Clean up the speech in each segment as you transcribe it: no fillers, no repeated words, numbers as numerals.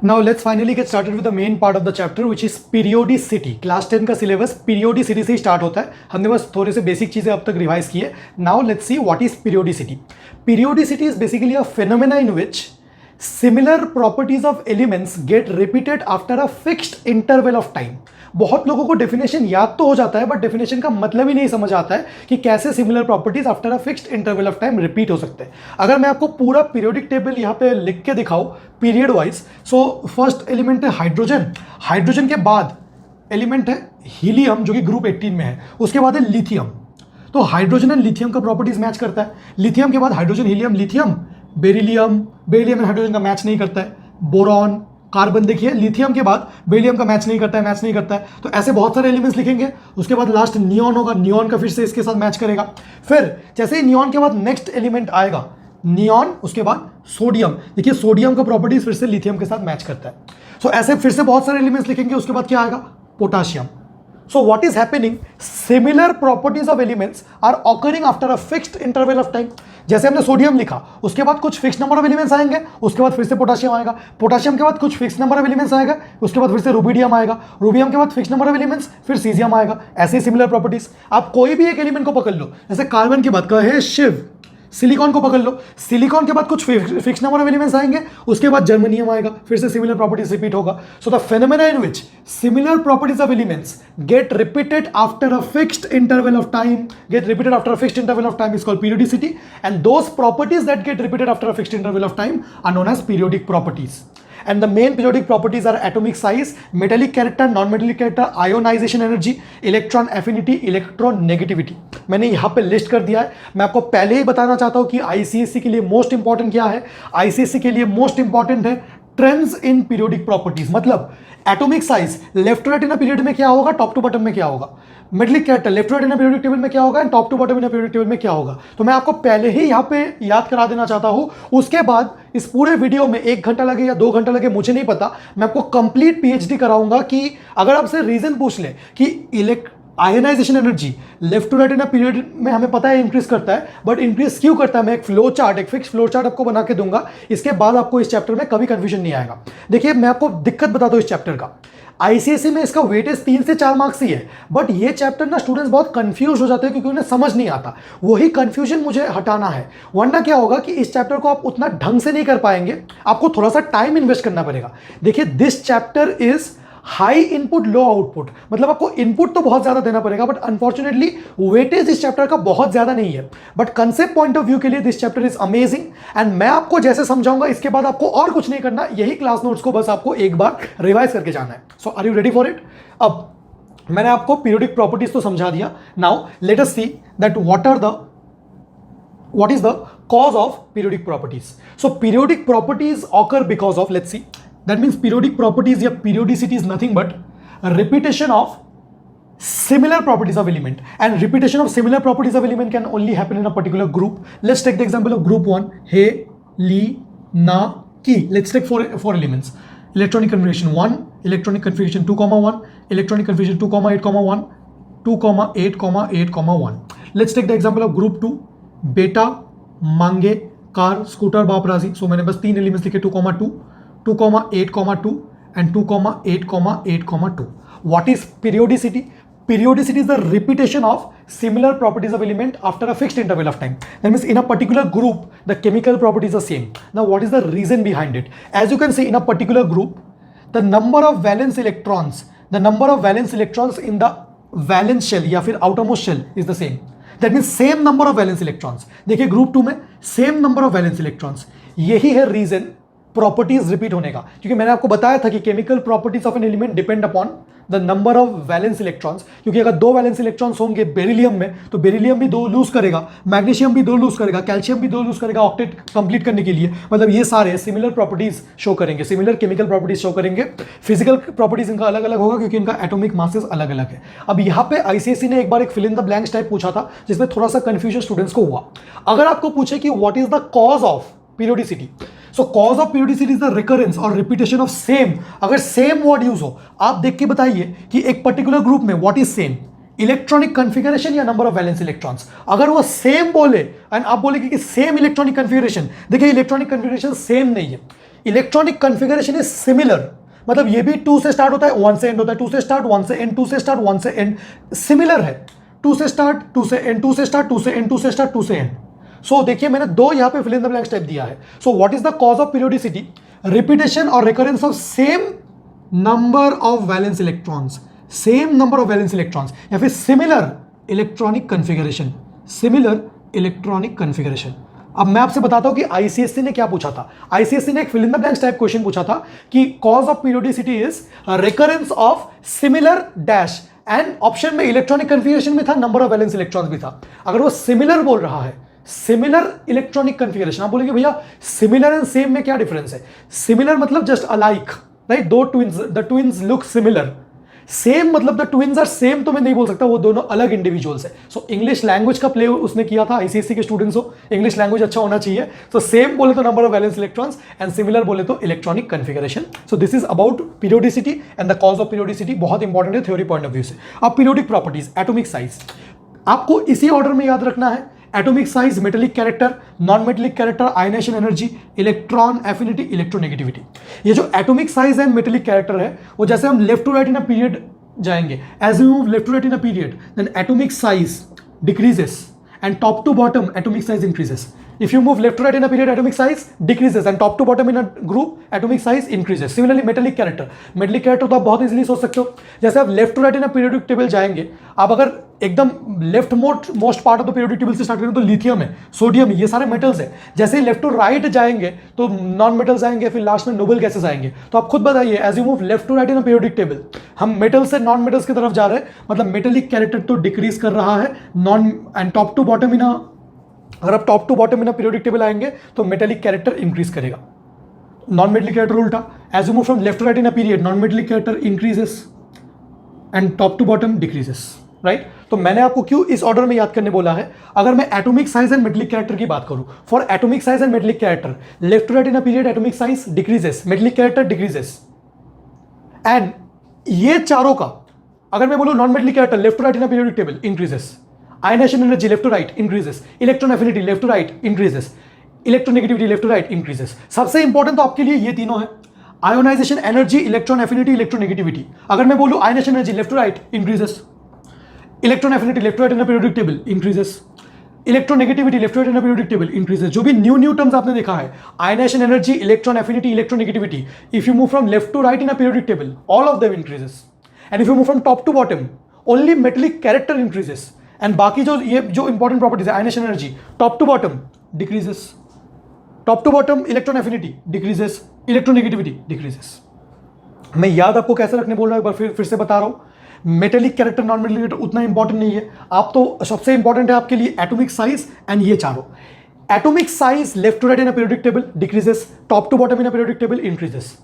Now let's finally get started with the main part of the chapter which is periodicity. Class 10 का syllabus periodicity से ही start होता है. हमने बस थोड़े से बेसिक चीज़ें अब तक रिवाइज की है. Now let's see what is periodicity. Periodicity is basically a phenomena in which similar properties of elements get repeated after a fixed interval of time. बहुत लोगों को डेफिनेशन याद तो हो जाता है बट डेफिनेशन का मतलब ही नहीं समझ आता है कि कैसे similar properties after a fixed interval of time repeat हो सकते हैं. अगर मैं आपको पूरा पीरियोडिक टेबल यहाँ पे लिख के दिखाऊं period wise, so first element है हाइड्रोजन. हाइड्रोजन के बाद एलिमेंट है हीलियम जो कि ग्रुप 18 में है. उसके बाद है लिथियम. तो हाइड्रोजन एंड लिथियम का प्रॉपर्टीज मैच करता है. लिथियम के बाद hydrogen helium lithium. Beryllium and hydrogen का मैच नहीं करता है. बोरॉन कार्बन देखिए लिथियम के बाद बेरिलियम का मैच नहीं करता है. तो ऐसे बहुत सारे एलिमेंट्स लिखेंगे. उसके बाद लास्ट नियॉन होगा. नियॉन का फिर से इसके साथ मैच करेगा. फिर जैसे ही नियॉन के बाद नेक्स्ट एलिमेंट आएगा नियॉन, उसके बाद सोडियम. देखिए सोडियम का प्रॉपर्टीज फिर से लिथियम के साथ मैच करता है. सो ऐसे फिर से बहुत सारे एलिमेंट्स लिखेंगे. उसके बाद क्या आएगा? Potassium. So what is happening? Similar properties of elements are occurring after a fixed interval of time. जैसे हमने सोडियम लिखा, उसके बाद कुछ फिक्स नंबर ऑफ एलिमेंट्स आएंगे, उसके बाद फिर से पोटाशियम आएगा. पोटाशियम के बाद कुछ फिक्स नंबर ऑफ एलिमेंट्स आएगा, उसके बाद फिर से रुबिडियम आएगा. रुबियम के बाद फिक्स नंबर ऑफ एलिमेंट्स, फिर सीजियम आएगा. ऐसे सिमिलर प्रॉपर्टीज. आप कोई भी एक एलिमेंट को पकड़ लो, जैसे कार्बन की बात करें शिव. सिलिकॉन को पकड़ लो. सिलिकॉन के बाद कुछ फिक्स नंबर ऑफ एलिमेंट्स आएंगे, उसके बाद जर्मेनियम आएगा, फिर से सिमिलर प्रॉपर्टीज रिपीट होगा. So the phenomena in which similar properties of elements get repeated after a fixed interval of time is called periodicity, and those properties that get repeated after a fixed interval of time are known as periodic properties. And the main periodic properties are atomic size, metallic character, non-metallic character, ionization energy, electron affinity, electron negativity. मैंने यहाँ पे list कर दिया है. मैं आपको पहले ही बताना चाहता हूँ कि आईसीएससी के लिए मोस्ट इंपॉर्टेंट क्या है. आईसीएससी के लिए मोस्ट इंपॉर्टेंट है ट्रेंड्स इन पीरियोडिक प्रॉपर्टीज. मतलब atomic size left to right in period में क्या होगा, टॉप टू बॉटम में क्या होगा. Metallic character left to right in periodic table में क्या होगा, and top to bottom in periodic table में क्या होगा. तो मैं आपको पहले ही यहाँ पे याद करा देना चाहता हूँ. उसके बाद इस पूरे वीडियो में 1 घंटा लगे या 2 घंटा लगे मुझे नहीं पता, मैं आपको कंप्लीट पीएचडी कराऊंगा कि अगर आपसे रीजन पूछ ले कि ionisation energy left to right in period में हमें पता है इंक्रीज करता है, बट इंक्रीज क्यों करता है, मैं एक फ्लो चार्ट, एक फिक्स फ्लो चार्ट आपको बना के दूंगा. इसके बाद आपको इस चैप्टर में कभी कंफ्यूजन नहीं आएगा. देखिए मैं आपको दिक्कत बताता हूं इस चैप्टर का. आईसीएसई में इसका वेटेज 3 से 4 मार्क्स ही है, बट ये चैप्टर ना स्टूडेंट्स बहुत कंफ्यूज हो जाते हैं क्योंकि उन्हें समझ नहीं आता. वही कंफ्यूजन मुझे हटाना है. वरना क्या होगा कि इस चैप्टर को आप उतना ढंग से नहीं कर पाएंगे. आपको थोड़ा सा टाइम इन्वेस्ट करना पड़ेगा. देखिए this chapter is high input low output. मतलब आपको इनपुट तो बहुत ज्यादा देना पड़ेगा, बट अनफॉर्चुनेटली वेटेज इस चैप्टर का बहुत ज्यादा नहीं है. But concept point of view के लिए this chapter is amazing. And मैं आपको जैसे समझाऊंगा इसके बाद आपको और कुछ नहीं करना, यही क्लास नोट्स को बस आपको एक बार रिवाइज करके जाना है. So are you ready for it? अब मैंने आपको पीरियोडिक प्रॉपर्टीज तो समझा दिया. Now let us see that what is the cause of periodic properties. So periodic properties occur because of, let's see, that means periodic properties या periodicity is nothing but a repetition of similar properties of element, and repetition of similar properties of element can only happen in a particular group. Let's take the example of group 1, He, Li, Na, Ki. Let's take four elements. Electronic configuration 1, electronic configuration 2,1, electronic configuration 2,8,1, 2,8,8,1. Let's take the example of group 2, बेटा, मांगे, car, scooter, बाप राजी. सो मैंने बस 3 elements लिखे 2,2, 2,8,2 and 2,8,8,2. What is periodicity? Periodicity is the repetition of similar properties of element after a fixed interval of time. That means in a particular group, the chemical properties are same. Now, what is the reason behind it? As you can see, in a particular group, the number of valence electrons in the valence shell या फिर outermost shell is the same. That means same number of valence electrons. देखिए group 2 में same number of valence electrons. यही है reason properties repeat होने का. क्योंकि मैंने आपको बताया था कि chemical properties of an element depend upon the number of valence electrons. क्योंकि अगर 2 वैलेंस इलेक्ट्रॉन्स होंगे बेरिलियम में, तो बेरिलियम भी 2 लूज करेगा, मैग्नीशियम भी 2 लूज करेगा, कैल्शियम भी 2 लूज करेगा ऑक्टेट कंप्लीट करने के लिए. मतलब ये सारे सिमिलर प्रॉपर्टीज शो करेंगे, सिमिलर केमिकल प्रॉपर्टीज शो करेंगे. फिजिकल प्रॉपर्टीज इनका अलग अलग होगा क्योंकि इनका एटॉमिक मासेस अलग अलग है. अब यहाँ पे आईसीएसई ने एक बार एक fill in the blanks type पूछा था जिसमें थोड़ा सा कंफ्यूजन स्टूडेंट्स को हुआ. अगर आपको पूछे कि what is the cause of periodicity, so cause of periodicity is the recurrence और repetition of same. अगर same word यूज हो, आप देख के बताइए कि एक पर्टिकुलर ग्रुप में what is same, electronic configuration या नंबर ऑफ वैलेंस इलेक्ट्रॉन्स. अगर वो सेम बोले एंड आप बोले कि सेम इलेक्ट्रॉनिक कन्फिगरेशन, देखिए इलेक्ट्रॉनिक कन्फिगरेशन सेम नहीं है. इलेक्ट्रॉनिक कन्फिगरेशन इज सिमिलर, मतलब ये भी 2 से स्टार्ट होता है 1 से एंड होता है, 2 से स्टार्ट 1 से एंड, 2 से स्टार्ट 1 से एंड, सिमिलर है। 2 से स्टार्ट 2 से एंड, 2 से स्टार्ट 2 से एंड, 2 से स्टार्ट 2 से एंड। सो देखिए मैंने 2 यहां पे fill in the blanks type दिया है। So what is the cause of periodicity? Repetition और recurrence of same number of valence electrons, same number of valence electrons, या फिर similar electronic configuration, similar electronic configuration. अब मैं आपसे बताता हूं कि आईसीएससी ने क्या पूछा था। आईसीएससी ने एक fill in the blanks type question पूछा था कि cause of periodicity is recurrence of similar dash, and option में इलेक्ट्रॉनिक कन्फिगरेशन में था, नंबर ऑफ वैलेंस इलेक्ट्रॉन्स भी था। अगर वो सिमिलर बोल रहा है, सिमिलर इलेक्ट्रॉनिक कन्फिगरेशन, आप बोलेंगे भैया सिमिलर एंड सेम में क्या डिफरेंस है? सिमिलर मतलब जस्ट अलाइक, राइट, दो twins, the twins look similar. Same मतलब द ट्विंस आर सेम तो मैं नहीं बोल सकता, वो दोनों अलग इंडिविजुअल्स है। सो इंग्लिश लैंग्वेज का प्ले उसने किया था, आईसीएससी के स्टूडेंट्स हो, इंग्लिश लैंग्वेज अच्छा होना चाहिए। तो सेम बोले तो number of valence electrons and similar बोले तो electronic configuration. So this is about periodicity and the cause of periodicity, बहुत इंपॉर्टेंट है थ्योरी पॉइंट ऑफ व्यू से। अब पीरियोडिक प्रॉपर्टीज, एटॉमिक साइज, आपको इसी ऑर्डर में याद रखना है। Atomic size, metallic character, non metallic character, ionisation energy, electron affinity, electronegativity. ये जो atomic size and metallic character है वो जैसे हम left to right in a period जाएंगे, as you move left to right in a period then atomic size decreases and top to bottom atomic size increases. If you move left to right in a period, atomic size decreases, and top to bottom in a group atomic size increases. Similarly metallic character तो आप बहुत easily सोच सकते हो, जैसे आप left to right in a periodic table जाएंगे, आप अगर एकदम left most part of the periodic table से स्टार्ट करें तो लिथियम है, सोडियम है, ये सारे मेटल्स है। जैसे ही लेफ्ट टू राइट जाएंगे तो नॉन मेटल्स आएंगे, फिर लास्ट में नोबल गैसेस आएंगे। तो आप खुद बताइए, as you move left to right in a periodic table, हम मेटल से नॉन मेटल्स की तरफ जा रहे हैं, मतलब मेटेलिक कैरेक्टर तो डिक्रीज कर रहा है, non and top to bottom in a, अगर आप top to bottom in periodic table आएंगे तो मेटेलिक कैरेक्टर इंक्रीज करेगा, नॉन मेटेलिक कैरेक्टर उल्टा। As you move from left to right in a period, non metallic character increases and top to bottom decreases, right. तो मैंने आपको क्यों इस order में याद करने बोला है? अगर मैं atomic size and metallic character की बात करूं, for atomic size and metallic character, left to right in a period atomic size decreases, metallic character decreases, and ये चारों का अगर मैं बोलूं non metallic character left to right in a periodic table increases, ionisation energy left to right increases, electron affinity left to right increases, electronegativity left to right increases. सबसे important तो आपके लिए ये तीनों है, ionisation energy, electron affinity, electronegativity. अगर मैं बोलूं ionisation energy left to right increases, electron affinity left to right in a periodic table increases, electronegativity left to right in a periodic table increases. जो भी न्यू टर्म्स आपने देखा है, ionisation energy, electron affinity, electronegativity, if you move from left to right in a periodic table all of them increases, and if you move from top to bottom only metallic character increases, and बाकी जो ये जो important properties है, ionisation energy top to bottom decreases, top to bottom electron affinity decreases, electronegativity decreases. मैं याद आपको कैसे रखने बोल रहा हूं, एक बार फिर से बता रहा हूं। Metallic character, non metallic character उतना इंपॉर्टेंट नहीं है, आप तो सबसे इंपॉर्टेंट है आपके लिए एटॉमिक साइज एंड ये चारों। Atomic size left to right in a periodic table decreases, top to bottom in a periodic table increases,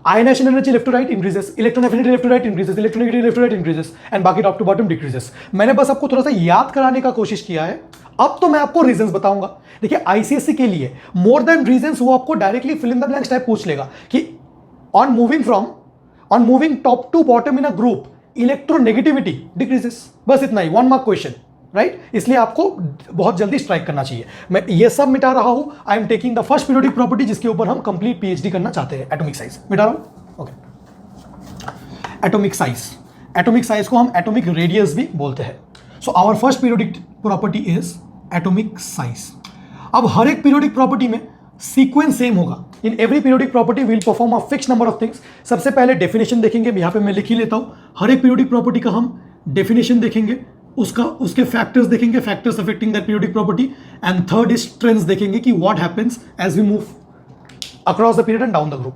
ionisation energy left to right increases, electron affinity left to right increases, electronegativity left to right increases, and बाकी top to bottom decreases. मैंने बस आपको थोड़ा सा याद कराने का कोशिश किया है, अब तो मैं आपको रीजंस बताऊंगा। देखिए आईसीएससी के लिए मोर देन रीजंस वो आपको directly fill in the blanks type पूछ लेगा कि on moving top to bottom in a group electronegativity decreases, बस इतना ही, 1 मार्क क्वेश्चन, राइट। इसलिए आपको बहुत जल्दी स्ट्राइक करना चाहिए। मैं ये सब मिटा रहा हूं, I am taking the first periodic property जिसके ऊपर हम कंप्लीट पीएचडी करना चाहते हैं, एटॉमिक साइज मिटा रहा हूं, ओके। एटॉमिक साइज को हम एटॉमिक रेडियस भी बोलते हैं। So our first periodic property is atomic size. अब हर एक पीरियोडिक प्रॉपर्टी में सीक्वेंस सेम होगा। In every periodic property will perform a fix number of things. सबसे पहले डेफिनेशन देखेंगे, यहाँ पे मैं लिख ही लेता हूँ। हर एक पीरियोडिक प्रॉपर्टी का हम डेफिनेशन देखेंगे, उसके फैक्टर्स देखेंगे, factors affecting that periodic property, and third is trends देखेंगे कि what happens as we move across the period and down the group.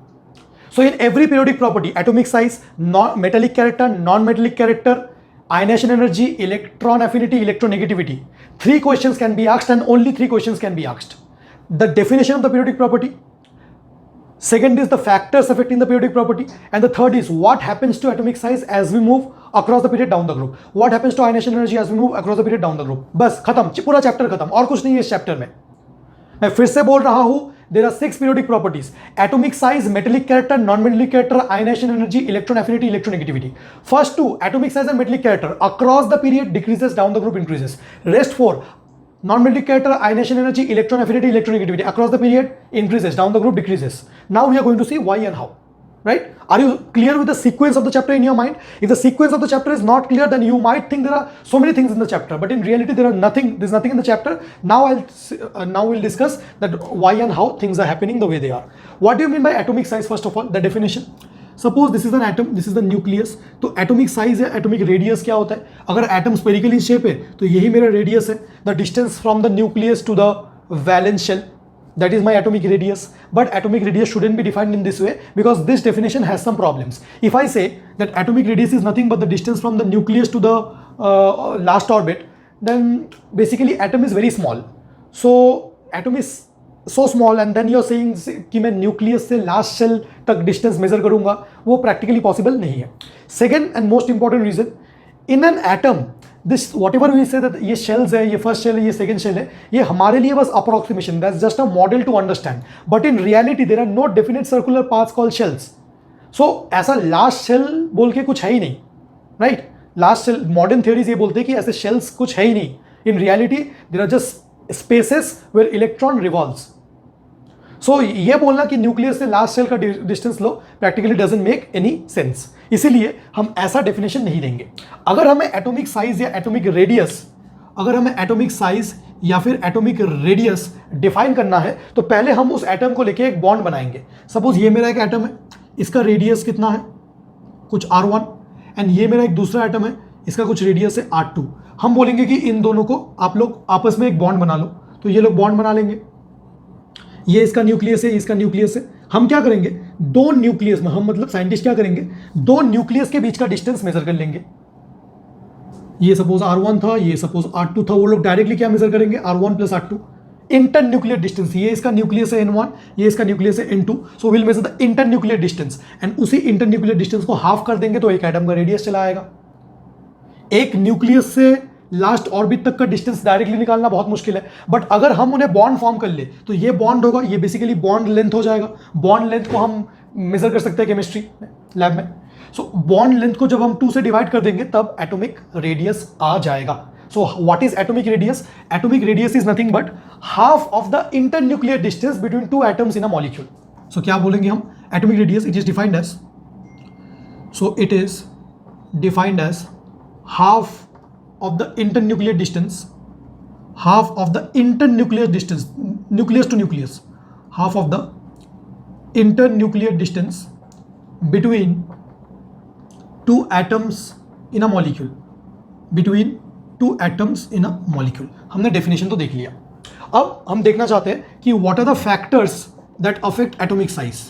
So in every periodic property, atomic size, metallic character, non-metallic character, ionization energy, electron affinity, electronegativity, 3 questions can be asked and only 3 questions can be asked. The definition of the periodic property, second is the factors affecting the periodic property, and the third is what happens to atomic size as we move across the period down the group, what happens to ionization energy as we move across the period down the group। बस खत्म, पूरा chapter खत्म, और कुछ नहीं है इस chapter में। मैं फिर से बोल रहा हूं, there are 6 periodic properties: atomic size, metallic character, non-metallic character, ionization energy, electron affinity, electronegativity. First 2, atomic size and metallic character, across the period decreases, down the group increases. Rest 4, Non-metallic character, ionization energy, electron affinity, electronegativity across the period increases, down the group decreases. Now we are going to see why and how, right? Are you clear with the sequence of the chapter in your mind? If the sequence of the chapter is not clear, then you might think there are so many things in the chapter, but in reality there's nothing in the chapter. Now we'll discuss that why and how things are happening the way they are. What do you mean by atomic size? First of all, the definition. Suppose this is an atom, this is the nucleus. तो atomic size या atomic radius क्या होता है? अगर atom spherical in shape है तो यही मेरा रेडियस है. The distance from the nucleus to the valence shell, that is my atomic radius. But atomic radius shouldn't be defined in this way because this definition has some problems. If I say that atomic radius is nothing but the distance from the nucleus to the last orbit, then basically atom is very small. So atom is so small and then you're saying कि मैं nucleus से last shell तक distance measure करूंगा, वो practically possible नहीं है. Second and most important reason, in an atom this whatever we say that ये shells है, ये फर्स्ट शेल है, ये सेकंड शेल है, ये हमारे लिए बस approximation, that's just a model to understand. But in reality there are no definite circular paths called shells. So ऐसा लास्ट शेल बोल के कुछ है ही नहीं, right? Last shell, modern theories ये बोलते हैं कि ऐसे शेल्स कुछ है ही नहीं. In reality there are just spaces where electron revolves. So ये बोलना कि न्यूक्लियस से लास्ट सेल का डिस्टेंस लो practically doesn't make any sense. इसीलिए हम ऐसा डेफिनेशन नहीं देंगे. अगर हमें एटॉमिक साइज या एटॉमिक रेडियस, अगर हमें एटॉमिक साइज या फिर एटॉमिक रेडियस डिफाइन करना है तो पहले हम उस एटम को लेके एक बॉन्ड बनाएंगे. सपोज ये मेरा एक एटम है, इसका रेडियस कितना है? कुछ R1. एंड ये मेरा एक दूसरा एटम है, इसका कुछ रेडियस है R2. हम बोलेंगे कि इन दोनों को आप लोग आपस में एक बॉन्ड बना लो. तो ये लोग बॉन्ड बना लेंगे. ये इसका न्यूक्लियस है, इसका न्यूक्लियस है. हम क्या करेंगे? दो न्यूक्लियस में, हम मतलब साइंटिस्ट क्या करेंगे? दो न्यूक्लियस के बीच का डिस्टेंस मेजर कर लेंगे. ये सपोज R1 था, ये सपोज R2 था. वो लोग डायरेक्टली क्या मेजर करेंगे? R1 plus R2. Inter nuclear distance, ये इसका न्यूक्लियस है N1, ये इसका न्यूक्लियस है N2. So will measure the inter nuclear distance and उसी इंटर न्यूक्लियर डिस्टेंस को हाफ कर देंगे तो एक एटम का रेडियस चला आएगा. एक न्यूक्लियस से लास्ट ऑर्बिट तक का डिस्टेंस डायरेक्टली निकालना बहुत मुश्किल है, बट अगर हम उन्हें बॉन्ड फॉर्म कर ले तो ये बॉन्ड होगा, ये बेसिकली बॉन्ड लेंथ हो जाएगा. बॉन्ड लेंथ को हम मेजर कर सकते हैं केमिस्ट्री लैब में. सो बॉन्ड लेंथ को जब हम 2 से डिवाइड कर देंगे तब एटॉमिक रेडियस आ जाएगा. So what is atomic radius? Atomic radius is nothing but half of the inter nuclear distance between 2 atoms in a molecule. So क्या बोलेंगे हम? Atomic radius it is defined as, so it is defined as half of the internuclear distance, half of the internuclear distance, nucleus to nucleus, half of the internuclear distance between two atoms in a molecule, between two atoms in a molecule. हमने definition तो देख लिया. अब हम देखना चाहते हैं कि what are the factors that affect atomic size.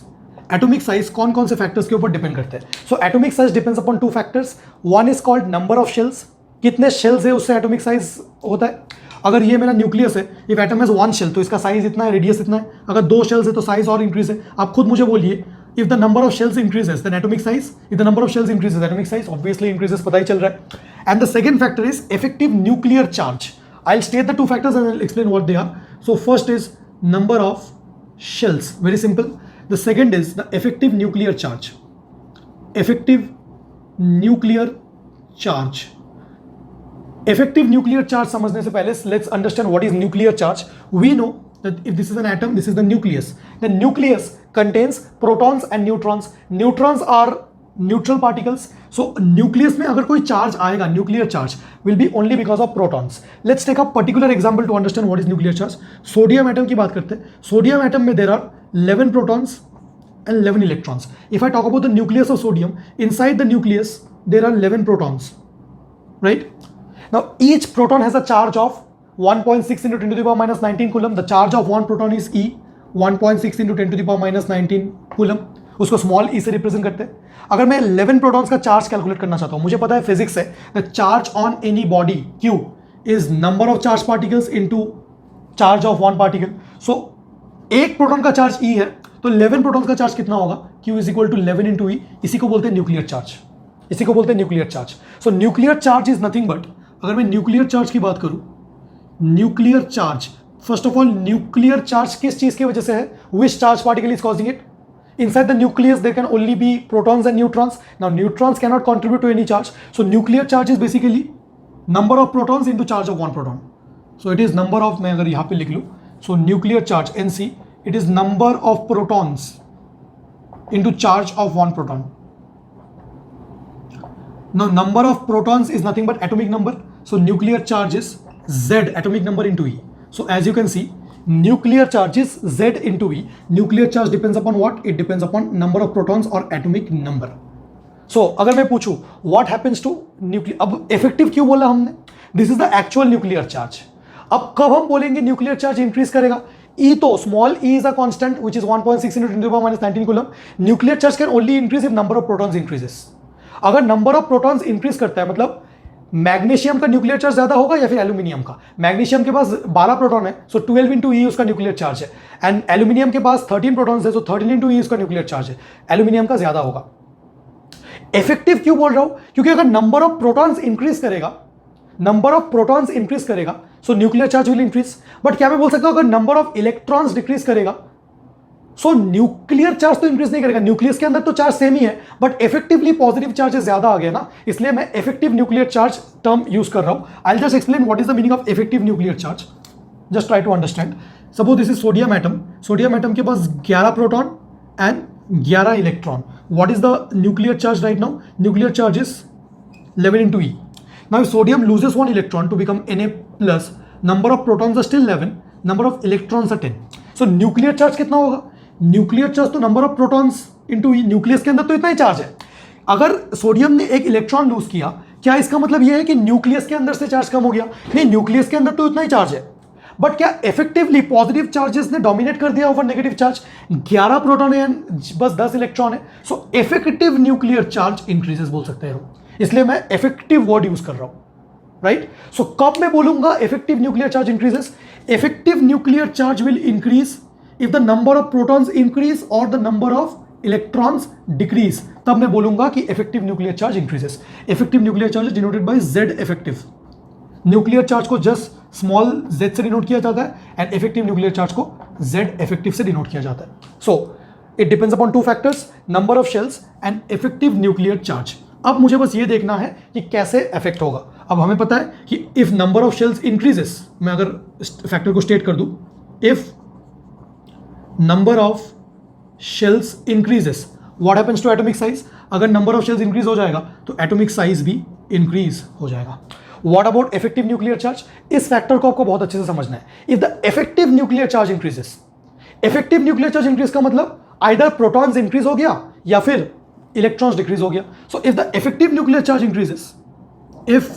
Atomic size कौन कौन से फैक्टर्स के ऊपर डिपेंड करते हैं? सो atomic size depends upon 2 factors. One is called number of shells, कितने शेल्स है उससे एटॉमिक साइज होता है. अगर ये मेरा न्यूक्लियस है, इफ एटम हैज 1 शेल तो इसका साइज इतना है, रेडियस इतना है. अगर 2 शेल्स है तो साइज और इंक्रीज है. आप खुद मुझे बोलिए, if the number of shells increases then atomic size, if the number of shells increases atomic size obviously increases, पता ही चल रहा है. And the second factor is effective nuclear charge. I will state the 2 factors and I will explain what they are. So first is number of shells, very simple. The second is the effective nuclear charge. Effective nuclear charge. Effective nuclear charge समझने से पहले let's understand what is nuclear charge. We know that if this is an atom, this is the nucleus. The nucleus contains protons and neutrons. Neutrons are neutral particles. So nucleus में अगर कोई charge आएगा, nuclear charge will be only because of protons. Let's take a particular example to understand what is nuclear charge. Sodium atom की बात करते हैं. Sodium atom में there are 11 protons and 11 electrons. If I talk about the nucleus of sodium, inside the nucleus there are 11 protons, right? Now each proton has a charge of 1.6 into 10 to the power minus 19 coulomb. The charge of one proton is E, 1.6 into 10 to the power minus 19 coulomb. उसको small ई से represent करते हैं. अगर मैं 11 protons का charge calculate करना चाहता हूं, मुझे पता है फिजिक्स है, the charge on any body Q is number of charge particles into charge of one particle. So एक प्रोटॉन का चार्ज E है तो 11 प्रोटॉन्स का चार्ज कितना होगा? Q is equal to 11 into E. इसी को बोलते हैं न्यूक्लियर चार्ज. इसी को बोलते हैं nuclear charge. So nuclear charge is nothing but, अगर मैं न्यूक्लियर चार्ज की बात करूं, nuclear charge, first of all nuclear charge किस चीज की वजह से है? Which charge particle is causing it? Inside the nucleus there can only be protons and neutrons. Now neutrons cannot contribute to any charge. So nuclear charge is basically number of protons into charge of one proton. So it is number of, मैं अगर यहां पे लिख लूं, सो nuclear charge NC, it is number of protons into charge of one proton. Now number of protons is nothing but atomic number, so nuclear charge is Z atomic number into E. So as you can see, nuclear charge is Z into E. Nuclear charge depends upon what? It depends upon number of protons or atomic number. So अगर मैं पूछूं what happens to nuclear, अब effective क्यों बोला हमने? This is the actual nuclear charge. अब कब हम बोलेंगे न्यूक्लियर चार्ज इंक्रीज करेगा? E तो small e is a constant which is 1.6 into 10 to the power minus 19 coulomb. Nuclear charge can only increase if number of protons increases. अगर number of protons increase करता है, मतलब magnesium का nuclear charge ज्यादा होगा या फिर एल्यूमिनियम का? मैग्नीशियम के पास 12 प्रोटॉन है, सो 12 इंटू ई उसका न्यूक्लियर चार्ज है, एंड एल्यूमिनियम के पास 13 प्रोटॉन्स है, सो 13 इंटू ई उसका न्यूक्लियर चार्ज है. एल्यूमिनियम का ज्यादा होगा. इफेक्टिव क्यों बोल रहा हूं? क्योंकि अगर नंबर ऑफ प्रोटॉन्स इंक्रीज करेगा, नंबर ऑफ प्रोटॉन्स इंक्रीज करेगा, सो nuclear charge will increase. But क्या मैं बोल सकता हूं अगर नंबर ऑफ इलेक्ट्रॉन्स डिक्रीज करेगा, सो न्यूक्लियर चार्ज तो इंक्रीज नहीं करेगा? न्यूक्लियस के अंदर तो चार्ज सेम ही है, बट इफेक्टिवली पॉजिटिव चार्जेस ज्यादा आ गया ना, इसलिए मैं effective nuclear charge term use कर रहा हूं. I just explain what is the meaning of effective nuclear charge. Just try to understand. Suppose this is sodium atom. Sodium atom के पास 11 proton and 11 electron. What is the nuclear charge right now? Nuclear charge is 11 into E. Now if sodium loses one electron to become Na plus, number of protons are still 11, number of electrons are 10. So nuclear charge कितना होगा? Nuclear charge तो number of protons into nucleus के अंदर तो इतना ही charge है. अगर sodium ने एक इलेक्ट्रॉन लूज किया, क्या इसका मतलब यह है कि न्यूक्लियस के अंदर से चार्ज कम हो गया? नहीं, न्यूक्लियस के अंदर तो इतना ही चार्ज है, बट क्या इफेक्टिवली पॉजिटिव चार्जेस ने डोमिनेट कर दिया ओवर नेगेटिव चार्ज? 11 प्रोटॉन है, बस 10 इलेक्ट्रॉन है, so effective nuclear charge increases बोल सकते हैं, इसलिए मैं इफेक्टिव वर्ड यूज कर रहा हूं, राइट? सो कब मैं बोलूंगा effective nuclear charge increases? Effective nuclear charge will increase if the number of protons increase और the number of electrons decrease. तब मैं बोलूंगा कि effective nuclear charge increases. Effective nuclear charge denoted by Z effective. Nuclear charge को just small z से denote किया जाता है एंड इफेक्टिव न्यूक्लियर चार्ज को Z इफेक्टिव से डिनोट किया जाता है. So it depends upon two factors, number of shells and effective nuclear charge. अब मुझे बस ये देखना है कि कैसे इफेक्ट होगा. अब हमें पता है कि if number of shells increases, मैं अगर फैक्टर को स्टेट कर दूं, if number of shells increases, what happens to atomic size? अगर नंबर ऑफ शेल्स इंक्रीज हो जाएगा तो एटॉमिक साइज भी इंक्रीज हो जाएगा. What about effective nuclear charge? इस फैक्टर को आपको बहुत अच्छे से समझना है. If the effective nuclear charge increases, effective nuclear charge increase का मतलब आइदर प्रोटॉन्स इंक्रीज हो गया या फिर इलेक्ट्रॉन्स डिक्रीज हो गया. So if the effective nuclear charge increases, if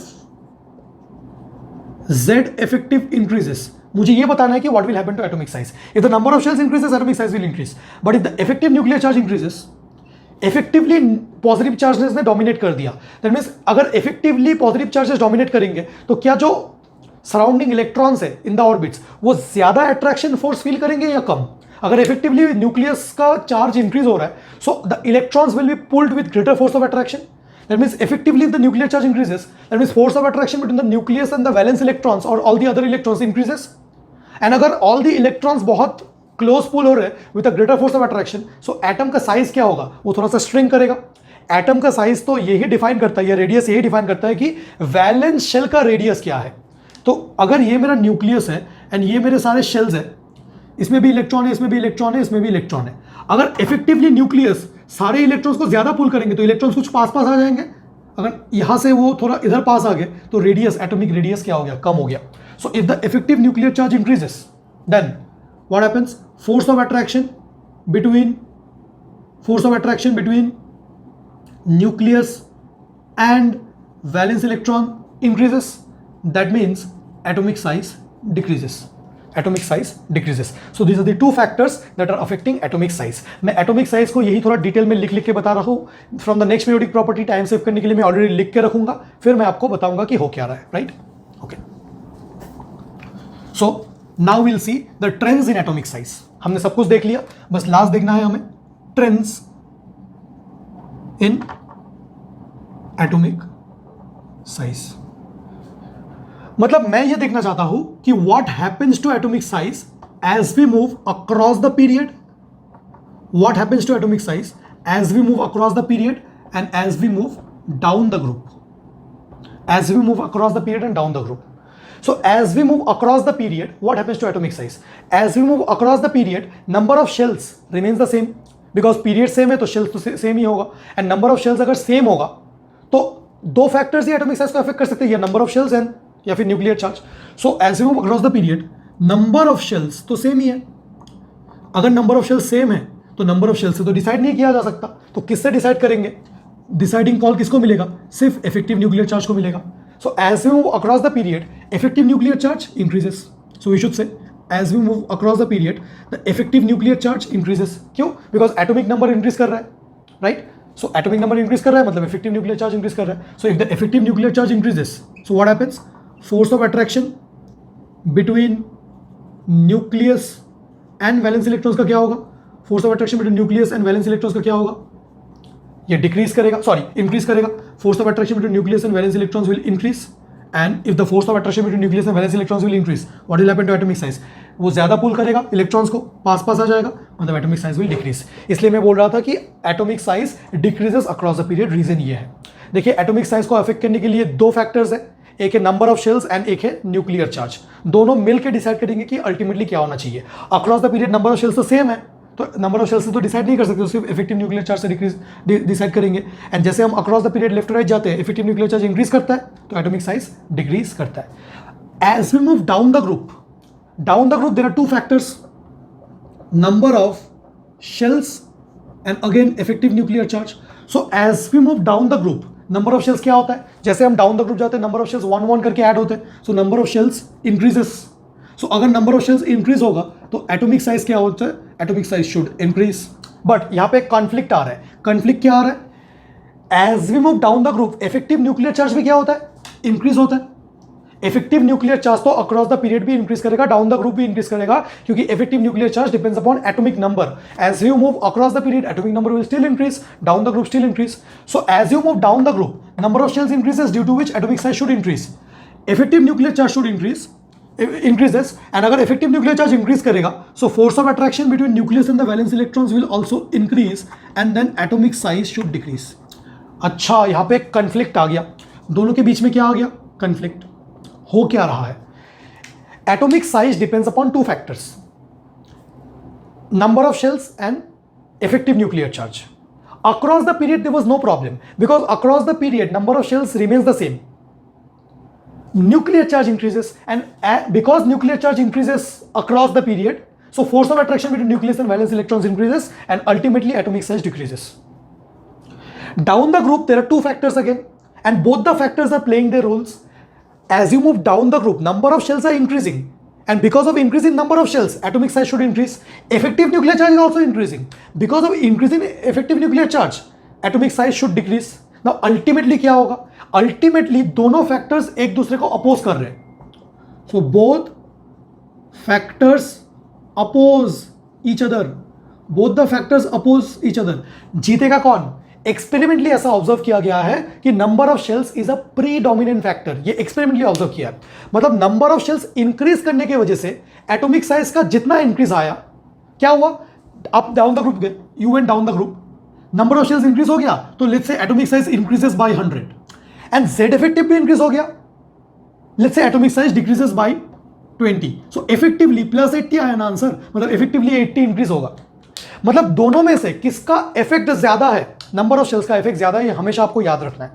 Z effective increases, मुझे ये बताना है कि what will happen to atomic size. If the number of shells increases, atomic size will increase. But if the effective nuclear charge increases, effectively positive charges ने dominate कर दिया. That means अगर effectively positive charges dominate करेंगे तो क्या जो surrounding electrons है in the orbits वो ज्यादा अट्रैक्शन फोर्स फील करेंगे या कम? अगर इफेक्टिवली न्यूक्लियस का चार्ज इंक्रीज हो रहा है, so the electrons will be pulled with greater force of attraction. That means effectively the nuclear charge increases, that means force of attraction between the nucleus and the valence electrons और all the other electrons increases. And अगर all the electrons बहुत close pull हो रहे हैं with a greater force of attraction, so atom का size क्या होगा? वो थोड़ा सा श्रिंक करेगा. एटम का साइज तो यही डिफाइन करता है, या रेडियस यही डिफाइन करता है कि वैलेंस शेल का रेडियस क्या है. तो अगर ये मेरा न्यूक्लियस है एंड ये मेरे सारे शेल्स है, इसमें भी इलेक्ट्रॉन है, इसमें भी इलेक्ट्रॉन है, इसमें भी इलेक्ट्रॉन है. अगर इफेक्टिवली न्यूक्लियस सारे इलेक्ट्रॉन्स को ज्यादा पुल करेंगे तो इलेक्ट्रॉन्स कुछ पास पास आ जाएंगे. अगर यहां से वो थोड़ा इधर पास आ गए तो रेडियस, एटॉमिक रेडियस क्या हो गया? कम हो गया. So if the effective nuclear charge increases, then what happens? Force of attraction between nucleus and valence electron increases. That means atomic size decreases. So these are the two factors that are affecting atomic size. मैं atomic size को यही थोड़ा detail में लिख के बता रहा हूँ. From the next periodic property time save करने के लिए मैं ऑलरेडी लिख के रखूंगा, फिर मैं आपको बताऊंगा कि हो क्या रहा है, right? Okay. So now will see the trends in atomic size. हमने सब कुछ देख लिया, बस लास्ट देखना है हमें ट्रेंड्स इन एटॉमिक साइज. मतलब मैं ये देखना चाहता हूं कि what happens to atomic size as we move across the period. What happens to atomic size as we move across the period and as we move down the group. So as we move across the period, what happens to atomic size? As we move across the period, number of shells remains the same because period same है तो shells तो same ही होगा, and number of shells अगर same होगा तो दो factors ही atomic size को affect कर सकते हैं, या नंबर ऑफ शेल्स एंड या फिर nuclear charge. So as we move across the period, number of shells तो सेम ही है. अगर नंबर ऑफ शेल्स सेम है तो नंबर ऑफ शेल्स से तो डिसाइड नहीं किया जा सकता, तो किससे डिसाइड करेंगे? डिसाइडिंग कॉल किसको मिलेगा? सिर्फ इफेक्टिव न्यूक्लियर चार्ज को मिलेगा. So as we move across the period, effective nuclear charge increases. So we should say as we move across the period the effective nuclear charge increases. क्यों? Because atomic number increase कर रहा है, right? So atomic number increase कर रहा है मतलब effective nuclear charge increase कर रहा है. So if the effective nuclear charge increases, so what happens? Force of attraction between nucleus and valence electrons का क्या होगा? Force of attraction between nucleus and valence electrons का क्या होगा? ये डिक्रीज करेगा, सॉरी इंक्रीज करेगा. Force of attraction between nucleus and valence electrons will increase, and if the force of attraction between nucleus and valence electrons will increase, what will happen to atomic size? वो ज्यादा पुल करेगा electrons को, पास पास आ जाएगा, मतलब atomic size will decrease. इसलिए मैं बोल रहा था कि atomic size decreases across the period. Reason ये है, देखिए एटॉमिक साइज को अफेक्ट करने के लिए दो फैक्टर्स है, एक है नंबर ऑफ शेल्स एंड एक है न्यूक्लियर चार्ज. दोनों मिलकर डिसाइड करेंगे कि अल्टीमेटली क्या होना चाहिए. Across the period number of shells तो सेम है, तो नंबर ऑफ शेल्स से तो डिसाइड नहीं कर सकते, तो सिर्फ इफेक्टिव न्यूक्लियर चार्ज से डिसाइड करेंगे. एंड जैसे हम across the period left right जाते हैं, इफेक्टिव न्यूक्लियर चार्ज इंक्रीज करता है तो एटॉमिक साइज डिक्रीज करता है. As we move down the group, there are two factors, number of shells and again effective nuclear charge. So as we move down the group, number of shells क्या होता है? जैसे हम down the group जाते हैं, number of shells 1 1 करके add होते हैं, so number of shells increases. So अगर नंबर ऑफ शेल्स इंक्रीज होगा तो एटॉमिक साइज क्या होता है? Atomic size should increase. But यहां पे एक कॉन्फ्लिक्ट आ रहा है. कॉन्फ्लिक्ट क्या आ रहा है? As we move down the group, effective nuclear charge भी क्या होता है? इंक्रीज होता है. इफेक्टिव न्यूक्लियर चार्ज तो अक्रॉस द पीरियड भी इंक्रीज करेगा, डाउन द ग्रुप भी इंक्रीज करेगा, क्योंकि effective nuclear charge depends upon atomic number. As you move across the period, atomic number will still increase, down the group still increase. So as you move down the group, number of shells increases, due to which atomic size should increase. Effective nuclear charge should increases, and अगर effective nuclear charge increase करेगा, so force of attraction between nucleus and the valence electrons will also increase, and then atomic size should decrease. अच्छा, यहां पे एक conflict आ गया, दोनों के बीच में क्या आ गया? कन्फ्लिक्ट. हो क्या रहा है? Atomic size depends upon two factors, number of shells and effective nuclear charge. Across the period there was no problem, because across the period number of shells remains the same. Nuclear charge increases, and because nuclear charge increases across the period, so force of attraction between nucleus and valence electrons increases, and ultimately atomic size decreases. Down the group, there are two factors again, and both the factors are playing their roles. As you move down the group, number of shells are increasing, and because of increase in number of shells, atomic size should increase. Effective nuclear charge is also increasing. Because of increase in effective nuclear charge, atomic size should decrease. Now ultimately क्या होगा? Ultimately दोनों factors एक दूसरे को oppose कर रहे हैं. So both factors oppose each other. Both the factors oppose each other. जीतेगा कौन? एक्सपेरिमेंटली ऐसा ऑब्जर्व किया गया है कि number of shells is a predominant factor. ये एक्सपेरिमेंटली ऑब्जर्व किया है, मतलब नंबर ऑफ शेल्स इंक्रीज करने की वजह से एटॉमिक साइज का जितना इंक्रीज आया, क्या हुआ? अप डाउन द ग्रुप गए, you went down the group, number of shells increase हो गया, तो let's say atomic size increases by 100, and Z effective भी इंक्रीज हो गया, let's say atomic size decreases by 20. So effectively plus 80 आया ना answer, मतलब इफेक्टिवली 80 इंक्रीज होगा. मतलब दोनों में से किसका इफेक्ट ज्यादा है? नंबर ऑफ शेल्स का इफेक्ट ज्यादा है, ये हमेशा आपको याद रखना है.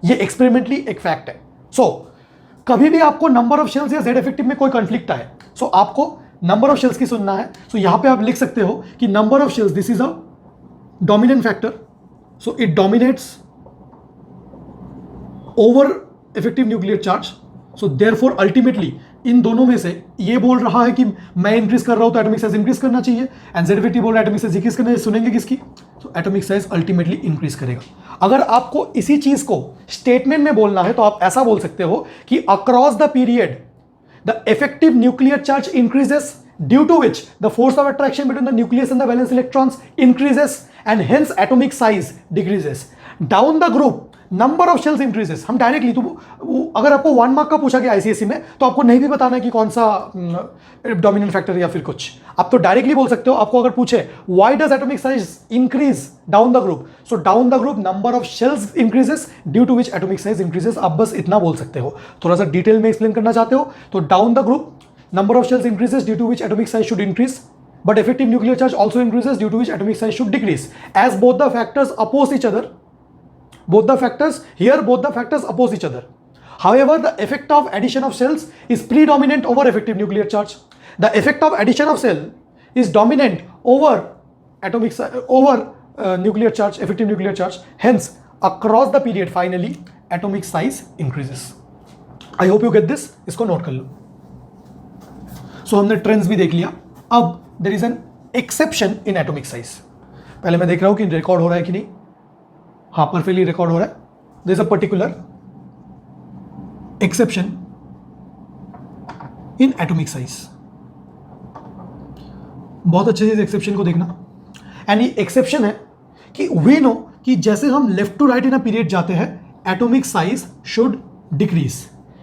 ये एक्सपेरिमेंटली एक फैक्ट है. सो कभी भी आपको नंबर ऑफ शेल्स या जेड इफेक्टिव में कोई कॉन्फ्लिक्ट आए, सो आपको नंबर ऑफ शेल्स की सुनना है. सो यहां पे आप लिख सकते हो कि number of shells, this is a dominant factor, so it dominates over effective nuclear charge. So therefore ultimately इन दोनों में से ये बोल रहा है कि मैं इंक्रीज कर रहा हूं तो एटॉमिक साइज इंक्रीज करना चाहिए, एंड जेड इफेक्टिव बोल रहा है एटॉमिक साइज डिक्रीज करना चाहिए. सुनेंगे किसकी? तो एटॉमिक साइज अल्टीमेटली इंक्रीज करेगा. अगर आपको इसी चीज को स्टेटमेंट में बोलना है तो आप ऐसा बोल सकते हो कि across the period the effective nuclear charge increases, due to which the force of attraction between the nucleus and the valence electrons increases, and hence atomic size decreases. Down the group, number of shells increases, हम directly तो अगर आपको 1 mark का पूछा गया ICSE में तो आपको नहीं भी बताना है कि कौन सा डोमिनेंट फैक्टर या फिर कुछ, आप तो डायरेक्टली बोल सकते हो। आपको अगर पूछे why does atomic size increase down the group, so down the group number of shells increases due to which atomic size increases, आप बस इतना बोल सकते हो। थोड़ा सा डिटेल में एक्सप्लेन करना चाहते हो तो down the group number of shells increases due to which atomic size should increase, but effective nuclear charge also increases due to which atomic size should decrease, as both the factors oppose each other. Both the factors oppose each other. However, the effect of addition of cells is predominant over effective nuclear charge. The effect of addition of cell is dominant over nuclear charge, effective nuclear charge. Hence, across the period, finally, atomic size increases. I hope you get this. इसको note कर लो. So हमने trends भी देख लिया. अब there is an exception in atomic size. पहले मैं देख रहा हूं कि रिकॉर्ड हो रहा है कि नहीं. हाँ, परफेक्टली रिकॉर्ड हो रहा है. There is a particular exception in atomic size. बहुत अच्छे से एक्सेप्शन को देखना. एंड ये एक्सेप्शन है कि वी नो कि जैसे हम left to right in a period जाते हैं एटॉमिक साइज शुड डिक्रीज.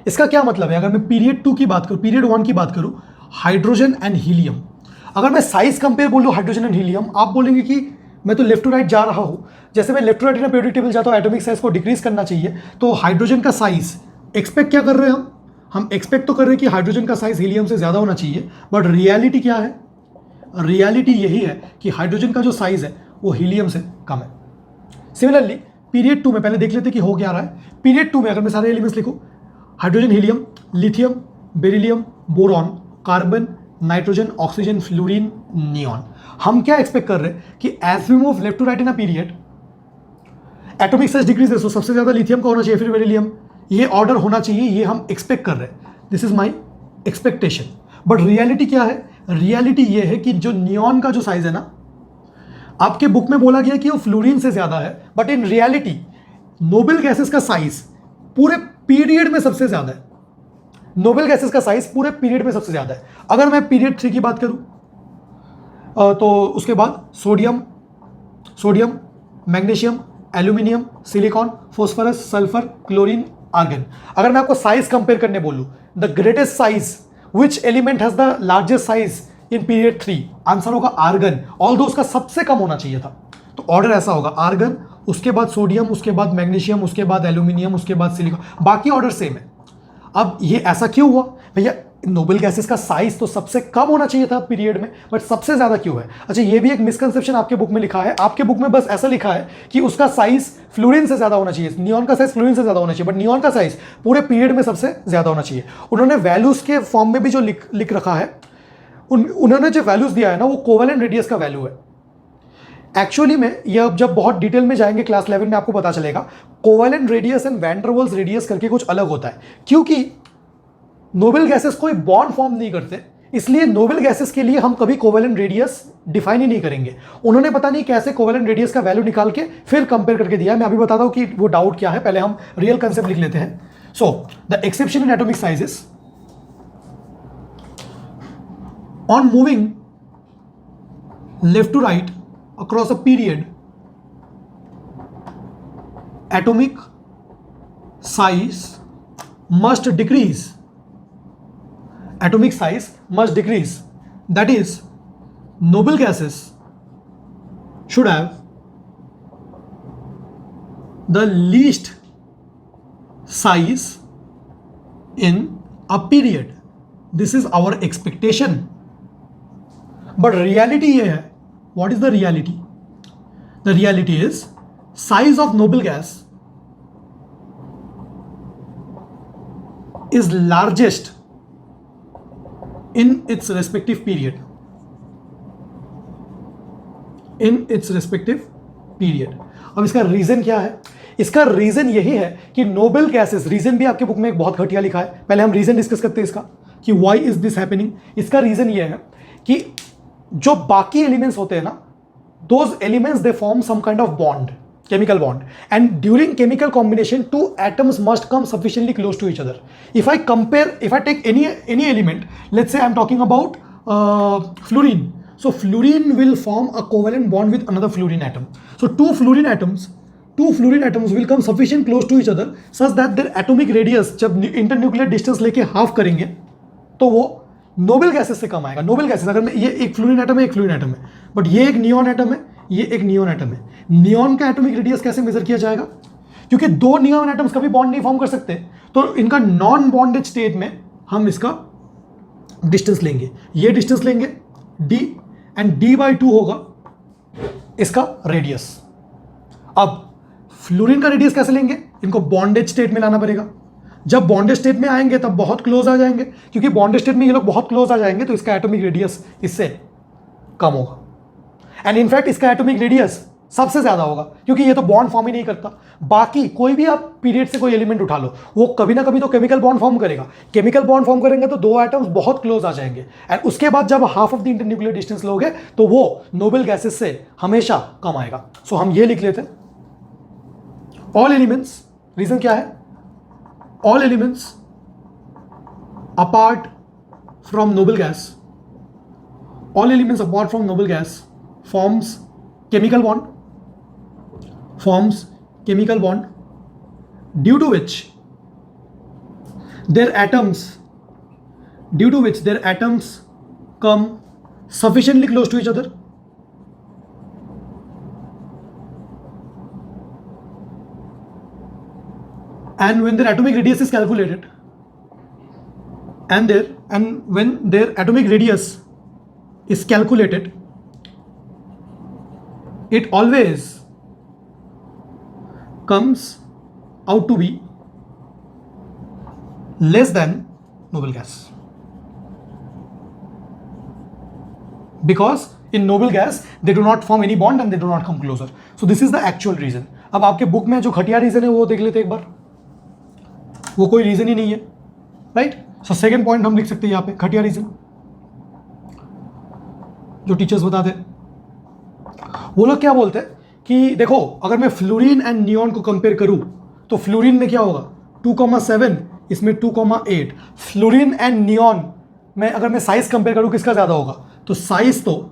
इसका क्या मतलब है? अगर मैं पीरियड 2 की बात करूं, पीरियड 1 की बात करूं, हाइड्रोजन एंड हीलियम, अगर मैं साइज कंपेयर बोलूं हाइड्रोजन एंड हीलियम, आप बोलेंगे कि मैं तो लेफ्ट टू राइट जा रहा हूं. जैसे मैं left to right in periodic table जाता हूं, एटॉमिक साइज को डिक्रीज करना चाहिए, तो हाइड्रोजन का साइज एक्सपेक्ट क्या कर रहे हैं हम एक्सपेक्ट तो कर रहे हैं कि हाइड्रोजन का साइज हीलियम से ज्यादा होना चाहिए, बट रियलिटी क्या है? रियलिटी यही है कि हाइड्रोजन का जो साइज है वो हीलियम से कम है. सिमिलरली पीरियड 2 में पहले देख लेते कि हो क्या रहा है. पीरियड 2 में अगर मैं सारे एलिमेंट्स लिखूं, hydrogen, helium, lithium, beryllium, boron, carbon, nitrogen, oxygen, fluorine, neon, हम क्या एक्सपेक्ट कर रहे हैं कि as we move left to right in a period atomic size decreases, तो सबसे ज्यादा लिथियम का होना चाहिए, फिर बेरिलियम, ये ऑर्डर होना चाहिए, ये हम एक्सपेक्ट कर रहे हैं. This is my expectation. But reality क्या है? रियलिटी ये है कि जो नियॉन का जो साइज है ना, आपके बुक में बोला गया कि वो फ्लोरीन से ज्यादा है, but in reality noble gases का साइज पूरे पीरियड में सबसे ज्यादा है. नोबल गैसेस का साइज पूरे पीरियड में सबसे ज्यादा है. अगर मैं पीरियड 3 की बात करूं तो उसके बाद sodium, magnesium, aluminium, silicon, phosphorus, sulphur, chlorine, argon. अगर मैं आपको साइज कंपेयर करने बोलूं, the greatest size, which element has the largest size in period 3, answer होगा आर्गन. ऑल दो उसका सबसे कम होना चाहिए था. तो ऑर्डर ऐसा होगा, आर्गन, उसके बाद सोडियम, उसके बाद मैग्नीशियम, उसके बाद एल्यूमिनियम, उसके बाद सिलिकॉन, बाकी ऑर्डर सेम है. अब ये ऐसा क्यों हुआ भैया? नोबल गैसेस का साइज तो सबसे कम होना चाहिए था पीरियड में, बट सबसे ज्यादा क्यों है? अच्छा, ये भी एक मिसकंसेप्शन आपके बुक में लिखा है. आपके बुक में बस ऐसा लिखा है कि उसका साइज फ्लोरीन से ज्यादा होना चाहिए, नियॉन का साइज फ्लोरीन से ज्यादा होना चाहिए, बट नियॉन का साइज पूरे पीरियड में सबसे ज्यादा होना चाहिए. उन्होंने वैल्यूज के फॉर्म में भी जो लिख रखा है, उन्होंने जो वैल्यूज दिया है ना, वो कोवेलेंट रेडियस का वैल्यू है. एक्चुअली में ये अब जब बहुत डिटेल में जाएंगे क्लास 11 में आपको पता चलेगा, covalent radius and van der Waals radius करके कुछ अलग होता है. क्योंकि नोबल गैसेस कोई बॉन्ड फॉर्म नहीं करते, इसलिए नोबल गैसेस के लिए हम कभी कोवेलेंट रेडियस डिफाइन ही नहीं करेंगे. उन्होंने पता नहीं कैसे कोवेलेंट रेडियस का वैल्यू निकाल के फिर कंपेयर करके दिया है. मैं अभी बताता हूं कि वो डाउट क्या है. पहले हम रियल कंसेप्ट लिख लेते हैं. So the exception in atomic sizes, on moving left to right across a period, atomic size must decrease. Atomic size must decrease. That is, noble gases should have the least size in a period. This is our expectation. But reality ये है. What is the reality? The reality is size of noble gas is largest in its respective period. In its respective period. अब इसका reason क्या है? इसका reason यही है कि नोबल गैसेस, रीजन भी आपके बुक में एक बहुत घटिया लिखा है. पहले हम रीजन डिस्कस करते हैं इसका कि व्हाई इज दिस हैपनिंग. इसका रीजन ये है कि जो बाकी एलिमेंट्स होते हैं ना, those elements they form some kind of bond, chemical bond, and during chemical combination two atoms must come sufficiently close to each other. If I take any element, let's say I'm talking about fluorine, so fluorine will form a covalent bond with another fluorine atom. So two fluorine atoms two fluorine atoms will come sufficient close to each other such that their atomic radius जब internuclear distance लेके half करेंगे तो वो noble gases से कम आएगा. Noble gases अगर मैं ये एक फ्लोरीन एटम है, एक फ्लोरीन एटम है, बट ये एक नियॉन एटम है, ये एक नियॉन एटम है. नियॉन का एटॉमिक रेडियस कैसे मेजर किया जाएगा? क्योंकि दो नियॉन एटम्स कभी बॉन्ड नहीं फॉर्म कर सकते, तो इनका नॉन बॉन्डेड स्टेट में हम इसका डिस्टेंस लेंगे. ये डिस्टेंस लेंगे d एंड d/2 होगा इसका रेडियस. अब फ्लोरीन का रेडियस कैसे लेंगे? इनको बॉन्डेड स्टेट में लाना पड़ेगा. जब बॉन्डेड स्टेट में आएंगे तब बहुत क्लोज आ जाएंगे, क्योंकि बॉन्डेड स्टेट में ये लोग बहुत क्लोज आ जाएंगे तो इसका एटॉमिक रेडियस इससे कम होगा. एंड इनफैक्ट इसका एटॉमिक रेडियस सबसे ज्यादा होगा, क्योंकि ये तो बॉन्ड फॉर्म ही नहीं करता. बाकी कोई भी आप पीरियड से कोई एलिमेंट उठा लो, वो कभी ना कभी तो केमिकल बॉन्ड फॉर्म करेगा. केमिकल बॉन्ड फॉर्म करेंगे तो दो एटम्स बहुत क्लोज आ जाएंगे, एंड उसके बाद जब half of the internuclear distance लोगे तो वो नोबल गैसेस से हमेशा कम आएगा. सो हम ये लिख लेते हैं ऑल एलिमेंट्स. रीजन क्या है? All elements apart from noble gas, all elements apart from noble gas forms chemical bond due to which their atoms come sufficiently close to each other and when their atomic radius is calculated and when their atomic radius is calculated, it always comes out to be less than noble gas, because in noble gas they do not form any bond and they do not come closer. So this is the actual reason. अब आपके book में जो घटिया reason है वो देख लेते एक बार, वो कोई रीजन ही नहीं है, राइट? सो सेकेंड पॉइंट हम लिख सकते हैं यहाँ पे घटिया रीजन जो टीचर्स बताते हैं. वो लोग क्या बोलते हैं कि देखो अगर मैं फ्लोरीन एंड नियॉन को कंपेयर करूं तो फ्लोरीन में क्या होगा 2,7, इसमें 2,8. फ्लोरीन एंड नियॉन में अगर मैं साइज कंपेयर करूं किसका ज़्यादा होगा? तो साइज तो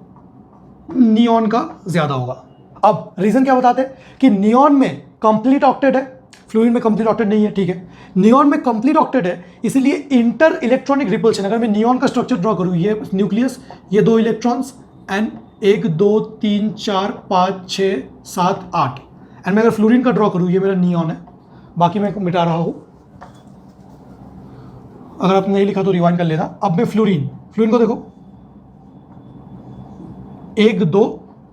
नियॉन का ज़्यादा होगा. अब रीज़न क्या बताते हैं कि नियॉन में कंप्लीट ऑक्टेट है, फ्लोरीन में कंप्लीट ऑक्टेट नहीं है. ठीक है, नियॉन में कंप्लीट ऑक्टेट है, इसलिए इंटर इलेक्ट्रॉनिक रिपल्शन. अगर मैं नियॉन का स्ट्रक्चर ड्रॉ करूं, ये न्यूक्लियस, ये 2 इलेक्ट्रॉन्स एंड 1 2 3 4 5 6 7 8, एंड मैं अगर फ्लोरीन का ड्रॉ करूं, ये मेरा नियॉन है, बाकी मैं मिटा रहा हूं. अगर आपने नहीं लिखा तो रिवाइंड कर लेना. अब मैं फ्लोरीन को देखो 1 2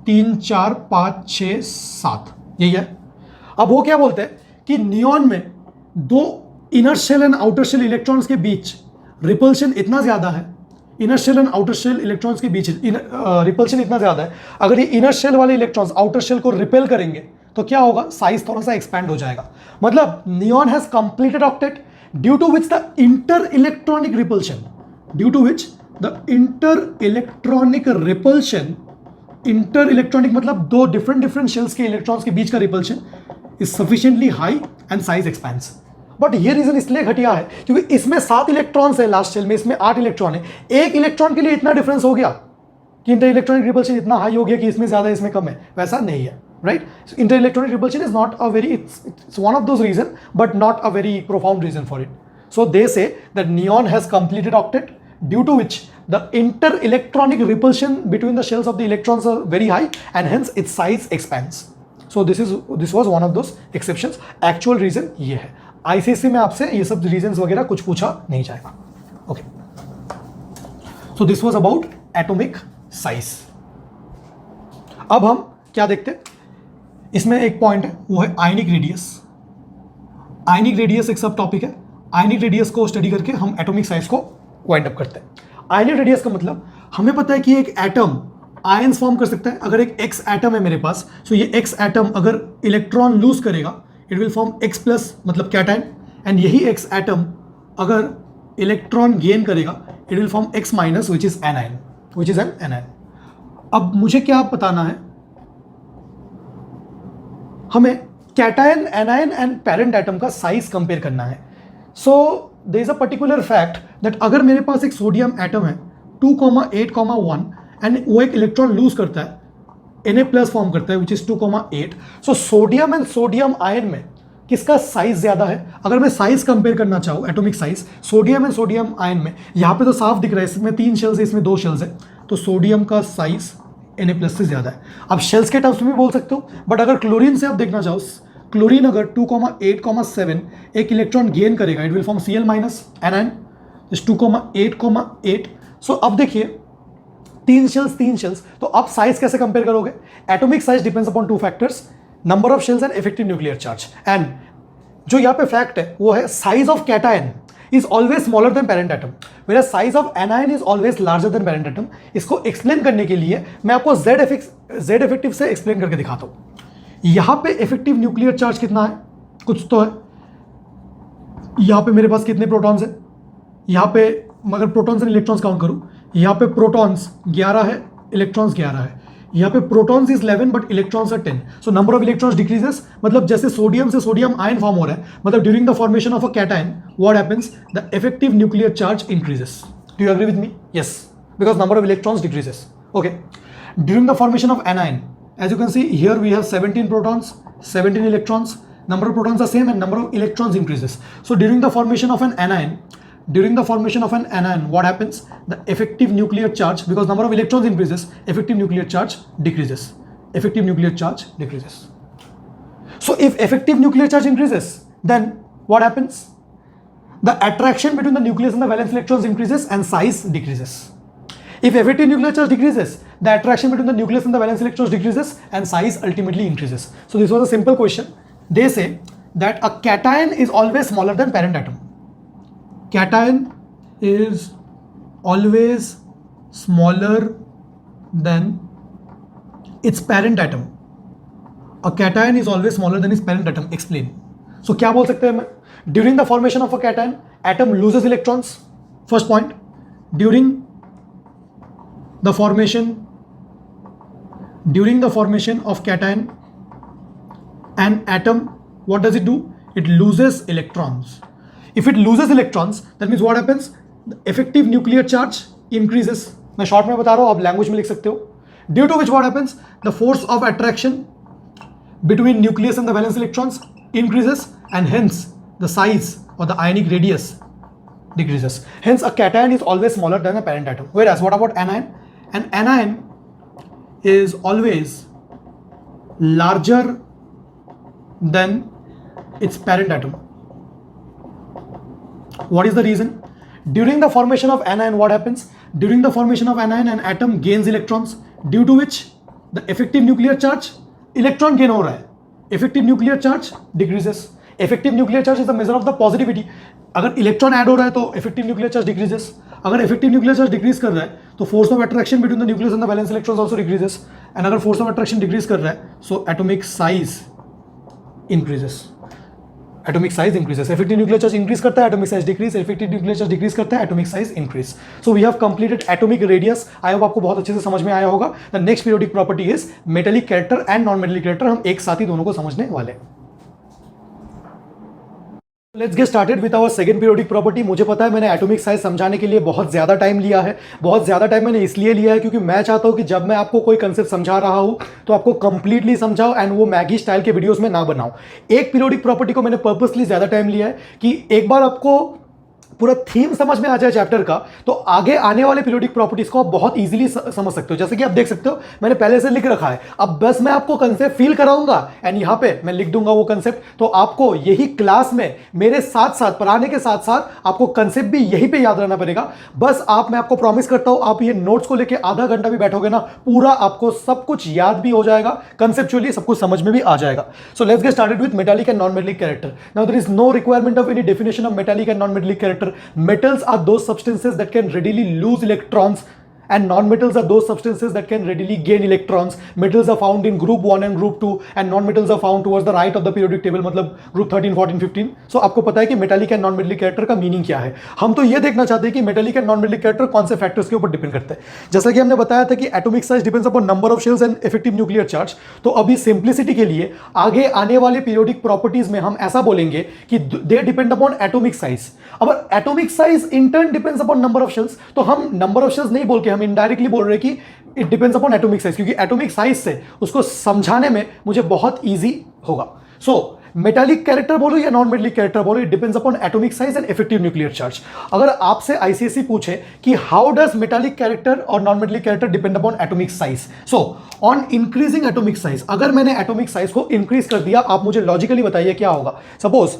3 4 5 6 7, यही है. अब वो क्या बोलते हैं कि नियॉन में 2 inner shell and outer shell electrons के बीच रिपल्शन इतना ज़्यादा है, inner shell and outer shell electrons के बीच रिपल्शन इतना ज़्यादा है, अगर ये इनर शेल वाले इलेक्ट्रॉन्स आउटर शेल को रिपेल करेंगे तो क्या होगा? साइज थोड़ा सा एक्सपैंड हो जाएगा. मतलब neon has completed octet due to which the inter electronic repulsion, inter electronic मतलब 2 डिफरेंट शेल्स के इलेक्ट्रॉन्स के बीच का repulsion is sufficiently high and size expands. But ये रीजन इसलिए घटिया है क्योंकि इसमें 7 इलेक्ट्रॉन्स है लास्ट शेल में, इसमें 8 इलेक्ट्रॉन है. एक इलेक्ट्रॉन के लिए इतना डिफरेंस हो गया कि इंटर इलेक्ट्रॉनिक रिपल्शन इतना हाई हो गया कि इसमें ज़्यादा इसमें कम है. वैसा नहीं है, right? Inter electronic repulsion is not a very, it's one of those reason but not a very profound reason for it. So they say that neon has completed octet due to which the inter-electronic repulsion between the shells of the electrons are very high and hence its size expands. So this was one of those exceptions. Actual reason ये है. ICSE में आपसे ये सब reasons वगैरह कुछ पूछा नहीं जाएगा. Okay. So this was about atomic size. अब हम क्या देखते हैं? इसमें एक पॉइंट है, वो है आयनिक रेडियस. आयनिक रेडियस एक सब टॉपिक है. आयनिक रेडियस को स्टडी करके हम एटॉमिक साइज को वाइंड अप करते हैं. आयनिक रेडियस का मतलब हमें पता है कि एक एटम आयंस फॉर्म कर सकता है. अगर एक एक्स एटम है मेरे पास, तो ये एक्स एटम अगर इलेक्ट्रॉन लूज करेगा it will form x plus मतलब कैटायन, एंड यही एक्स एटम अगर इलेक्ट्रॉन गेन करेगा it will form x minus which is anion, which is an anion. अब मुझे क्या बताना है, हमें cation, anion and parent atom का साइज कंपेयर करना है. सो there is a particular fact that अगर मेरे पास एक सोडियम एटम है 2,8,1 एंड वो एक इलेक्ट्रॉन लूज करता है Na+ फॉर्म करता है which is 2,8. So sodium and sodium ion में किसका साइज ज्यादा है? अगर मैं साइज कंपेयर करना चाहूँ, atomic size sodium and sodium ion में, यहाँ पे तो साफ दिख रहा है इसमें 3 शेल्स है, इसमें 2 शेल्स है, तो सोडियम का साइज Na+ से ज्यादा है. अब शेल्स के टर्म्स में भी बोल सकते हो, बट अगर क्लोरीन से आप देखना चाहो, क्लोरीन अगर 2,8,7 एक इलेक्ट्रॉन गेन करेगा, it will form Cl- anion is 2,8,8. सो अब देखिए 3 शेल्स, तो अब साइज कैसे कंपेयर करोगे? Atomic size depends upon 2 factors, number of shells and effective nuclear charge. And जो यहाँ पे फैक्ट है वो है size of cation is always smaller than parent atom, where size of anion is always larger than parent atom. इसको explain करने के लिए मैं आपको जेड इफेक्टिव से एक्सप्लेन करके दिखाता हूँ. यहां पे इफेक्टिव न्यूक्लियर चार्ज कितना है? कुछ तो है. यहां पे मेरे पास कितने प्रोटॉन्स हैं? यहां पे मगर प्रोटॉन्स एंड इलेक्ट्रॉन्स काउंट करूं, यहां पे प्रोटॉन्स 11 है, इलेक्ट्रॉन्स 11 है. यहां पे protons is 11 but electrons are 10. So number of electrons decreases, मतलब जैसे सोडियम से सोडियम आयन फॉर्म हो रहा है, मतलब during the formation of a cation what happens, the effective nuclear charge increases. Do you agree with me? Yes, because number of electrons decreases. Okay. During the formation of anion, as you can see here we have 17 protons, 17 electrons, number of protons are same and number of electrons increases. So during the formation of an anion, what happens? The effective nuclear charge, because number of electrons increases, effective nuclear charge decreases. So if effective nuclear charge increases, then what happens? The attraction between the nucleus and the valence electrons increases and size decreases. If effective nuclear charge decreases, the attraction between the nucleus and the valence electrons decreases and size ultimately increases. So this was a simple question. They say that a cation is always smaller than parent atom. Cation is always smaller than its parent atom. A cation is always smaller than its parent atom. Explain. So क्या बोल सकते हैं मैं? During the formation of a cation, atom loses electrons. First point. During the formation of cation, an atom, what does it do? It loses electrons. If it loses electrons, that means what happens? The effective nuclear charge increases. मैं short में बता रहा हूँ, आप language में लिख सकते हो. Due to which what happens? The force of attraction between nucleus and the valence electrons increases, and hence the size or the ionic radius decreases. Hence a cation is always smaller than a parent atom. Whereas what about anion? An anion is always larger than its parent atom. What is the reason? During the formation of anion, what happens? During the formation of anion, an atom gains electrons, due to which the effective nuclear charge, electron gain हो रहा है, effective nuclear charge decreases. Effective nuclear charge is the measure of the positivity. अगर electron add हो रहा है तो effective nuclear charge decreases. अगर effective nuclear charge decrease कर रहा है तो force of attraction between the nucleus and the valence electrons also decreases. And अगर फोर्स ऑफ अट्रैक्शन डिक्रीज कर रहा है so atomic size increases. Effective nuclear charge increase करता है, atomic size decrease. Effective nuclear charge decrease करता है, atomic size increase. So we have completed atomic radius. I hope आपको बहुत अच्छे से समझ में आया होगा. The next periodic property is metallic character and non metallic character. हम एक साथ ही दोनों को समझने वाले हैं. Let's get started with our second periodic property. मुझे पता है मैंने एटॉमिक साइज समझाने के लिए बहुत ज़्यादा टाइम लिया है. बहुत ज़्यादा टाइम मैंने इसलिए लिया है क्योंकि मैं चाहता हूं कि जब मैं आपको कोई कंसेप्ट समझा रहा हूं तो आपको कंप्लीटली समझाओ एंड वो मैगी स्टाइल के वीडियोस में ना बनाओ. एक पीरियोडिक प्रॉपर्टी को मैंने पर्पसली ज़्यादा टाइम लिया है कि एक बार आपको पूरा थीम समझ में आ जाए चैप्टर का तो आगे आने वाले पीरियोडिक प्रॉपर्टीज को आप बहुत इजीली समझ सकते हो. जैसे कि आप देख सकते हो मैंने पहले से लिख रखा है. अब बस मैं आपको कंसेप्ट फील कराऊंगा एंड यहां पे मैं लिख दूंगा वो कंसेप्ट. तो आपको यही क्लास में मेरे साथ साथ पढ़ाने के साथ साथ आपको कंसेप्ट भी यहीं पे याद रहना पड़ेगा. बस मैं आपको प्रॉमिस करता हूं आप ये नोट्स को लेके आधा घंटा भी बैठोगे ना पूरा आपको सब कुछ याद भी हो जाएगा, कंसेप्चुअली सब कुछ समझ में भी आ जाएगा. So let's get started with metallic and non metallic character. Now there is no requirement of any definition of metallic and non metallic character. Metals are those substances that can readily lose electrons and non-metals are those substances that can readily gain electrons. Metals are found in group 1 and group 2 and non-metals are found towards the right of the periodic table, मतलब group 13, 14, 15. So आपको पता है कि metallic and non metallic character का meaning क्या है. हम तो ये देखना चाहते हैं कि metallic and non metallic character कौन से फैक्टर्स के ऊपर डिपेंड करते हैं. जैसा कि हमने बताया था कि atomic size depends upon number of shells and effective nuclear charge. तो अभी सिंप्लिसिटी के लिए आगे आने वाले पीरियोडिक प्रॉपर्टीज में हम ऐसा बोलेंगे कि they depend upon atomic size. अब atomic size in turn depends upon number of shells. तो हम नंबर ऑफ शेल्स नहीं बोल के हम इनडायरेक्टली बोल रहे हैं कि it depends upon atomic size, क्योंकि एटॉमिक साइज से उसको समझाने में मुझे बहुत ईजी होगा। सो मेटालिक कैरेक्टर बोलो या नॉन मेटालिक कैरेक्टर बोलो, it depends upon atomic size and effective nuclear charge. अगर आपसे आईसीएसई पूछे कि हाउ डज मेटालिक कैरेक्टर और non metallic character depend upon atomic size, so on increasing atomic size, अगर मैंने एटॉमिक साइज को increase कर दिया, आप मुझे लॉजिकली बताइए क्या होगा। Suppose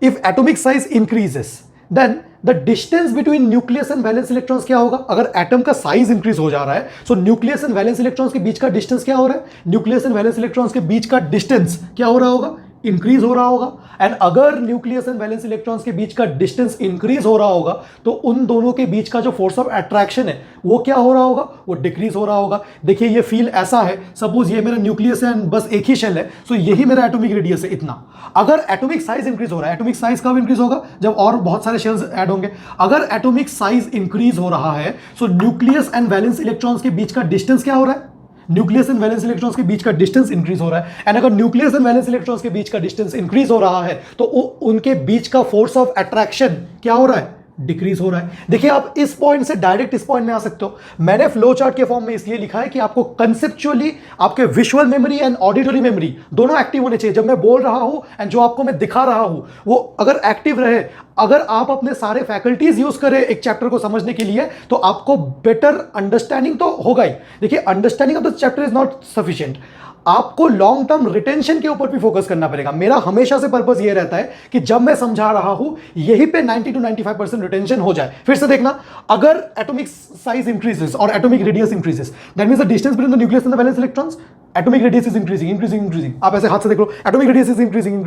if atomic size increases, then the distance between nucleus and valence electrons क्या होगा। अगर एटम का साइज इंक्रीज हो जा रहा है, सो न्यूक्लियस एंड वैलेंस इलेक्ट्रॉन्स के बीच का डिस्टेंस क्या हो रहा है, न्यूक्लियस एंड वैलेंस इलेक्ट्रॉन्स के बीच का डिस्टेंस क्या हो रहा होगा, इंक्रीज हो रहा होगा। एंड अगर न्यूक्लियस एंड वैलेंस इलेक्ट्रॉन्स के बीच का डिस्टेंस इंक्रीज हो रहा होगा, तो उन दोनों के बीच का जो फोर्स ऑफ अट्रैक्शन है वो क्या हो रहा होगा, वो डिक्रीज हो रहा होगा। देखिए ये फील ऐसा है, सपोज ये मेरा न्यूक्लियस है एंड बस एक ही शेल है, सो यही मेरा एटॉमिक रेडियस है इतना। अगर एटॉमिक साइज इंक्रीज हो रहा है, एटॉमिक साइज कब इंक्रीज होगा, जब और बहुत सारे शेल्स ऐड होंगे। अगर एटॉमिक साइज इंक्रीज हो रहा है, सो न्यूक्लियस एंड वैलेंस इलेक्ट्रॉन्स के बीच का डिस्टेंस क्या हो रहा है, न्यूक्लियस एंड वैलेंस इलेक्ट्रॉन्स के बीच का डिस्टेंस इंक्रीज हो रहा है। एंड अगर न्यूक्लियस एंड वैलेंस इलेक्ट्रॉन्स के बीच का डिस्टेंस इंक्रीज हो रहा है, तो उनके बीच का फोर्स ऑफ अट्रैक्शन क्या हो रहा है, डिक्रीज हो रहा है। देखिए आप इस पॉइंट से डायरेक्ट इस पॉइंट में आ सकते हो। मैंने फ्लो चार्ट के फॉर्म में इसलिए लिखा है कि आपको कंसेप्चुअली आपके visual memory and auditory memory दोनों एक्टिव होने चाहिए। जब मैं बोल रहा हूं एंड जो आपको मैं दिखा रहा हूं वो अगर एक्टिव रहे, अगर आप अपने सारे फैकल्टीज यूज करें एक चैप्टर को समझने के लिए, तो आपको बेटर अंडरस्टैंडिंग तो होगा ही। देखिए understanding of the chapter is not sufficient, आपको लॉन्ग टर्म रिटेंशन के ऊपर भी फोकस करना पड़ेगा। मेरा हमेशा से पर्पस ये रहता है कि जब मैं समझा रहा हूं यहीं पे 90 to 95% रिटेंशन हो जाए। फिर से देखना, अगर एटॉमिक साइज इंक्रीजेस और atomic radius increases, that means the distance between the nucleus and the valence electrons, atomic radius is increasing. आप ऐसे हाथ से देख लो, atomic radius is increasing.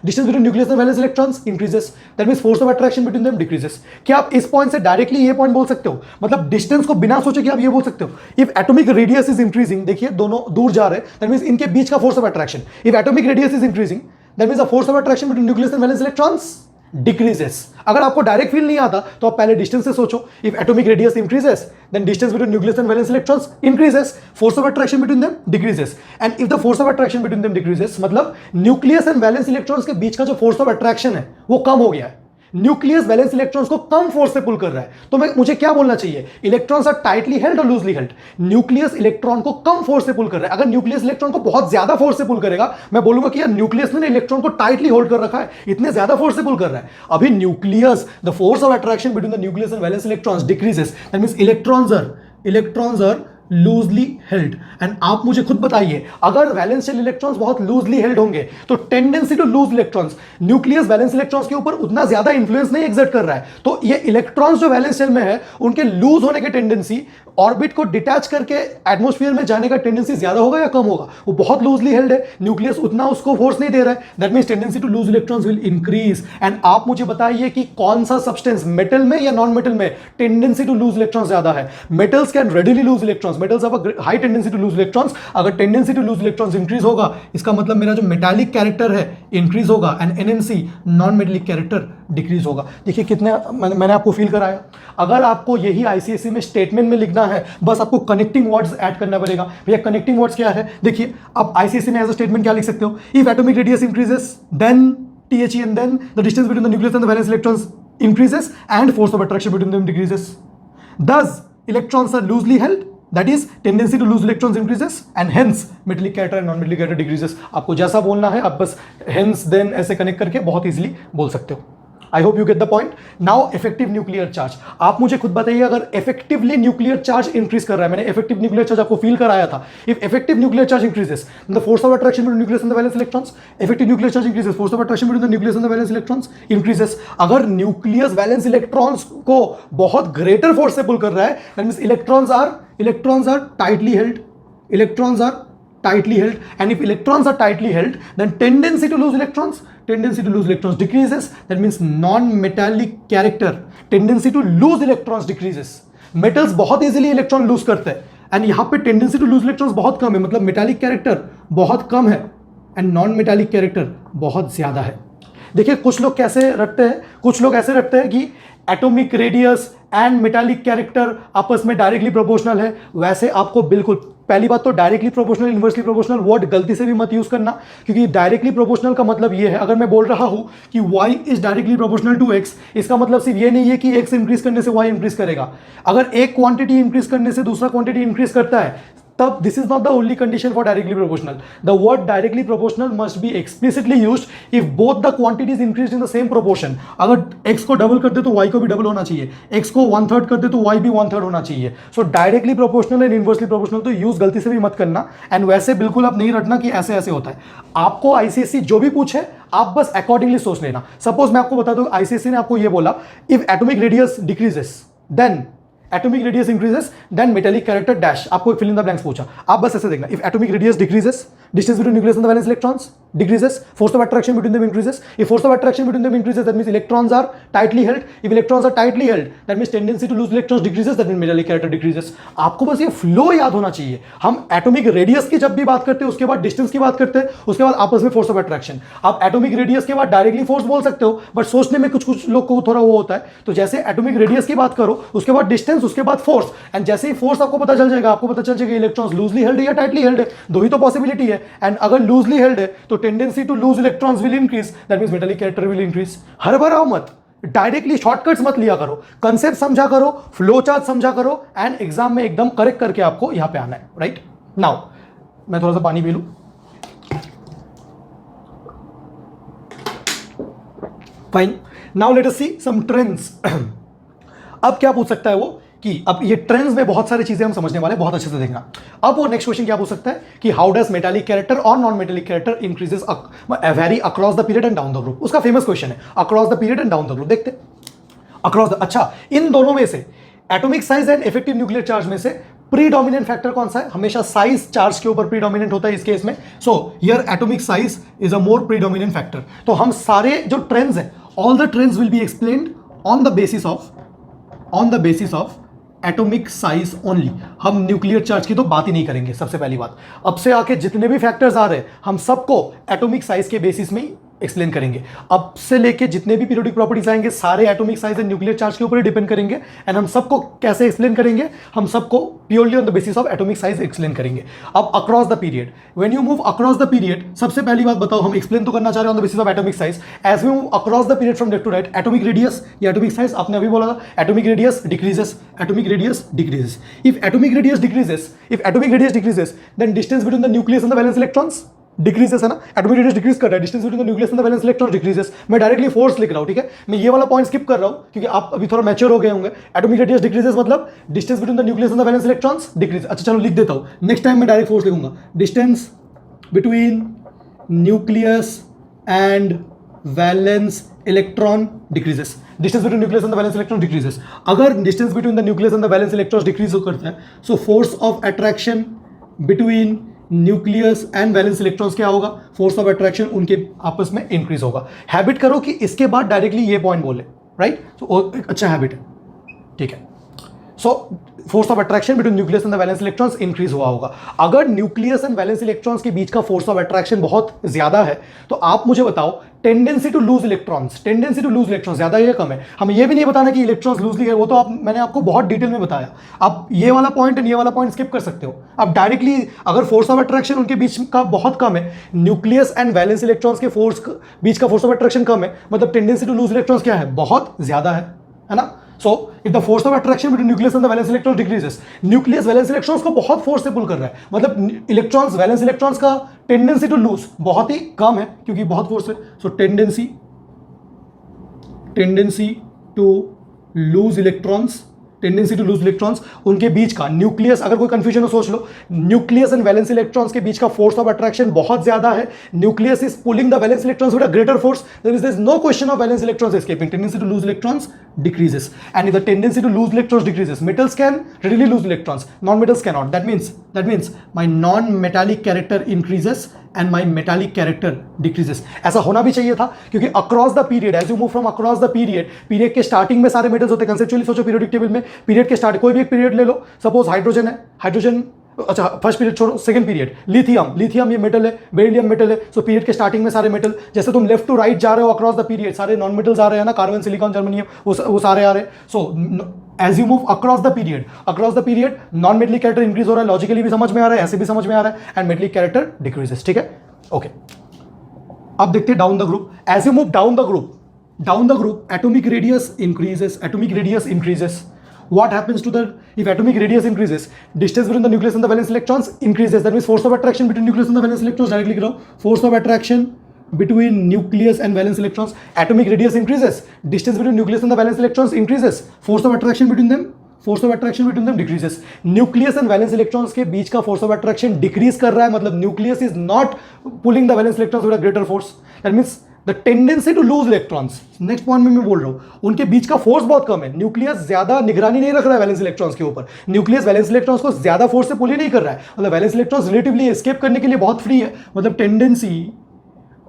Distance between nucleus and valence electrons increases, that means force of attraction between them decreases. क्या आप इस point से डायरेक्टली ये पॉइंट बोल सकते हो, मतलब डिस्टेंस को बिना सोचे कि आप ये बोल सकते हो, if atomic radius is increasing, देखिए दोनों दूर जा रहे हैं, दैट मींस इनके बीच का force of attraction, if atomic radius is increasing, that means the force of attraction between nucleus and valence electrons decreases. अगर आपको डायरेक्ट फील नहीं आता तो आप पहले डिस्टेंस से सोचो, if atomic radius increases then distance between nucleus and valence electrons increases, force of attraction between them decreases. And if the force of attraction between them decreases, मतलब न्यूक्लियस एंड वैलेंस इलेक्ट्रॉन्स के बीच का जो force of attraction है वो कम हो गया है, न्यूक्लियस वैलेंस इलेक्ट्रॉन्स को कम फोर्स से पुल कर रहा है। तो मुझे क्या बोलना चाहिए, इलेक्ट्रॉन्स आर टाइटली हेल्ड और लूजली हेल्ड। न्यूक्लियस इलेक्ट्रॉन को कम फोर्स से पुल कर रहा है। अगर न्यूक्लियस इलेक्ट्रॉन को बहुत ज्यादा फोर्स से पुल करेगा, मैं बोलूंगा कि यार न्यूक्लियस ने इलेक्ट्रॉन को टाइटली होल्ड कर रखा है, इतने ज्यादा फोर्स से पुल कर रहा है। अभी nucleus, the force of attraction between the nucleus and valence electrons decreases, that means electrons are loosely held. And आप मुझे खुद बताइए, अगर वैलेंस शेल इलेक्ट्रॉन्स बहुत लूजली हेल्ड होंगे तो tendency to lose electrons, nucleus valence electrons के ऊपर उतना ज्यादा इंफ्लुएंस नहीं एक्सर्ट कर रहा है। तो ये इलेक्ट्रॉन्स जो वैलेंस शेल में है उनके लूज होने की टेंडेंसी, ऑर्बिट को डिटैच करके एटमॉस्फेयर में जाने का टेंडेंसी ज्यादा होगा या कम होगा, वो बहुत लूजली हेल्ड है, न्यूक्लियस उतना उसको फोर्स नहीं दे रहा है, that means tendency to lose electrons will increase. And आप मुझे बताइए कि कौन सा सब्सटेंस, मेटल में या नॉन मेटल में टेंडेंसी टू लूज इलेक्ट्रॉन्स ज्यादा है। Metals can readily lose electrons, metals have a high tendency to lose electrons. अगर tendency to lose electrons increase होगा, इसका मतलब मेरा जो मेटालिक कैरेक्टर है इंक्रीज होगा and NMC non metallic character decrease होगा। देखिए कितने मैंने आपको फील कराया। अगर आपको यही आईसीएसई में स्टेटमेंट में लिखना है, बस आपको कनेक्टिंग वर्ड्स ऐड करना पड़ेगा। भैया कनेक्टिंग वर्ड्स क्या है, देखिए आप आईसीएसई में एज अ स्टेटमेंट क्या लिख सकते हो, if atomic radius increases then THE and then the distance between the nucleus and the valence electrons increases and force of attraction between them decreases. Thus electrons are loosely held, that is tendency to lose electrons increases and hence metallic character and non-metallic character decreases. आपको जैसा बोलना है आप बस hence then ऐसे connect करके बहुत easily बोल सकते हो। आई hope you get the point. Now effective nuclear charge, आप मुझे खुद बताइए, अगर इफेक्टिवली न्यूक्लियर चार्ज इंक्रीज कर रहा है, मैंने इफेक्टिव न्यूक्लियर चार्ज आपको फील कराया था, if effective nuclear charge increases the force of attraction between nucleus and the valence electrons, effective nuclear charge increases, force of attraction between the nucleus and the valence electrons increases. अगर nucleus valence electrons को बहुत greater force से pull कर रहा है, that means electrons are tightly held, electrons are tightly held, and if electrons are tightly held, then tendency to lose electrons decreases. That means non-metallic character, tendency to lose electrons decreases. metals बहुत easily electron lose करते हैं, and यहाँ पे tendency to lose electrons बहुत कम है, मतलब metallic character बहुत कम है and non-metallic character बहुत ज़्यादा है। देखिए कुछ लोग कैसे रखते हैं, कुछ लोग ऐसे रखते हैं कि atomic radius and metallic character आपस में डायरेक्टली प्रोपोर्शनल है। वैसे आपको बिल्कुल पहली बात तो directly proportional inversely proportional word गलती से भी मत यूज करना, क्योंकि डायरेक्टली प्रोपोर्शनल का मतलब ये है, अगर मैं बोल रहा हूं कि y is directly proportional to x, इसका मतलब सिर्फ ये नहीं है कि x इंक्रीज करने से y इंक्रीज करेगा। अगर एक क्वांटिटी इंक्रीज करने से दूसरा क्वांटिटी इंक्रीज करता है, तब this is not the only condition for directly proportional. The word directly proportional must be explicitly used if both the quantities increase in the same proportion. अगर x को double कर दे तो y को भी double होना चाहिए, x को 1/3 कर दे तो y भी 1/3 होना चाहिए। सो directly proportional and inversely proportional तो यूज गलती से भी मत करना। एंड वैसे बिल्कुल आप नहीं रटना कि ऐसे ऐसे होता है। आपको आईसीएससी जो भी पूछे आप बस अकॉर्डिंगली सोच लेना। सपोज मैं आपको बता दूं, आईसीएससी ने आपको ये बोला, if atomic radius decreases then atomic radius increases then metallic character dash, आपको fill in the blanks पूछा, आप बस ऐसे देखना, if atomic radius decreases, distance between nucleus and the valence electrons decreases, force of attraction between them increases, if force of attraction between them increases that means electrons are tightly held, if electrons are tightly held that means tendency to lose electrons decreases, that means metallic character decreases। आपको बस ये flow याद होना चाहिए। हम atomic radius की जब भी बात करते हैं उसके बाद distance की बात करते हैं, उसके बाद आपस में force of attraction। आप atomic radius के बाद directly force बोल सकते हो, बट सोचने में कुछ लोग को थोड़ा वो होता है, तो जैसे atomic radius की बात करो, उसके बाद distance, उसके बाद force, एंड जैसे ही फोर्स आपको पता चल जाएगा, आपको पता चल जाएगा इलेक्ट्रॉन्स लूजली हेल्ड है या टाइटली हेल्ड है, दो ही तो पॉसिबिलिटी है। एंड अगर लूजली हेल्ड है तो tendency to lose electrons will increase, that means metallic character will increase. हड़बड़ाओ मत, डायरेक्टली शॉर्टकट्स मत लिया करो, कंसेप्ट समझा करो, फ्लो चार्ट समझा करो, एंड एग्जाम में एकदम करेक्ट करके आपको यहां पे आना है। राइट नाउ मैं थोड़ा सा पानी पी लूं। फाइन, नाउ लेट अस सी सम ट्रेंड्स। अब क्या पूछ सकता है वो कि अब ये ट्रेंड्स में बहुत सारी चीजें हम समझने वाले, बहुत अच्छे से देखना। अब वो नेक्स्ट क्वेश्चन क्या पूछ सकता है कि हाउ डज मेटालिक कैरेक्टर और non metallic character increases very across the period and down the group. उसका फेमस क्वेश्चन है across the period and down the group. देखते अक्रॉस द, अच्छा इन दोनों में से atomic size and effective nuclear charge में से प्रीडोमिनेंट फैक्टर कौन सा है? हमेशा साइज चार्ज के ऊपर प्रीडोमिनेंट होता है इस केस में। So here atomic size is a more predominant factor. तो हम सारे जो ट्रेंड्स हैं, all the trends will be explained on the basis of atomic size only. हम न्यूक्लियर चार्ज की तो बात ही नहीं करेंगे। सबसे पहली बात, अब से आके जितने भी फैक्टर्स आ रहे हैं हम सबको एटॉमिक साइज के बेसिस में ही एक्सप्लेन करेंगे। अब से लेके जितने भी पीरियोडिक प्रॉपर्टीज आएंगे सारे atomic size and nuclear charge के ऊपर ही डिपेंड करेंगे। एंड हम सबको कैसे एक्सप्लेन करेंगे? हम सबको purely on the basis of atomic size explain करेंगे। अब across the period, when you move across the period, सबसे पहली बात बताओ, हम एक्सप्लेन तो करना चाह रहे हैं on the basis of atomic size. As we move across the period from left to right, atomic radius या एटॉमिक साइज, आपने अभी बोला था atomic radius decreases, atomic radius decreases. If atomic radius decreases then distance between the nucleus and the valence electrons decreases है ना। Atomic radius decrease कर रहा है, distance between the nucleus and the valence electron decreases. मैं directly force लिख रहा हूं, ठीक है, मैं ये वाला पॉइंट स्किप कर रहा हूं क्योंकि आप अभी थोड़ा मैच्योर हो गए होंगे। एटॉमिक रेडियस डिक्रीजेस मतलब distance between the nucleus and the valence electrons decrease. अच्छा चलो लिख देता हूं, नेक्स्ट टाइम मैं डायरेक्ट फोर्स लिखूंगा, distance between nucleus and valence electron decreases, distance between nucleus and the valence electron decreases. अगर distance between the nucleus and the valence electron decrease करता है, so force of attraction between nucleus and valence electrons क्या होगा? Force of attraction उनके आपस में increase होगा। Habit करो कि इसके बाद डायरेक्टली ये पॉइंट बोले, राइट? तो एक अच्छा हैबिट है, ठीक है। So force of attraction between nucleus and the valence electrons increase हुआ होगा। अगर न्यूक्लियस एंड वैलेंस इलेक्ट्रॉन्स के बीच का फोर्स ऑफ अट्रैक्शन बहुत ज्यादा है तो आप मुझे बताओ टेंडेंसी टू लूज इलेक्ट्रॉन्स ज्यादा है या कम है? हमें यह भी नहीं बताना कि इलेक्ट्रॉन्स लूजली है, वो तो मैंने आपको बहुत डिटेल में बताया। आप ये वाला पॉइंट एंड ये वाला पॉइंट स्किप कर सकते हो। आप डायरेक्टली अगर फोर्स ऑफ अट्रैक्शन उनके बीच का बहुत कम है, न्यूक्लियस एंड वैलेंस इलेक्ट्रॉन्स के बीच का फोर्स ऑफ अट्रैक्शन कम है, मतलब टेंडेंसी टू लूज इलेक्ट्रॉन्स क्या है? बहुत ज्यादा है ना। So if the force of attraction between nucleus and the valence electron decreases, nucleus valence electrons को बहुत फोर्स से पुल कर रहा है, मतलब इलेक्ट्रॉन्स वैलेंस इलेक्ट्रॉन्स का टेंडेंसी टू लूज बहुत ही कम है क्योंकि बहुत फोर्स है। So tendency to lose electrons उनके बीच का, न्यूक्लियस, अगर कोई कंफ्यूजन हो सोच लो, न्यूक्लियस एंड वैलेंस इलेक्ट्रॉन्स के बीच का फोर्स ऑफ अट्रैक्शन बहुत ज्यादा है। Nucleus is pulling the valence electrons with a greater force, there is no question of valence electrons escaping, tendency to lose electrons decreases. And if the tendency to lose electrons decreases, metals can readily lose electrons, non-metals cannot. That means my non-metallic character increases and my metallic character decreases. ऐसा होना भी चाहिए था क्योंकि across the period, as you move from across the period के starting में सारे metals होते हैं। conceptually सोचो periodic table में, period के start कोई भी एक period ले लो, suppose हाइड्रोजन है, हाइड्रोजन अच्छा फर्स्ट पीरियड छोड़ो, सेकंड पीरियड, लिथियम ये मेटल है, बेरिलियम मेटल है। सो पीरियड के स्टार्टिंग में सारे मेटल, जैसे तुम लेफ्ट टू राइट जा रहे हो अक्रॉस द पीरियड सारे नॉन मेटल्स आ रहे हैं ना, कार्बन सिलिकॉन जर्मनियम वो सारे आ रहे हैं। So as you move across the period non metallic character increase हो रहा है, लॉजिकली भी समझ में आ रहा है, ऐसे भी समझ में आ रहा है, एंड मेटलिक कैरेक्टर डिक्रीजेस। ठीक है, ओके। अब देखते हैं down the group. As you move down the group atomic radius increases. What happens to the, if atomic radius increases, distance between the nucleus and the valence electrons increases. That means force of attraction between nucleus and the valence electrons, directly लिख रहा हूं, force of attraction between nucleus and valence electrons, atomic radius increases, distance between nucleus and the valence electrons increases, force of attraction between them decreases. Nucleus and valence electrons के बीच का force of attraction decrease कर रहा है, मतलब nucleus is not pulling the valence electrons with a greater force. That means the tendency to lose electrons, next point में मैं बोल रहा हूं, उनके बीच का फोर्स बहुत कम है। न्यूक्लियस ज्यादा निगरानी नहीं रख रहा है वैलेंस इलेक्ट्रॉन्स के ऊपर, न्यूक्लियस वैलेंस इलेक्ट्रॉन्स को ज्यादा फोर्स से पुल ही नहीं कर रहा है, मतलब वैलेंस इलेक्ट्रॉन्स रिलेटिवली एस्केप करने के लिए बहुत फ्री है। मतलब tendency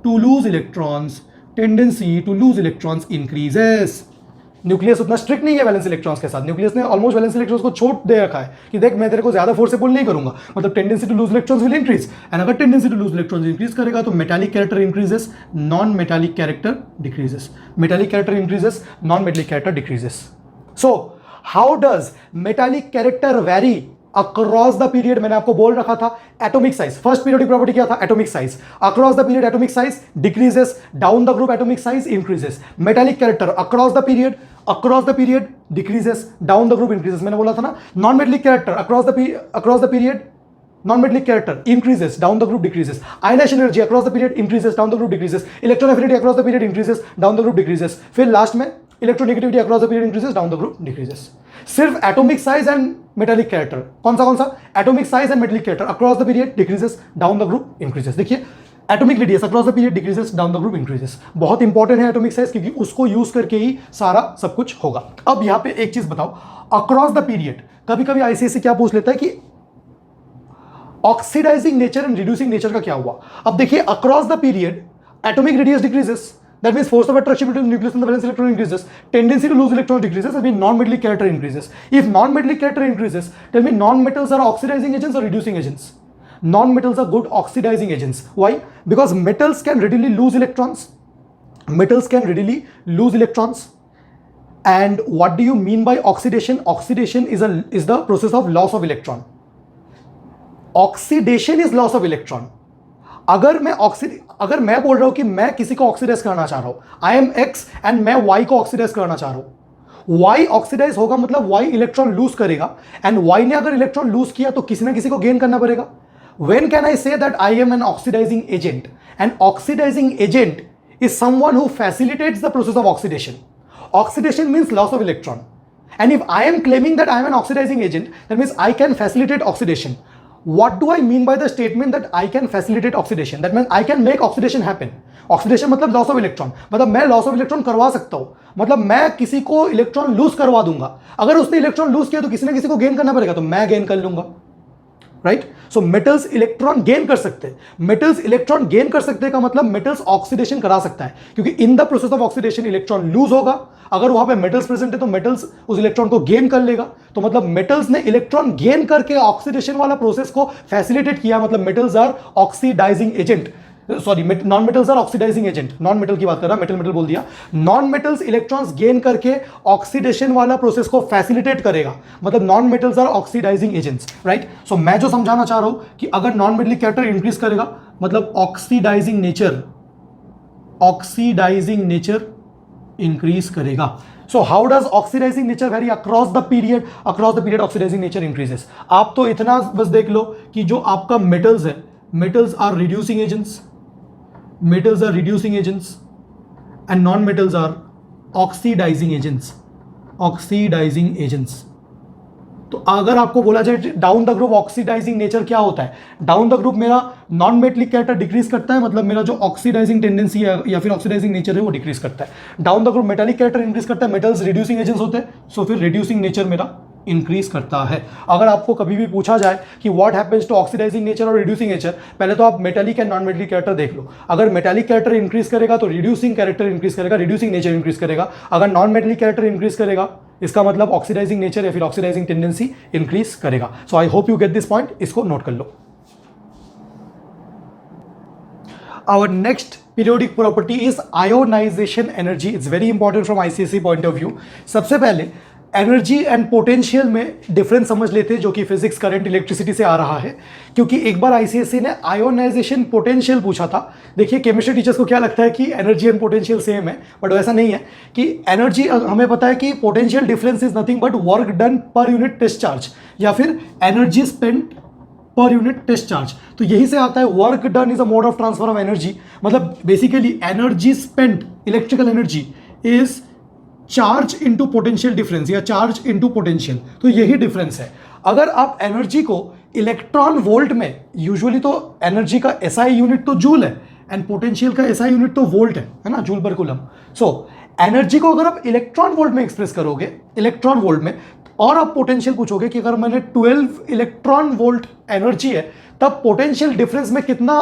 to lose electrons increases. Nucleus उतना स्ट्रिक्ट नहीं है वैलेंस इलेक्ट्रॉन्स के साथ, न्यूक्लियस ने ऑलमोस्ट वैलेंस इलेक्ट्रॉन्स को छोड़ दे रखा है कि देख मैं तेरे को ज्यादा फोर्स से पुल नहीं करूंगा, मतलब tendency to lose electrons will increase. And अगर tendency to lose electrons increase करेगा तो metallic character increases, non metallic character decreases. Metallic character increases, non metallic character decreases. So how does metallic character vary across the period? मैंने आपको बोल रखा था atomic size, first periodic property क्या था? Atomic size. Across the period atomic size decreases, down the group atomic size increases. Metallic character across the period decreases, down the group increases. मैंने बोला था ना, non metallic character across the period non metallic character increases, down the group decreases. Ionisation energy across the period increases, down the group decreases. Electron affinity across the period increases, down the group decreases. फिर last में electronegativity across the period increases, down the group decreases. सिर्फ atomic size and metallic character, कौन सा? Atomic size and metallic character across the period decreases, down the group increases. देखिए atomic radius across the period decreases, down the group increases. बहुत important है atomic size, क्योंकि उसको use करके ही सारा सब कुछ होगा। अब यहां पे एक चीज बताओ, अक्रॉस द पीरियड कभी कभी आईसीएसई क्या पूछ लेता है कि oxidising nature and reducing nature का क्या हुआ? अब देखिए across the period atomic radius decreases, that means force of attraction between the nucleus and the valence electron increases, tendency to lose electrons decreases, that means non-metallic character increases. If non-metallic character increases, tell me non-metals are oxidizing agents or reducing agents? Non-metals are good oxidizing agents. Why? Because metals can readily lose electrons. And what do you mean by oxidation? Oxidation is the process of loss of electron. Oxidation is loss of electron. अगर मैं बोल रहा हूं कि मैं किसी को oxidise करना चाह रहा हूं, आई एम एक्स एंड मैं वाई को ऑक्सीडाइज करना चाह रहा हूं, वाई ऑक्सीडाइज होगा मतलब वाई इलेक्ट्रॉन लूज करेगा, एंड वाई ने अगर इलेक्ट्रॉन लूज किया तो किसी ना किसी को गेन करना पड़ेगा। When can I say that I am an oxidising agent? An oxidising agent is someone who facilitates the process of oxidation. Oxidation means loss of electron, and if I am claiming that I am an oxidizing agent, that means I can facilitate oxidation. What do I mean by the statement that I can facilitate oxidation? That means I can make oxidation happen. Oxidation मतलब loss of electron, मतलब मैं loss of electron करवा सकता हूँ, मतलब मैं किसी को इलेक्ट्रॉन लूज करवा दूंगा। अगर उसने इलेक्ट्रॉन लूज किया तो किसी ना किसी को गेन करना पड़ेगा, तो मैं गेन कर लूंगा, right? So metals electron gain कर सकते हैं, मेटल्स इलेक्ट्रॉन गेन कर सकते हैं का मतलब मेटल्स ऑक्सीडेशन करा सकता है, क्योंकि in the process of oxidation electron lose होगा। अगर वहां पे मेटल्स प्रेजेंट है तो मेटल्स उस इलेक्ट्रॉन को गेन कर लेगा, तो मतलब मेटल्स ने इलेक्ट्रॉन गेन करके ऑक्सीडेशन वाला प्रोसेस को फैसिलिटेट किया, मतलब metals are oxidising agent, sorry non metals are oxidising agent, non metal की बात कर रहा, मेटल बोल दिया। नॉन मेटल्स इलेक्ट्रॉन्स गेन करके ऑक्सीडेशन वाला प्रोसेस को फैसिलिटेट करेगा, मतलब non metals are oxidising agents, right? So मैं जो समझाना चाह रहा हूं कि अगर नॉन मेटलिक कैरेक्टर इंक्रीज करेगा मतलब ऑक्सीडाइजिंग नेचर इंक्रीज करेगा। So how does oxidising nature vary across the period? Across the period oxidising nature increases. आप तो इतना बस देख लो कि जो आपका मेटल्स है, metals are reducing agents and non-metals are oxidizing agents. तो अगर आपको बोला जाए down the group oxidising nature क्या होता है, डाउन द ग्रुप मेरा नॉन मेटलिक कैरेक्टर डिक्रीज करता है, मतलब मेरा जो ऑक्सीडाइजिंग टेंडेंसी है या फिर ऑक्सीडाइजिंग नेचर है वो डिक्रीज करता है। Down the group metallic character increase करता है, मेटल्स रिड्यूसिंग एजेंट्स होते हैं, सो फिर रिड्यूसिंग नेचर मेरा इंक्रीज करता है। अगर आपको कभी भी पूछा जाए कि what happens to oxidising nature और रिड्यूसिंग नेचर, पहले तो आप metallic and non metallic character देख लो। अगर मेटालिक कैरेक्टर इंक्रीज करेगा तो रिड्यूसिंग कैरेक्टर इंक्रीज करेगा, रिड्यूसिंग नेचर इंक्रीज करेगा। अगर नॉन मेटालिक कैरेक्टर इंक्रीज करेगा इसका मतलब ऑक्सीडाइजिंग नेचर या फिर ऑक्सीडाइजिंग टेंडेंसी इंक्रीज करेगा. So I hope you get this point, इसको नोट कर लो. Our next periodic property is ionization energy. It's very important from ICSE point of view. सबसे पहले एनर्जी एंड पोटेंशियल में difference समझ लेते हैं, जो कि फिजिक्स, करंट, इलेक्ट्रिसिटी से आ रहा है. क्योंकि एक बार आईसीएसई ने आयोनाइजेशन पोटेंशियल पूछा था. देखिए केमिस्ट्री टीचर्स को क्या लगता है कि एनर्जी एंड पोटेंशियल सेम है, बट वैसा नहीं है. कि एनर्जी, हमें पता है कि potential difference is nothing but work done per unit test charge, या फिर energy spent per unit test charge. तो यही से आता है work done is a mode of transfer of energy. मतलब basically energy spent, electrical energy is charge into potential difference या charge into potential. तो यही डिफरेंस है. अगर आप एनर्जी को इलेक्ट्रॉन वोल्ट में, यूजुअली तो एनर्जी का एसआई यूनिट तो जूल है एंड पोटेंशियल का एसआई यूनिट तो वोल्ट है ना, जूल पर कूलम. सो एनर्जी को अगर आप इलेक्ट्रॉन वोल्ट में एक्सप्रेस करोगे, इलेक्ट्रॉन वोल्ट में, और आप पोटेंशियल पूछोगे कि अगर मैंने 12 इलेक्ट्रॉन वोल्ट एनर्जी है तब पोटेंशियल डिफरेंस में कितना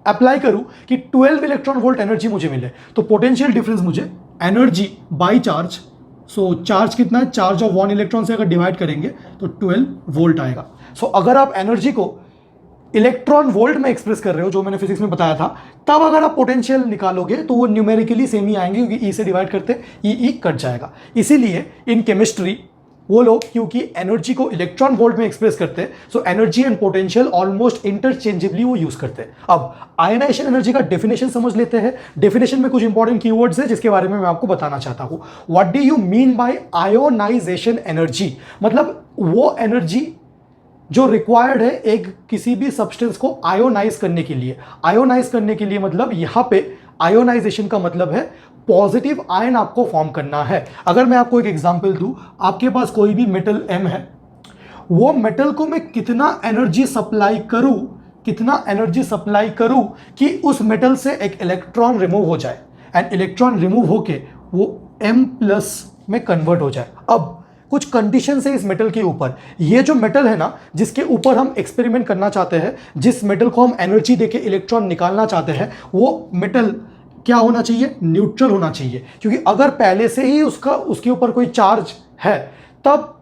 अप्लाई करूं कि 12 इलेक्ट्रॉन वोल्ट एनर्जी मुझे मिले. तो पोटेंशियल डिफरेंस मुझे energy by charge, so charge कितना है, चार्ज ऑफ 1 इलेक्ट्रॉन से अगर डिवाइड करेंगे तो 12 वोल्ट आएगा. सो अगर आप एनर्जी को इलेक्ट्रॉन वोल्ट में एक्सप्रेस कर रहे हो, जो मैंने फिजिक्स में बताया था, तब अगर आप पोटेंशियल निकालोगे तो वो न्यूमेरिकली सेम ही आएंगे, क्योंकि ई से डिवाइड करते ई कट जाएगा. इसीलिए इन केमिस्ट्री वो लोग क्योंकि एनर्जी को इलेक्ट्रॉन वोल्ट में एक्सप्रेस करते हैं, so energy and potential almost interchangeably वो यूज करते हैं. अब आयनाइजेशन एनर्जी का डेफिनेशन समझ लेते हैं. डेफिनेशन में कुछ इंपॉर्टेंट कीवर्ड्स है जिसके बारे में मैं आपको बताना चाहता हूं. What do you mean by ionisation energy? मतलब वो एनर्जी जो रिक्वायर्ड है एक किसी भी सब्सटेंस को आयोनाइज करने के लिए. आयोनाइज करने के लिए मतलब यहां पे आयोनाइजेशन का मतलब है पॉजिटिव आयन आपको फॉर्म करना है. अगर मैं आपको एक एग्जांपल दूं, आपके पास कोई भी मेटल एम है, वो मेटल को मैं कितना एनर्जी सप्लाई करूं कि उस मेटल से एक इलेक्ट्रॉन रिमूव हो जाए एंड इलेक्ट्रॉन रिमूव होके वो M+ में कन्वर्ट हो जाए. अब कुछ कंडीशन है इस मेटल के ऊपर. ये जो मेटल है ना, जिसके ऊपर हम एक्सपेरिमेंट करना चाहते हैं, जिस मेटल को हम एनर्जी देके इलेक्ट्रॉन निकालना चाहते हैं, वो मेटल क्या होना चाहिए? न्यूट्रल होना चाहिए. क्योंकि अगर पहले से ही उसके ऊपर कोई चार्ज है, तब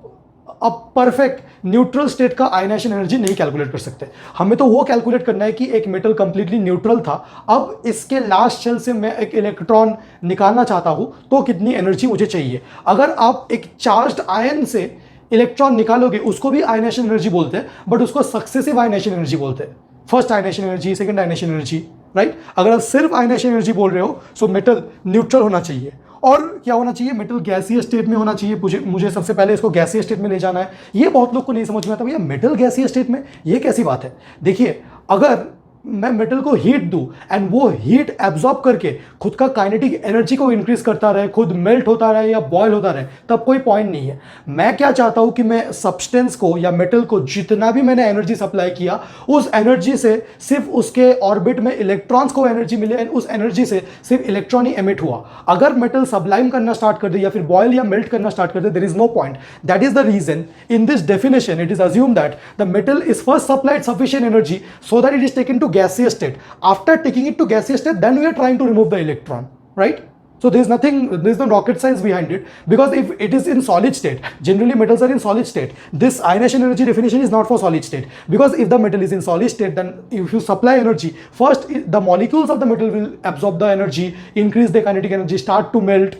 अब परफेक्ट न्यूट्रल स्टेट का आयनाइजेशन एनर्जी नहीं कैलकुलेट कर सकते. हमें तो वो कैलकुलेट करना है कि एक मेटल कंप्लीटली न्यूट्रल था, अब इसके लास्ट शेल से मैं एक इलेक्ट्रॉन निकालना चाहता हूं, तो कितनी एनर्जी मुझे चाहिए. अगर आप एक चार्ज्ड आयन से इलेक्ट्रॉन निकालोगे, उसको भी आयनाइजेशन एनर्जी बोलते हैं, बट उसको सक्सेसिव आयनाइजेशन एनर्जी बोलते हैं. First ionisation energy, second ionisation energy, right. अगर आप सिर्फ आयनाइजेशन एनर्जी बोल रहे हो, सो मेटल न्यूट्रल होना चाहिए. और क्या होना चाहिए? मेटल गैसीय स्टेट में होना चाहिए. मुझे सबसे पहले इसको गैसीय स्टेट में ले जाना है. ये बहुत लोग को नहीं समझ में आता, भैया मेटल गैसीय स्टेट में, ये कैसी बात है? देखिए, अगर मैं मेटल को हीट दूं एंड वो हीट एब्जॉर्ब करके खुद का काइनेटिक एनर्जी को इंक्रीज करता रहे, खुद मेल्ट होता रहे या बॉयल होता रहे, तब कोई पॉइंट नहीं है. मैं क्या चाहता हूं कि मैं सब्सटेंस को या मेटल को जितना भी मैंने एनर्जी सप्लाई किया, उस एनर्जी से सिर्फ उसके ऑर्बिट में इलेक्ट्रॉन्स को एनर्जी मिले एंड उस एनर्जी से सिर्फ इलेक्ट्रॉन ही एमिट हुआ. अगर मेटल सबलाइम करना स्टार्ट कर दे या फिर बॉयल या मेल्ट करना स्टार्ट कर दे, there is no point. That is the reason in this definition it is assume that the metal is first supplied sufficient energy so that it is taken to gaseous state. After taking it to gaseous state, then we are trying to remove the electron, right? So there is no rocket science behind it, because if it is in solid state, generally metals are in solid state. This ionization energy definition is not for solid state, because if the metal is in solid state, then if you supply energy, first the molecules of the metal will absorb the energy, increase their kinetic energy, start to melt,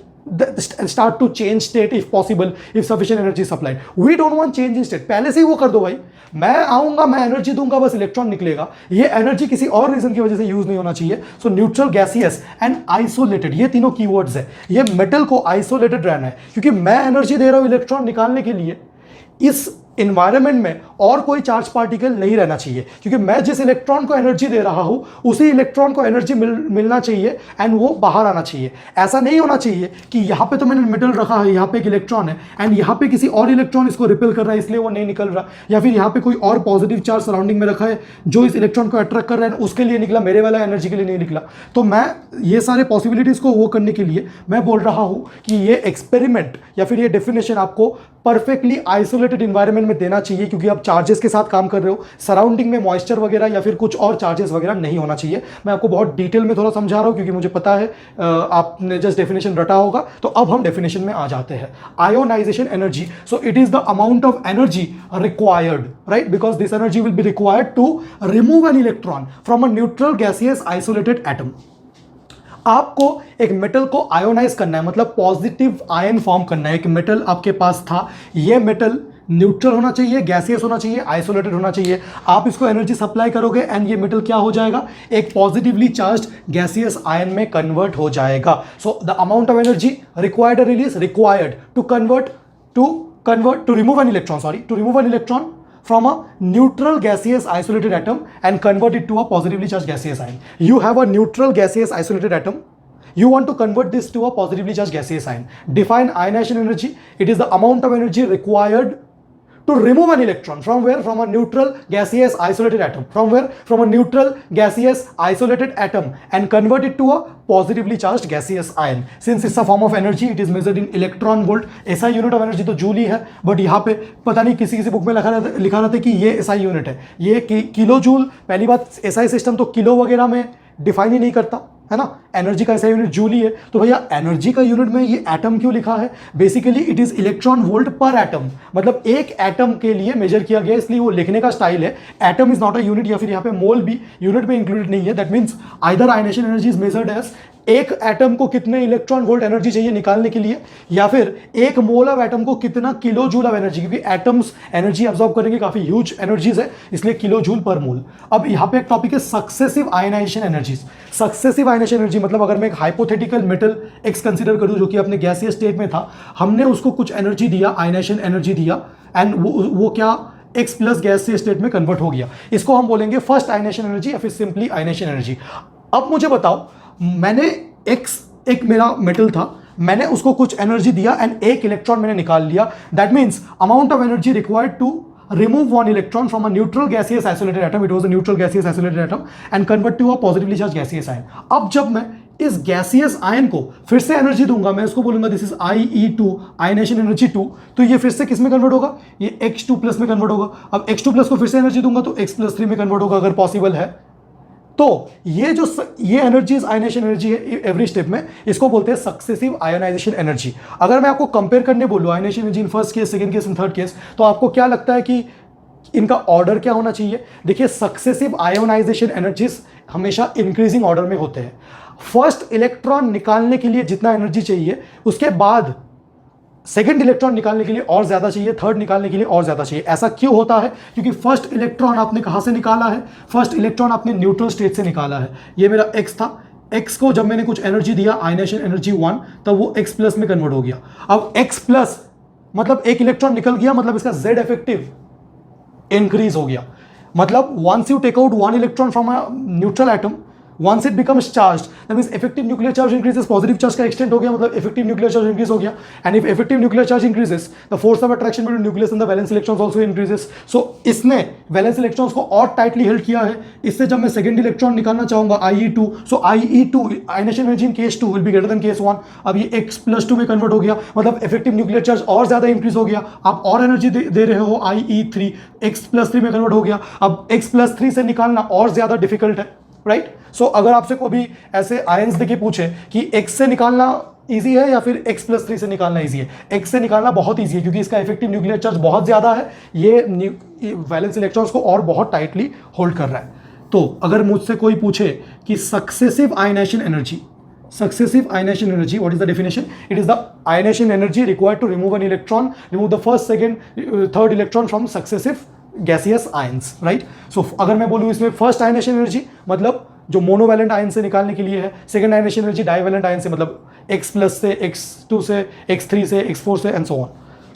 start to change state if possible, if sufficient energy is supplied. We don't want change in state. पहले से ही वो कर दो भाई. मैं आऊंगा, मैं energy दूंगा, बस इलेक्ट्रॉन निकलेगा. ये एनर्जी किसी और रीजन की वजह से यूज नहीं होना चाहिए. सो न्यूट्रल, गैसियस एंड आइसोलेटेड, ये तीनों कीवर्ड्स है. ये मेटल को आइसोलेटेड रहना है, क्योंकि मैं एनर्जी दे रहा हूं इलेक्ट्रॉन निकालने के लिए. इस इन्वायरमेंट में और कोई चार्ज पार्टिकल नहीं रहना चाहिए, क्योंकि मैं जिस इलेक्ट्रॉन को एनर्जी दे रहा हूं उसी इलेक्ट्रॉन को एनर्जी मिलना चाहिए एंड वो बाहर आना चाहिए. ऐसा नहीं होना चाहिए कि यहाँ पे तो मैंने मेटल रखा है, यहाँ पे एक इलेक्ट्रॉन है एंड यहाँ पे किसी और इलेक्ट्रॉन इसको रिपेल कर रहा है इसलिए वो नहीं निकल रहा, या फिर यहाँ पे कोई और पॉजिटिव चार्ज सराउंडिंग में रखा है जो इस इलेक्ट्रॉन को अट्रैक्ट कर रहा है, उसके लिए निकला, मेरे वाला एनर्जी के लिए नहीं निकला. तो मैं ये सारे पॉसिबिलिटीज को वो करने के लिए मैं बोल रहा हूँ कि ये एक्सपेरिमेंट या फिर ये डेफिनेशन आपको परफेक्टली आइसोलेटेड इन्वायरमेंट में देना चाहिए, क्योंकि आप चार्जेस के साथ काम कर रहे हो, सराउंडिंग में मॉइस्चर वगैरह या फिर कुछ और चार्जेस वगैरह नहीं होना चाहिए। मैं आपको बहुत डिटेल में थोड़ा समझा रहा हूँ क्योंकि मुझे पता है आपने जस्ट डेफिनेशन रटा होगा। तो अब हम डेफिनेशन में आ जाते हैं। Ionisation energy, so it is the amount of energy required, right, because this energy will be required to remove an electron from a neutral gaseous isolated atom. आपको एक मेटल को आयोनाइज करना है, मतलब पॉजिटिव आयन फॉर्म करना है। एक metal आपके पास था, ये मेटल न्यूट्रल होना चाहिए, गैसियस होना चाहिए, आइसोलेटेड होना चाहिए। आप इसको एनर्जी सप्लाई करोगे एंड ये मेटल क्या हो जाएगा, एक पॉजिटिवली चार्ज्ड गैसियस आयन में कन्वर्ट हो जाएगा। So the amount of energy required release required to remove an electron from a neutral gaseous isolated atom and convert it to a positively charged gaseous ion. You have a neutral gaseous isolated atom. You want to convert this to a positively charged gaseous ion. Define ionization energy. It is the amount of energy required to remove an electron from where? From a neutral gaseous isolated atom. From where? From a neutral gaseous isolated atom and convert it to a positively charged gaseous ion. Since it's a form of energy, it is measured in electron volt. SI unit of energy तो joule ही है, but यहाँ पे पता नहीं किसी book में लिखा रहता है कि ये SI यूनिट है, ये किलो जूल। पहली बात, SI सिस्टम तो किलो वगैरह में डिफाइन ही नहीं करता है ना, एनर्जी का ऐसा यूनिट जूल ही है। तो भैया एनर्जी का यूनिट में ये एटम क्यों लिखा है? Basically it is electron volt per atom, मतलब एक एटम के लिए मेजर किया गया, इसलिए वो लिखने का स्टाइल है। Atom is not a unit, या फिर यहाँ पे मोल भी यूनिट में इंक्लूडेड नहीं है। That means either ionisation energy is measured as एक एटम को कितने इलेक्ट्रॉन वोल्ट एनर्जी चाहिए निकालने के लिए, या फिर एक मोल ऑफ एटम को कितना किलो जूल ऑफ एनर्जी, क्योंकि एटम्स एनर्जी अब्सॉर्ब करेंगे, काफी ह्यूज एनर्जीज है, इसलिए किलो जूल पर मोल। अब यहाँ पे एक टॉपिक है successive ionisation energies. Successive ionisation energy मतलब अगर मैं एक हाइपोथेटिकल मेटल एक्स कंसीडर करूं जो कि अपने गैसियस स्टेट में था, हमने उसको कुछ एनर्जी दिया, आयनाइजेशन एनर्जी दिया, एंड वो क्या एक्स प्लस गैसियस स्टेट में कन्वर्ट हो गया। इसको हम बोलेंगे फर्स्ट आयनाइजेशन एनर्जी या फिर सिंपली आयनाइजेशन एनर्जी। अब मुझे बताओ, मैंने एक मेरा मेटल था, मैंने उसको कुछ एनर्जी दिया एंड एक इलेक्ट्रॉन मैंने निकाल लिया। That means amount of energy required to remove one electron from a neutral gaseous isolated atom, it was a neutral gaseous isolated atom, and convert to a positively charged gaseous ion. अब जब मैं इस gaseous ion को फिर से energy दूंगा, मैं उसको बोलूंगा this is IE2 ionisation energy 2, तो ये फिर से किस में कन्वर्ट होगा, ये X2 प्लस में कन्वर्ट होगा। अब X2 प्लस को फिर से एनर्जी दूंगा तो X प्लस 3 में कन्वर्ट होगा अगर पॉसिबल है। तो ये एनर्जी आयनाइजेशन एनर्जी है एवरी स्टेप में, इसको बोलते हैं सक्सेसिव आयोनाइजेशन एनर्जी। अगर मैं आपको कंपेयर करने बोलूँ ionisation energy in first case, second case and third case, तो आपको क्या लगता है कि इनका ऑर्डर क्या होना चाहिए? देखिए, सक्सेसिव आयोनाइजेशन एनर्जीज हमेशा इंक्रीजिंग ऑर्डर में होते हैं। फर्स्ट इलेक्ट्रॉन निकालने के लिए जितना एनर्जी चाहिए, उसके बाद सेकंड इलेक्ट्रॉन निकालने के लिए और ज्यादा चाहिए, थर्ड निकालने के लिए और ज्यादा चाहिए। ऐसा क्यों होता है? क्योंकि फर्स्ट इलेक्ट्रॉन आपने कहां से निकाला है? फर्स्ट इलेक्ट्रॉन आपने न्यूट्रल स्टेट से निकाला है। ये मेरा एक्स था, एक्स को जब मैंने कुछ एनर्जी दिया, आयनेशन एनर्जी 1, तब वो एक्स प्लस में कन्वर्ट हो गया। अब एक्स प्लस मतलब एक इलेक्ट्रॉन निकल गया, मतलब इसका जेड इफेक्टिव इंक्रीज हो गया। मतलब once you take out one electron from a neutral atom, once it becomes charged, that means effective nuclear charge increases, positive charge का extent हो गया, मतलब effective nuclear charge increase हो गया। and if effective nuclear charge increases, the force of attraction between nucleus and the valence electrons also increases। so इसने valence electrons को और tightly held किया है। इससे जब मैं second electron निकालना चाहूंगा IE2, so IE2 ionization energy in case 2 will be greater than case 1। अब ये x plus 2 में convert हो गया, मतलब effective nuclear charge और ज्यादा increase हो गया। आप और energy दे रहे हो, IE3 x plus 3 में convert हो गया। अब x plus 3 से निकालना और ज्यादा difficult है, राइट। सो अगर आपसे कोई भी ऐसे आयंस देके पूछे कि x से निकालना इजी है या फिर x प्लस 3 से निकालना इजी है, x से निकालना बहुत इजी है क्योंकि इसका इफेक्टिव न्यूक्लियर चार्ज बहुत ज्यादा है, ये वैलेंस इलेक्ट्रॉन्स को और बहुत टाइटली होल्ड कर रहा है। तो अगर मुझसे कोई पूछे कि successive ionisation energy, what is the definition? It is the ionization energy required to remove an electron, remove the first, second, third electron from successive gaseous ions, right. So अगर मैं बोलूँ इसमें फर्स्ट आयनेशन एनर्जी मतलब जो monovalent ion से निकालने के लिए है, second ionisation energy divalent ion से, मतलब x प्लस से, x2 से, x3 से, x4 से and so on.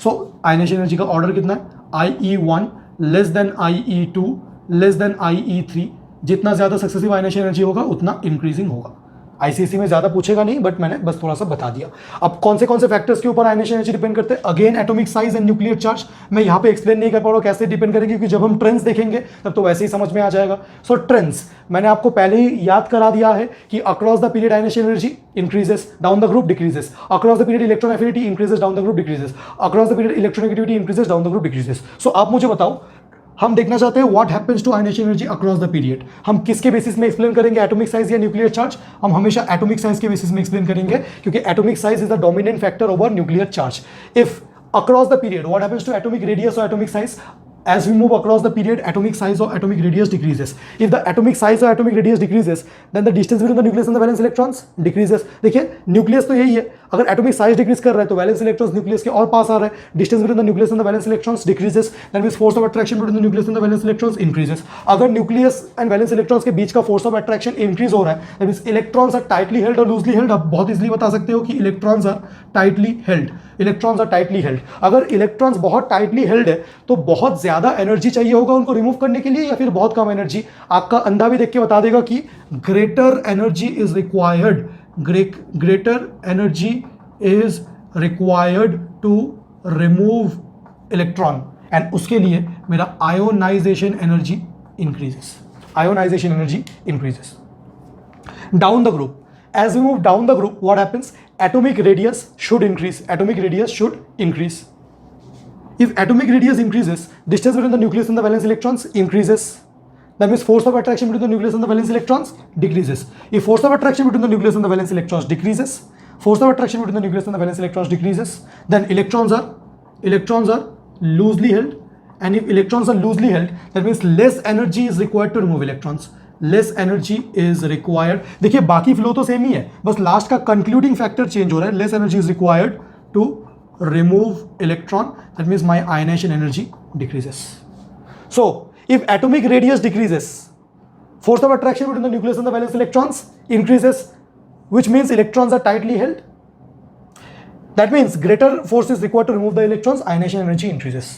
So ionisation energy का ऑर्डर कितना है? IE1 less than IE2 less than IE3। जितना ज्यादा सक्सेसिव आयनेशन एनर्जी होगा उतना इंक्रीजिंग होगा। आईसीएसई में ज्यादा पूछेगा नहीं, बट मैंने बस थोड़ा सा बता दिया। अब कौन से फैक्टर्स के ऊपर आयनेशन एनर्जी डिपेंड करते हैं? Again atomic size and nuclear charge. मैं यहाँ पे एक्सप्लेन नहीं कर पा रहा हूँ कैसे डिपेंड करेंगे, क्योंकि जब हम ट्रेंड्स देखेंगे तब तो वैसे ही समझ में आ जाएगा। सो ट्रेंड्स मैंने आपको पहले ही याद करा दिया है कि across the period ionisation energy increases, down the group decreases, across the period electron affinity increases, down the group decreases, across the period electronegativity increases, down the group decreases. So आप मुझे बताओ हम देखना चाहते हैं what happens to ionisation energy across the period. हम किसके basis में एक्सप्लेन करेंगे, एटॉमिक साइज या न्यूक्लियर चार्ज? हम हमेशा एटॉमिक साइज के बेसिस में एक्सप्लेन करेंगे, क्योंकि atomic size is the dominant factor over nuclear charge. If across the period what happens to atomic radius or atomic size? As we move across the period, atomic size or atomic radius decreases. If the atomic size or atomic radius decreases, then the distance between the nucleus and the valence electrons decreases. देखिए nucleus तो यही है, अगर atomic size decrease कर रहा है तो valence electrons nucleus के और पास आ रहा है, distance between the nucleus and the valence electrons decreases, that means force of attraction between the nucleus and the valence electrons increases. अगर न्यूक्लियस एंड वैलेंस इलेक्ट्रॉन्स के बीच का फोर्स ऑफ अट्रैक्शन इंक्रीज हो रहा है, that means electrons are tightly held और loosely held. आप बहुत इजीली बता सकते हो कि electrons are tightly held, electrons are tightly held. अगर इलेक्ट्रॉन्स बहुत टाइटली हेल्ड है तो बहुत ज्यादा एनर्जी चाहिए होगा उनको रिमूव करने के लिए, या फिर बहुत कम एनर्जी? आपका अंधा भी देख के बता देगा कि greater energy is required, greater energy is required to remove electron, and उसके लिए मेरा ionisation energy increases, ionisation energy increases. Down the group, as we move down the group, what happens? Atomic radius should increase, atomic radius should increase. If atomic radius increases, distance between the nucleus and the valence electrons increases. That means force of attraction between the nucleus and the valence electrons decreases. If force of attraction between the nucleus and the valence electrons decreases, force of attraction between the nucleus and the valence electrons decreases, then electrons are loosely held, and if electrons are loosely held, that means less energy is required to remove electrons. Less energy is required. देखिए बाकी flow तो same ही है, बस last का concluding factor change हो रहा है। Less energy is required to remove electron, that means my ionisation energy decreases. So if atomic radius decreases, force of attraction between the nucleus and the valence electrons increases, which means electrons are tightly held. That means greater force is required to remove the electrons, ionization energy increases.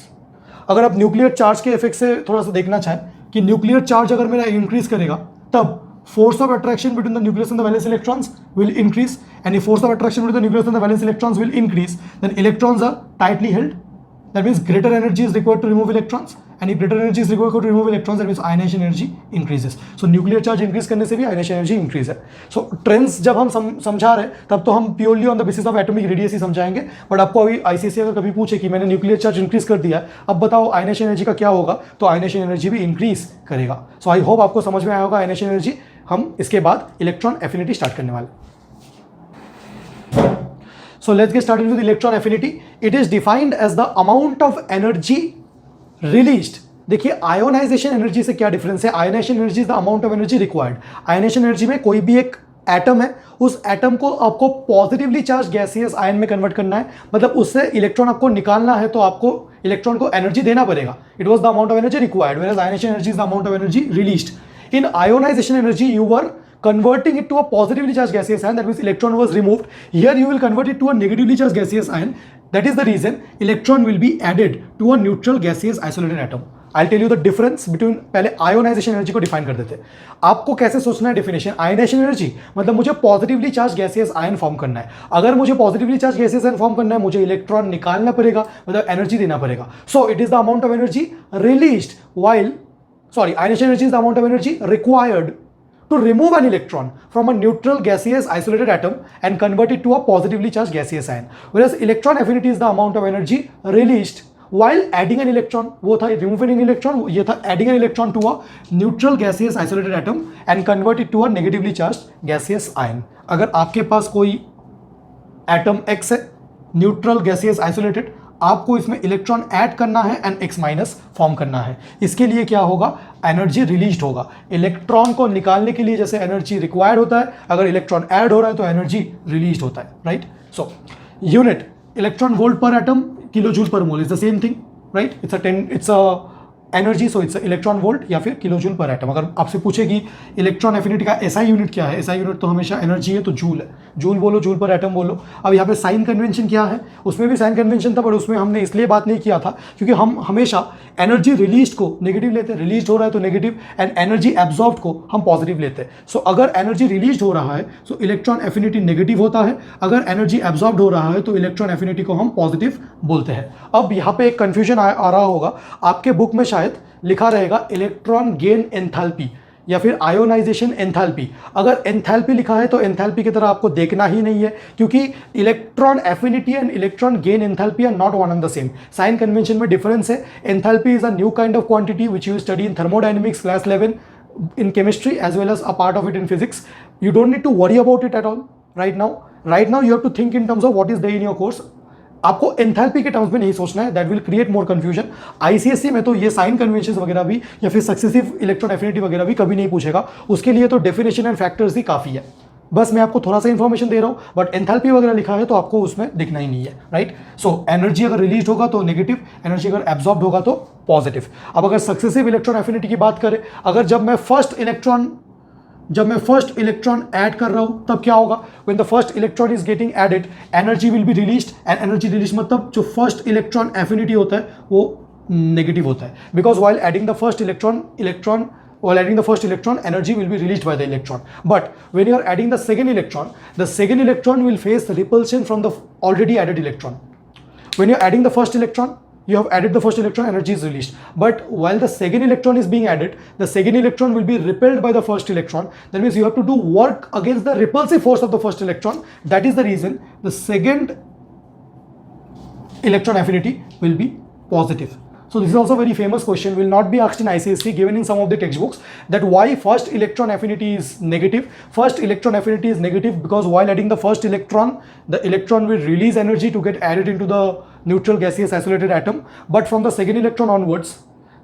अगर आप nuclear charge के effect से थोड़ा सा देखना चाहें कि nuclear charge अगर मेरा इंक्रीज करेगा तब force of attraction between the nucleus and the valence electrons will increase, and if force of attraction between the nucleus and the valence electrons will increase, then electrons are tightly held. That means greater energy is required to remove electrons, and if greater energy is required to remove electrons, that means ionization energy increases. So nuclear charge increase करने से भी ionization energy increase है. So trends जब हम समझा रहे हैं तब तो हम purely on the basis of atomic radius ही समझाएंगे, but आपको अभी ICSE अगर कभी पूछे कि मैंने nuclear charge increase कर दिया, अब बताओ ionization energy का क्या होगा, तो ionization energy भी increase करेगा. So I hope आपको समझ में आया होगा ionization energy. हम इसके बाद इलेक्ट्रॉन एफिनिटी स्टार्ट करने वाले. So let's get started with electron affinity. It is defined as the amount of energy released. देखिए आयोनाइजेशन एनर्जी से क्या डिफरेंस है. Ionisation energy is the amount of energy required. Ionisation energy में कोई भी एक एटम है, उस एटम को आपको पॉजिटिवली चार्ज गैसियस आयन में कन्वर्ट करना है, मतलब उससे इलेक्ट्रॉन आपको निकालना है तो आपको इलेक्ट्रॉन को एनर्जी देना पड़ेगा. It was the amount of energy required, whereas ionisation energy is the amount of energy released. In ionization energy, you were converting it to a positively charged gaseous ion. That means electron was removed. Here you will convert it to a negatively charged gaseous ion. That is the reason electron will be added to a neutral gaseous isolated atom. I'll tell you the difference between. पहले ionization energy को define कर देते हैं. आपको कैसे सोचना है definition? Ionization energy मतलब मुझे positively charged gaseous ion form करना है. अगर मुझे positively charged gaseous ion form करना है, मुझे इलेक्ट्रॉन निकालना पड़ेगा, मतलब एनर्जी देना पड़ेगा. So it is the amount of energy released while ionization energy is the amount of energy required to remove an electron from a neutral gaseous isolated atom and convert it to a positively charged gaseous ion. Whereas electron affinity is the amount of energy released while adding an electron. वो था removing an electron, ये था adding an electron to a neutral gaseous isolated atom and convert it to a negatively charged gaseous ion. अगर आपके पास कोई atom X है, neutral gaseous isolated, आपको इसमें इलेक्ट्रॉन ऐड करना है एंड X माइनस फॉर्म करना है. इसके लिए क्या होगा, एनर्जी रिलीज होगा. इलेक्ट्रॉन को निकालने के लिए जैसे एनर्जी रिक्वायर्ड होता है, अगर इलेक्ट्रॉन ऐड हो रहा है तो एनर्जी रिलीज होता है, right. So unit electron volt per atom, kilo joule per mole is the same thing, right. It's a energy, so it's electron volt या फिर किलो जूल पर एटम. अगर आपसे पूछे कि इलेक्ट्रॉन एफिनिटी का एसआई यूनिट क्या है, एसआई यूनिट तो हमेशा एनर्जी है, तो जूल है. जूल बोलो, जूल पर एटम बोलो. अब यहाँ पे साइन कन्वेंशन क्या है, उसमें भी साइन कन्वेंशन था, बट उसमें हमने इसलिए बात नहीं किया था क्योंकि हम हमेशा एनर्जी रिलीज को नेगेटिव लेते हैं. रिलीज हो रहा है तो नेगेटिव, एंड एनर्जी एब्जॉर्ब को हम पॉजिटिव लेते हैं. सो अगर एनर्जी रिलीज हो रहा है तो इलेक्ट्रॉन एफिनिटी नेगेटिव होता है, अगर एनर्जी एब्जॉर्ब हो रहा है तो इलेक्ट्रॉन एफिनिटी को हम पॉजिटिव बोलते हैं. अब यहाँ पे एक कन्फ्यूजन आ रहा होगा, आपके बुक में शायद लिखा रहेगा इलेक्ट्रॉन गेन एंथैल्पी, या फिर आयोनाइजेशन एंथैल्पी। अगर एंथैल्पी लिखा है तो एंथैल्पी की तरह आपको देखना ही नहीं है, क्योंकि electron affinity and electron gain enthalpy are not one and the same. Sign convention में डिफरेंस है। Enthalpy is a new kind of quantity which you study in thermodynamics class 11 in chemistry as well as a part of it in physics. You don't need to worry about it at all right now. Right now you have to think in terms of what is there in your course. आपको enthalpy के terms में नहीं सोचना है, that will create more confusion. ICSC में तो ये sign convention वगैरह भी या फिर सक्सेसिव इलेक्ट्रॉन एफिनिटी वगैरह भी कभी नहीं पूछेगा, उसके लिए तो डेफिनेशन एंड फैक्टर्स ही काफ़ी है। बस मैं आपको थोड़ा सा इंफॉर्मेशन दे रहा हूँ, बट एंथैल्पी वगैरह लिखा है तो आपको उसमें दिखना ही नहीं है, राइट। सो एनर्जी अगर रिलीज होगा तो नेगेटिव, एनर्जी अगर एब्जॉर्ब होगा तो पॉजिटिव। अब अगर सक्सेसिव इलेक्ट्रॉन एफिनिटी की बात करें, अगर जब मैं फर्स्ट इलेक्ट्रॉन ऐड कर रहा हूं तब क्या होगा? When the first electron is getting added, energy will be released, and energy release मतलब जो फर्स्ट इलेक्ट्रॉन एफिनिटी होता है वो नेगेटिव होता है, because while adding the first electron energy will be released by the electron. But when you are adding the second electron will face repulsion from the already added electron. When you are adding the first electron, you have added the first electron, energy is released. But while the second electron is being added, the second electron will be repelled by the first electron. That means you have to do work against the repulsive force of the first electron. That is the reason the second electron affinity will be positive. So this is also a very famous question, will not be asked in ICSE, given in some of the textbooks, that why first electron affinity is negative. First electron affinity is negative because while adding the first electron, the electron will release energy to get added into the neutral gaseous isolated atom. But from the second electron onwards,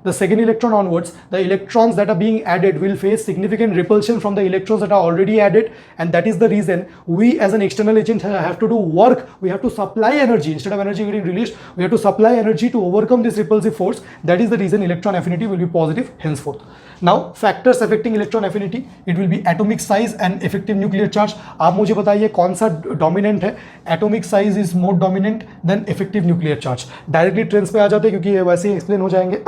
the electrons that are being added will face significant repulsion from the electrons that are already added, and that is the reason we as an external agent have to do work. We have to supply energy. Instead of energy getting released, we have to supply energy to overcome this repulsive force. That is the reason electron affinity will be positive henceforth. Now factors affecting electron affinity, it will be atomic size and effective nuclear charge. आप मुझे बताइए कौन सा dominant है? Atomic size is more dominant than effective nuclear charge. Directly trends पे आ जाते हैं क्योंकि ये वैसे ही एक्सप्लेन हो जाएंगे।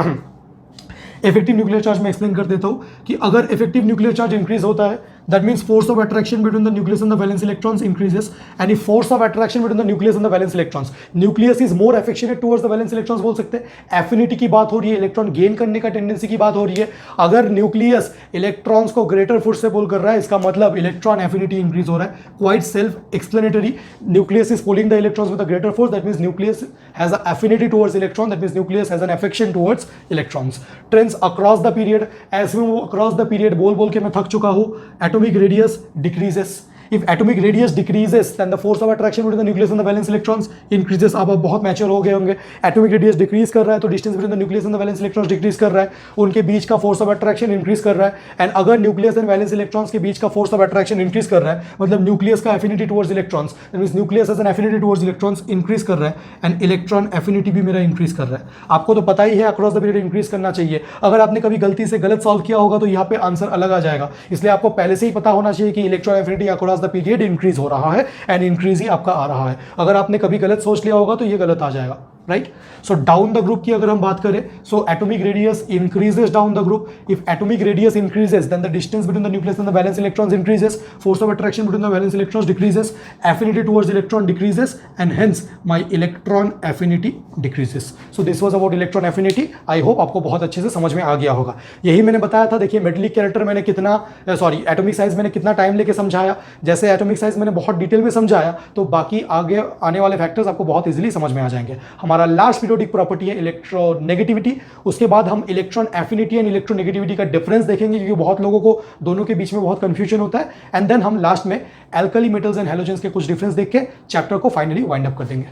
इफेक्टिव न्यूक्लियर चार्ज में एक्सप्लेन कर देता हूं कि अगर इफेक्टिव न्यूक्लियर चार्ज इंक्रीज होता है, that means force of attraction between the nucleus and the valence electrons increases, and if force of attraction between the nucleus and the valence electrons, nucleus is more affectionate towards the valence electrons बोल सकते हैं। Affinity की बात हो रही है, electron gain करने का टेंडेंसी की बात हो रही है। अगर न्यूक्लियस इलेक्ट्रॉन्स को ग्रेटर फोर्स से पुल कर रहा है, इसका मतलब इलेक्ट्रॉन एफिनिटी इंक्रीज हो रहा है। Quite self explanatory, nucleus is pulling the electrons with a greater force, that means nucleus has a affinity towards electron, that means nucleus has an affection towards electrons. Trends across the period, as we move across the period, बोल के मैं थक चुका हूं। Atomic radius decreases. If atomic radius decreases, then the force of attraction between the nucleus and the valence electrons increases. आप बहुत mature हो गए होंगे। एटॉमिक रेडियस डिक्रीज कर रहा है तो distance between the nucleus and the valence electrons decrease कर रहा है, उनके बीच का फोर्स ऑफ अट्रैक्शन इंक्रीज कर रहा है। एंड अगर न्यूक्लियस एंड वैलेंस इलेक्ट्रॉन्स के बीच का फोर्स ऑफ अट्रैक्शन इंक्रीज कर रहा है, मतलब न्यूक्लियस का affinity towards electrons, that means nucleus as an affinity towards electrons increase कर रहा है, एंड इलेक्ट्रॉन एफिनिटी भी मेरा इंक्रीज कर रहा है। आपको तो पता ही है अक्रॉस द पीरियड इंक्रीज करना चाहिए। अगर आपने कभी गलती से गलत सॉल्व किया होगा तो यहाँ पे आंसर अलग आ जाएगा, इसलिए आपको पहले से ही पता होना चाहिए कि electron affinity across the period increase हो रहा है, एंड इंक्रीज ही आपका आ रहा है। अगर आपने कभी गलत सोच लिया होगा तो ये गलत आ जाएगा, right. So down the group की अगर हम बात करें, so atomic radius increases down the group. If atomic radius increases, then the distance between the nucleus and the valence electrons increases, force of attraction between the valence electrons decreases, affinity towards electron decreases, and hence my electron affinity decreases. So this was about electron affinity. I hope आपको बहुत अच्छे से समझ में आ गया होगा। यही मैंने बताया था। देखिए मेटलिक कैरेक्टर मैंने कितना एटॉमिक साइज मैंने कितना टाइम लेके समझाया। जैसे एटॉमिक साइज मैंने बहुत डिटेल में समझाया, तो बाकी आगे आने वाले फैक्टर्स आपको बहुत इजीली समझ में आ जाएंगे। हमारा लास्ट पीरियोडिक प्रॉपर्टी है इलेक्ट्रोनेगेटिविटी। उसके बाद हम इलेक्ट्रॉन एफिनिटी एंड इलेक्ट्रोनेगेटिविटी का डिफरेंस देखेंगे, क्योंकि बहुत लोगों को दोनों के बीच में बहुत कंफ्यूजन होता है। एंड देन हम लास्ट में एल्कली मेटल्स एंड हैलोजेंस के कुछ डिफरेंस देख के चैप्टर को फाइनली वाइंड अप कर देंगे।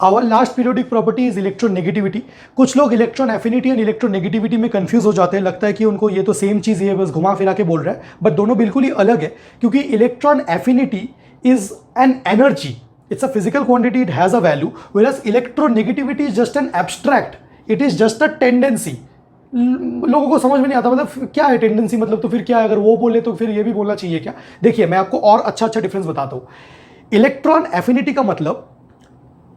Our last periodic property is electronegativity. कुछ लोग इलेक्ट्रॉन एफिनिटी एंड इलेक्ट्रोनेगेटिविटी में कंफ्यूज हो जाते हैं, लगता है कि उनको ये तो सेम चीज़ है, बस घुमा फिरा के बोल रहा है, बट दोनों बिल्कुल ही अलग है। क्योंकि electron affinity is an energy, it's a physical quantity, it has a value, whereas electronegativity is just an abstract, it is just a tendency। लोगों को समझ में नहीं आता, मतलब क्या है टेंडेंसी, मतलब तो फिर क्या है? अगर वो बोले तो फिर ये भी बोलना चाहिए क्या? देखिए मैं आपको और अच्छा डिफरेंस बताता हूँ। इलेक्ट्रॉन एफिनिटी का मतलब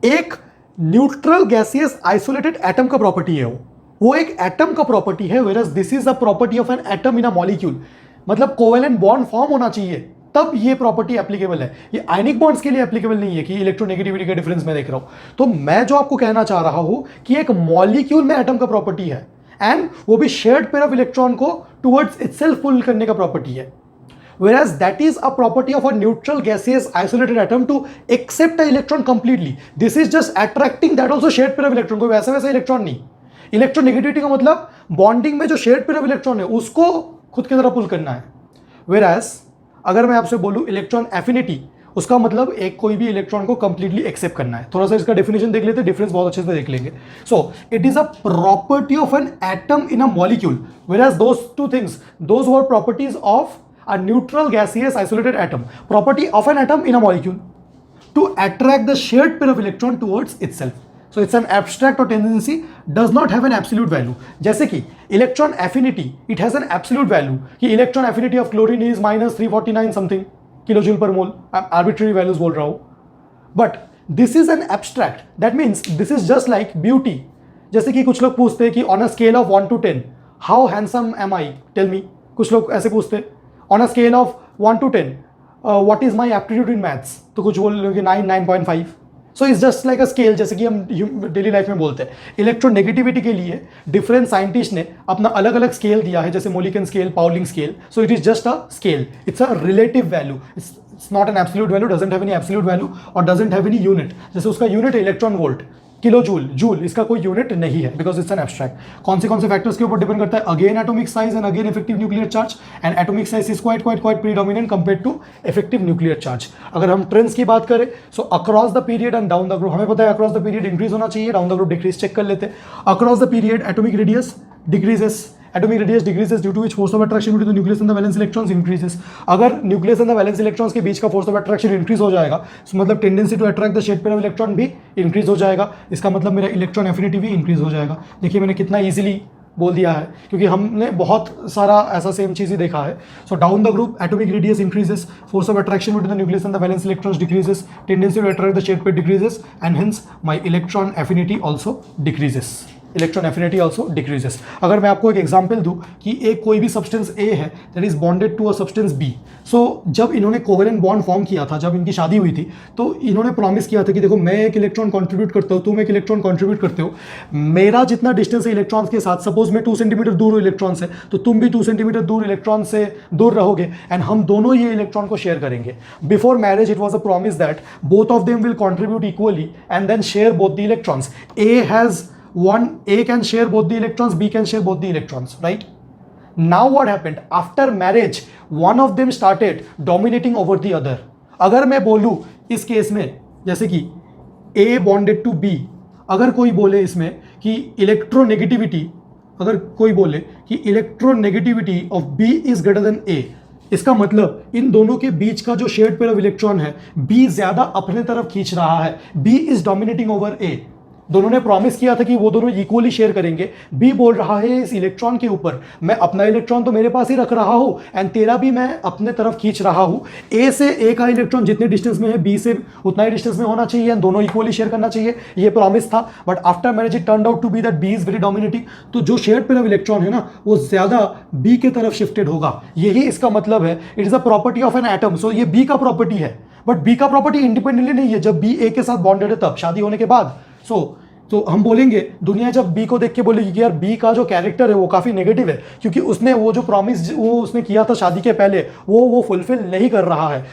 एक न्यूट्रल गैसियस आइसोलेटेड एटम का प्रॉपर्टी है, वो एक एटम का प्रॉपर्टी है, whereas this is the property of an atom in a molecule। मतलब कोवेलेंट बॉन्ड फॉर्म होना चाहिए तब ये प्रॉपर्टी एप्लीकेबल है। ये आयनिक बॉन्ड्स के लिए एप्लीकेबल नहीं है कि इलेक्ट्रोनेगेटिविटी का डिफरेंस मैं देख रहा हूं। तो मैं जो आपको कहना चाह रहा हूं कि एक मॉलिक्यूल में एटम का प्रॉपर्टी है, एंड वो भी शेयर्ड पेयर ऑफ इलेक्ट्रॉन को टुवर्ड्स इटसेल्फ पुल करने का प्रॉपर्टी है. Whereas that is a property of a neutral gaseous isolated atom to accept a electron completely. This is just attracting that also shared pair of electron. कोई वैसा वैसा electron नहीं. Electronegativity का मतलब bonding में जो शेयर्ड पेयर ऑफ इलेक्ट्रॉन है उसको खुद की तरफ पुल करना है. Whereas अगर मैं आपसे बोलूँ इलेक्ट्रॉन एफिनिटी, उसका मतलब एक कोई भी इलेक्ट्रॉन को कंप्लीटली एक्सेप्ट करना है. थोड़ा सा इसका डेफिनेशन देख लेते हैं, डिफरेंस बहुत अच्छे से देख लेंगे. So it is a property of an atom in a molecule, whereas those two things, those were properties of a neutral gaseous isolated atom, property of an atom in a molecule to attract the shared pair of electron towards itself. So it's an abstract or tendency, does not have an absolute value. जैसे कि electron affinity, it has an absolute value कि electron affinity of chlorine is -349 something kilojoule per mole. Arbitrary values बोल रहा हूँ, but this is an abstract. That means this is just like beauty. जैसे कि कुछ लोग पूछते हैं कि on a scale of 1 to 10 how handsome am I, tell me. कुछ लोग ऐसे पूछते हैं on a scale of 1 to 10 what is my aptitude in maths, तो कुछ बोल रहे 9, 9.5. So it's just like a scale, जैसे कि हम डेली लाइफ में बोलते हैं. इलेक्ट्रोनेगेटिविटी के लिए डिफरेंट साइंटिस्ट ने अपना अलग अलग स्केल दिया है, जैसे Mulliken scale, Pauling scale. So it is just a scale, it's a relative value, it's not an absolute value, doesn't have any absolute value और डजंट हैव एनी यूनिट. जैसे उसका यूनिट है electron volt, kilo joule, joule इसका कोई unit नहीं है because it's an abstract. कौन से फैक्टर्स के ऊपर डिपेंड करता है? Again atomic size and again effective nuclear charge, and atomic size is quite predominant compared to effective nuclear charge. अगर हम ट्रेंड्स की बात करें, so across the period and down the group, हमें पता है अक्रॉस द पीरियड इंक्रीज होना चाहिए, down the group decrease. Check कर लेते हैं. Across the period atomic radius decreases, atomic radius decreases due to which force of attraction between the nucleus and the valence electrons increases. अगर nucleus and the valence electrons के बीच का force of attraction increase हो जाएगा, so मतलब tendency to attract the shared pair of electron भी increase हो जाएगा. इसका मतलब मेरा electron affinity भी increase हो जाएगा. देखिए मैंने कितना easily बोल दिया है, क्योंकि हमने बहुत सारा ऐसा सेम चीज़ ही देखा है. So down the group atomic radius increases, force of attraction between the nucleus and the valence electrons decreases, tendency to attract the shared pair decreases, and hence my electron affinity also decreases. Electron affinity also decreases. अगर मैं आपको एक example दूँ कि एक कोई भी substance A है that is bonded to a substance B. So जब इन्होंने कोवेलेंट बॉन्ड फॉर्म किया था, जब इनकी शादी हुई थी, तो इन्होंने प्रॉमिस किया था कि देखो मैं एक इलेक्ट्रॉन कंट्रीब्यूट करता हूँ, तुम एक इलेक्ट्रॉन कंट्रीब्यूट करते हो, मेरा जितना डिस्टेंस है इलेक्ट्रॉन्स के साथ, सपोज मैं 2 सेंटीमीटर दूर हूँ इलेक्ट्रॉन से, तो तुम भी 2 सेंटीमीटर दूर इलेक्ट्रॉन से दूर रहोगे, एंड हम दोनों ये इलेक्ट्रॉन को शेयर करेंगे. Before marriage it was a promise that both of them will contribute equally and then share both the electrons. A can share both the electrons, B can share both the electrons, right? Now what happened? After marriage, one of them started dominating over the other. अगर मैं बोलूँ इस case में, जैसे कि A bonded to B, अगर कोई बोले इसमें कि इलेक्ट्रोनेगेटिविटी, अगर कोई बोले कि electronegativity of B is greater then A, इसका मतलब इन दोनों के बीच का जो शेयर्ड पेयर ऑफ इलेक्ट्रॉन है, B ज्यादा अपने तरफ खींच रहा है, B is dominating over A. दोनों ने प्रॉमिस किया था कि वो दोनों इक्वली शेयर करेंगे. बी बोल रहा है इस इलेक्ट्रॉन के ऊपर, मैं अपना इलेक्ट्रॉन तो मेरे पास ही रख रहा हूँ एंड तेरा भी मैं अपने तरफ खींच रहा हूँ. ए से ए का इलेक्ट्रॉन जितने डिस्टेंस में है बी से उतना ही डिस्टेंस में होना चाहिए एंड दोनों इक्वली शेयर करना चाहिए. ये प्रॉमिस था, but after marriage it turned out to be that B is very dominating. तो जो शेयर्ड पेयर ऑफ इलेक्ट्रॉन है ना, वो ज्यादा बी के तरफ शिफ्टेड होगा. यही इसका मतलब है. It is a property of an atom. So ये बी का प्रॉपर्टी है, बट बी का प्रॉपर्टी इंडिपेंडेंटली नहीं है. जब बी ए के साथ बॉन्डेड है तब, शादी होने के बाद. तो हम बोलेंगे, दुनिया जब बी को देख के बोलेगी कि यार बी का जो कैरेक्टर है वो काफ़ी नेगेटिव है, क्योंकि उसने वो जो प्रॉमिस वो उसने किया था शादी के पहले वो फुलफिल नहीं कर रहा है.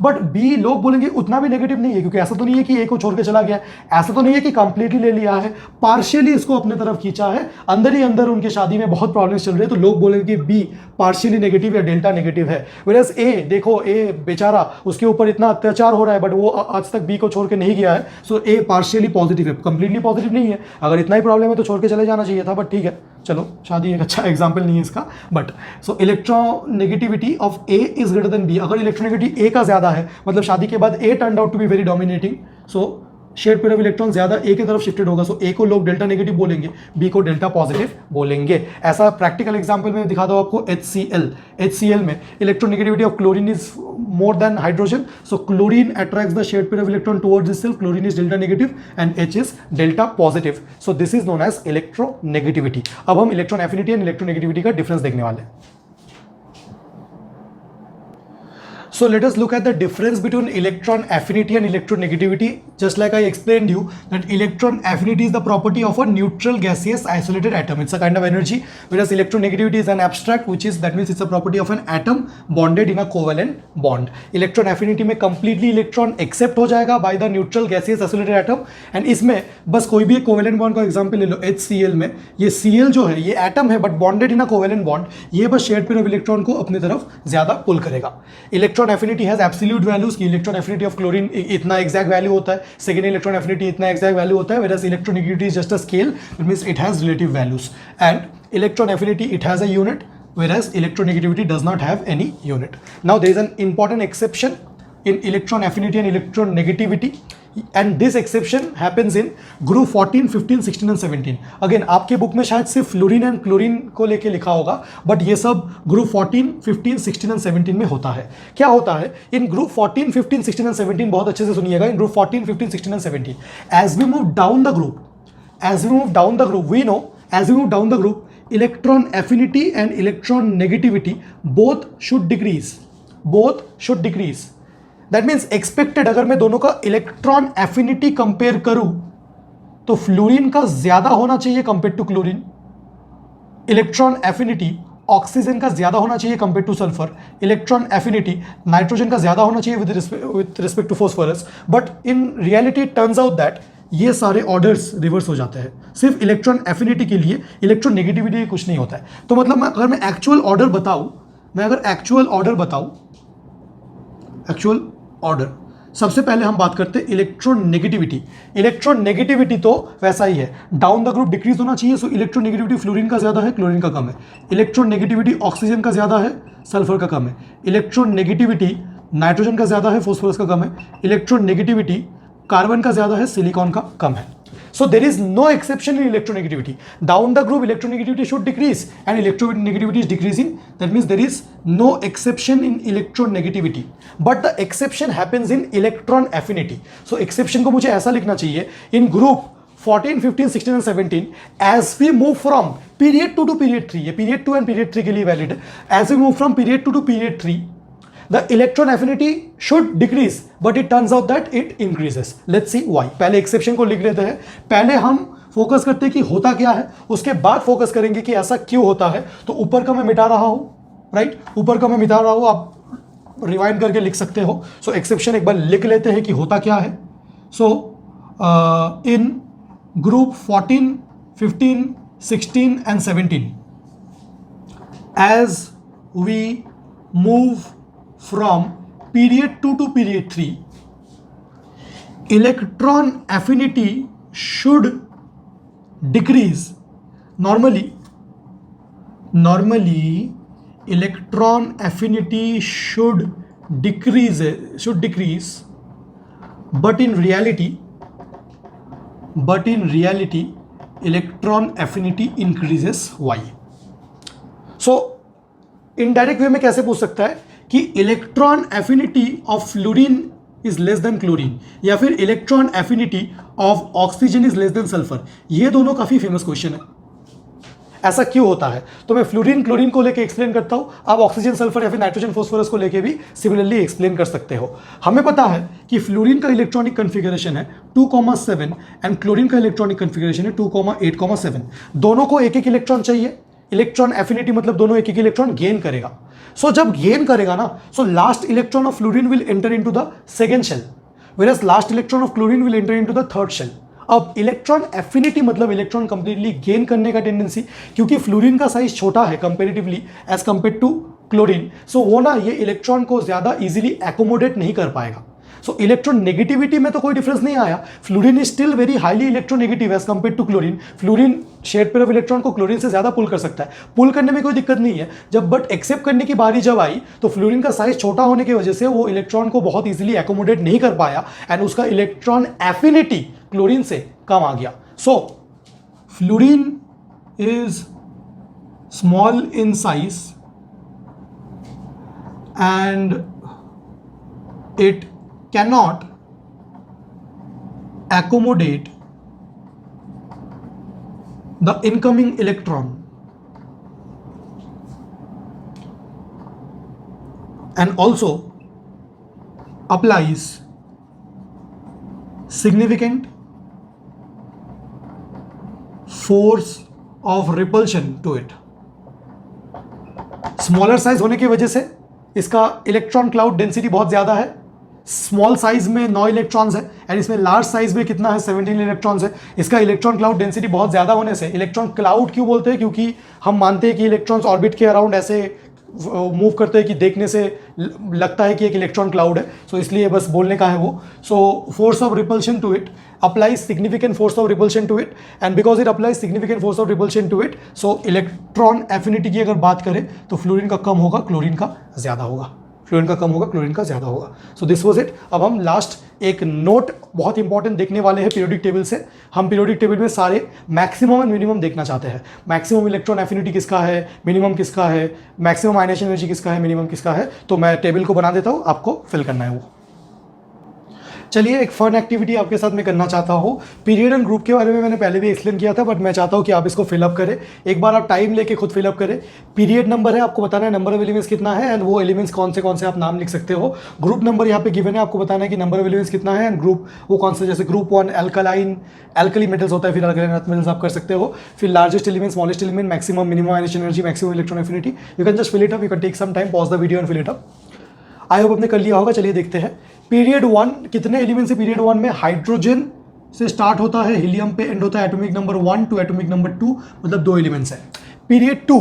बट बी लोग बोलेंगे उतना भी नेगेटिव नहीं है, क्योंकि ऐसा तो नहीं है कि ए को छोड़ के चला गया, ऐसा तो नहीं है कि कंप्लीटली ले लिया है, पार्शियली इसको अपने तरफ खींचा है. अंदर ही अंदर उनके शादी में बहुत प्रॉब्लम्स चल रहे हैं, तो लोग बोलेंगे कि बी पार्शियली नेगेटिव या डेल्टा नेगेटिव है. वेयरएज ए, देखो ए बेचारा, उसके ऊपर इतना अत्याचार हो रहा है बट वो आज तक बी को छोड़ के नहीं गया है. सो ए पार्शियली पॉजिटिव है, कंप्लीटली पॉजिटिव नहीं है. अगर इतना ही प्रॉब्लम है तो छोड़ के चले जाना चाहिए था, बट ठीक है, चलो शादी एक अच्छा एग्जाम्पल नहीं है इसका. But so electronegativity of A is greater than B. अगर इलेक्ट्रोनेगेटिविटी ए का ज्यादा है, मतलब शादी के बाद A turn out to be very dominating, so shared pair of electron ज्यादा ए की तरफ शिफ्टेड होगा. सो ए को लोग डेल्टा नेगेटिव बोलेंगे, बी को डेल्टा पॉजिटिव बोलेंगे. ऐसा प्रैक्टिकल एग्जांपल में दिखा दो आपको. HCl में electronegativity of chlorine is more than hydrogen. So chlorine attracts the shared pair of electron towards itself. Chlorine is delta negative and H is delta positive. So this is known as electronegativity. अब हम electron affinity and electronegativity का difference देखने वाले हैं. So let us look at the difference between electron affinity and electronegativity. Just like I explained you that electron affinity is the property of a neutral gaseous isolated atom. It's a kind of energy, whereas electronegativity is an abstract, which is, that means it's a property of an atom bonded in a covalent bond. Electron affinity में completely electron accept हो जाएगा by the neutral gaseous isolated atom, and इसमें बस कोई भी एक covalent bond का example ले लो, HCl में ये Cl जो है ये atom है but bonded in a covalent bond, ये बस shared pair of electron को अपनी तरफ ज़्यादा pull करेगा. Electron affinity has absolute values की इलेक्ट्रॉन एफिनिटी ऑफ क्लोरीन इतना एग्जैक्ट वैल्यू होता है, सेकेंड इलेक्ट्रॉन एफिनिटी इतना एग्जैक्ट वैल्यू होता है, whereas electronegativity is just a scale, it means it has relative values, and electron affinity it has a unit, whereas electronegativity does not have any unit. Now there is an important exception in electron affinity and electronegativity, and this exception happens in group 14, 15, 16 and 17. Again आपके book में शायद सिर्फ fluorine and chlorine को लेके लिखा होगा, but ये सब ग्रुप 14, 15, 16 एंड 17 में होता है. क्या होता है इन ग्रुप 14, 15, 16 एंड 17? बहुत अच्छे से सुनिएगा. इन group 14, 15, 16 and 17, as we move down the group, we know as we move down the group, electron affinity and electron negativity both should decrease. That means expected, अगर मैं दोनों का इलेक्ट्रॉन एफिनिटी कंपेयर करूं तो फ्लोरीन का ज्यादा होना चाहिए compare to chlorine. Electron affinity oxygen का ज्यादा होना चाहिए compare to sulphur. Electron affinity nitrogen का ज्यादा होना चाहिए with respect to phosphorus. But in reality it turns out that ये सारे ऑर्डर्स रिवर्स हो जाते हैं. सिर्फ इलेक्ट्रॉन एफिनिटी के लिए इलेक्ट्रॉन नेगेटिविटी कुछ नहीं होता है. तो मतलब अगर मैं एक्चुअल ऑर्डर सबसे पहले हम बात करते हैं इलेक्ट्रोनेगेटिविटी. इलेक्ट्रोनेगेटिविटी तो वैसा ही है, डाउन द ग्रुप डिक्रीज होना चाहिए. सो इलेक्ट्रोनेगेटिविटी फ्लोरीन का ज्यादा है, क्लोरीन का कम है. इलेक्ट्रोनेगेटिविटी ऑक्सीजन का ज्यादा है, सल्फर का कम है. इलेक्ट्रोनेगेटिविटी नाइट्रोजन का ज्यादा है, फॉस्फोरस का कम है. इलेक्ट्रोनेगेटिविटी कार्बन का ज्यादा है, सिलिकॉन का कम है. So there is no exception in electronegativity. Down the group electronegativity should decrease and electronegativity is decreasing. That means there is no exception in electronegativity. But the exception happens in electron affinity. So exception को मुझे ऐसा लिखना चाहिए in group 14, 15, 16 and 17 as we move from period 2 to period 3. ये period 2 and period 3 के लिए valid है. As we move from period 2 to period 3, the electron affinity should decrease, but it turns out that it increases. Let's see why. पहले exception को लिख लेते हैं. पहले हम फोकस करते हैं कि होता क्या है, उसके बाद फोकस करेंगे कि ऐसा क्यों होता है. तो ऊपर का मैं मिटा रहा हूं, राइट, ऊपर का मैं मिटा रहा हूं, आप रिवाइंड करके लिख सकते हो. सो एक्सेप्शन एक बार लिख लेते हैं कि होता क्या है. सो इन group 14, 15, 16 and 17, as we move from period 2 to period 3, electron affinity should decrease. Normally electron affinity should decrease, but in reality electron affinity increases. Why? So indirect way में कैसे पूछ सकता है कि electron affinity of fluorine is less than chlorine, या फिर electron affinity of oxygen is less then sulphur. ये दोनों काफी फेमस क्वेश्चन है. ऐसा क्यों होता है? तो मैं फ्लोरीन क्लोरीन को लेके एक्सप्लेन करता हूं. आप ऑक्सीजन सल्फर या फिर नाइट्रोजन फॉस्फोरस को लेके भी सिमिलरली एक्सप्लेन कर सकते हो. हमें पता है कि फ्लोरीन का इलेक्ट्रॉनिक कन्फिगरेशन है 2,7 एंड क्लोरीन का इलेक्ट्रॉनिक कन्फिगरेशन है 2,8,7. दोनों को एक एक इलेक्ट्रॉन चाहिए. इलेक्ट्रॉन एफिनिटी मतलब दोनों एक एक इलेक्ट्रॉन गेन करेगा. सो जब गेन करेगा ना, so last electron of fluorine will enter into the second shell, whereas last electron of chlorine will enter into the third shell. अब इलेक्ट्रॉन एफिनिटी मतलब इलेक्ट्रॉन कंप्लीटली गेन करने का टेंडेंसी, क्योंकि fluorine का साइज छोटा है comparatively as compare to chlorine. So वो ना ये इलेक्ट्रॉन को ज्यादा इजीली एकोमोडेट नहीं कर पाएगा. सो इलेक्ट्रॉन नेगेटिविटी में तो कोई डिफरेंस नहीं आया. Fluorine is still very highly electronegative as compare to chlorine. Fluorine shared pair of electron को क्लोरीन से ज्यादा पुल कर सकता है. पुल करने में कोई दिक्कत नहीं है. जब बट एक्सेप्ट करने की बारी जब आई तो फ्लोरीन का साइज छोटा होने की वजह से वो इलेक्ट्रॉन को बहुत इजीली एकोमोडेट नहीं कर पाया एंड उसका इलेक्ट्रॉन एफिनिटी क्लोरीन से कम आ गया. So fluorine is small in size and it cannot accommodate the incoming electron, and also applies significant force of repulsion to it. Smaller size होने की वजह से इसका इलेक्ट्रॉन क्लाउड डेंसिटी बहुत ज़्यादा है. स्मॉल साइज में 9 इलेक्ट्रॉन्स है एंड इसमें लार्ज साइज में कितना है 17 इलेक्ट्रॉन्स है. इसका इलेक्ट्रॉन क्लाउड डेंसिटी बहुत ज़्यादा होने से इलेक्ट्रॉन क्लाउड क्यों बोलते हैं, क्योंकि हम मानते हैं कि इलेक्ट्रॉन्स ऑर्बिट के अराउंड ऐसे मूव करते हैं कि देखने से लगता है कि एक इलेक्ट्रॉन क्लाउड है. सो इसलिए बस बोलने का है वो. So force of repulsion to it applies significant force of repulsion to it, and because it applies significant force of repulsion to it, so electron affinity की अगर बात करें तो फ्लोरीन का कम होगा, क्लोरीन का ज़्यादा होगा. फ्लोरीन का कम होगा, क्लोरीन का ज़्यादा होगा. सो दिस वाज इट. अब हम लास्ट एक नोट बहुत इंपॉर्टेंट देखने वाले हैं पीरियोडिक टेबल से. हम पीरियोडिक टेबल में सारे मैक्सिमम एंड मिनिमम देखना चाहते हैं. मैक्सिमम इलेक्ट्रॉन एफिनिटी किसका है, मिनिमम किसका है, मैक्सिमम आयनेशन एनर्जी किसका है, मिनिमम किसका है. तो मैं टेबल को बना देता हूँ, आपको फिल करना है वो. चलिए एक फन एक्टिविटी आपके साथ मैं करना चाहता हूँ. पीरियड एंड ग्रुप के बारे में मैंने पहले भी एक्सप्लेन किया था, बट मैं चाहता हूँ कि आप इसको फिलअप करें. एक बार आप टाइम लेके खुद फिलअप करें. पीरियड नंबर है, आपको बताना है नंबर ऑफ एलिमेंट्स कितना है एंड वो एलिमेंट्स कौन से आप नाम लिख सकते हो. ग्रुप नंबर यहाँ पे गिवन है, आपको बताना है कि नंबर ऑफ एलिमेंट्स कितना है एंड ग्रुप वो कौन से, जैसे ग्रुप 1 एल्कली मेटल्स होता है, फिर अल्कलाइन अर्थ मेटल्स आप कर सकते हो. फिर largest element, smallest element, maximum, minimum ionisation energy, maximum electron affinity. You can just fill it up, you can take some time, pause the video and fill it up. I hope आपने कर लिया होगा. चलिए देखते हैं. Period 1 कितने elements है. Period 1 में हाइड्रोजन से स्टार्ट होता है, हीलियम पे एंड होता है. Atomic number 1 to atomic number 2, मतलब 2 एलिमेंट्स हैं. पीरियड 2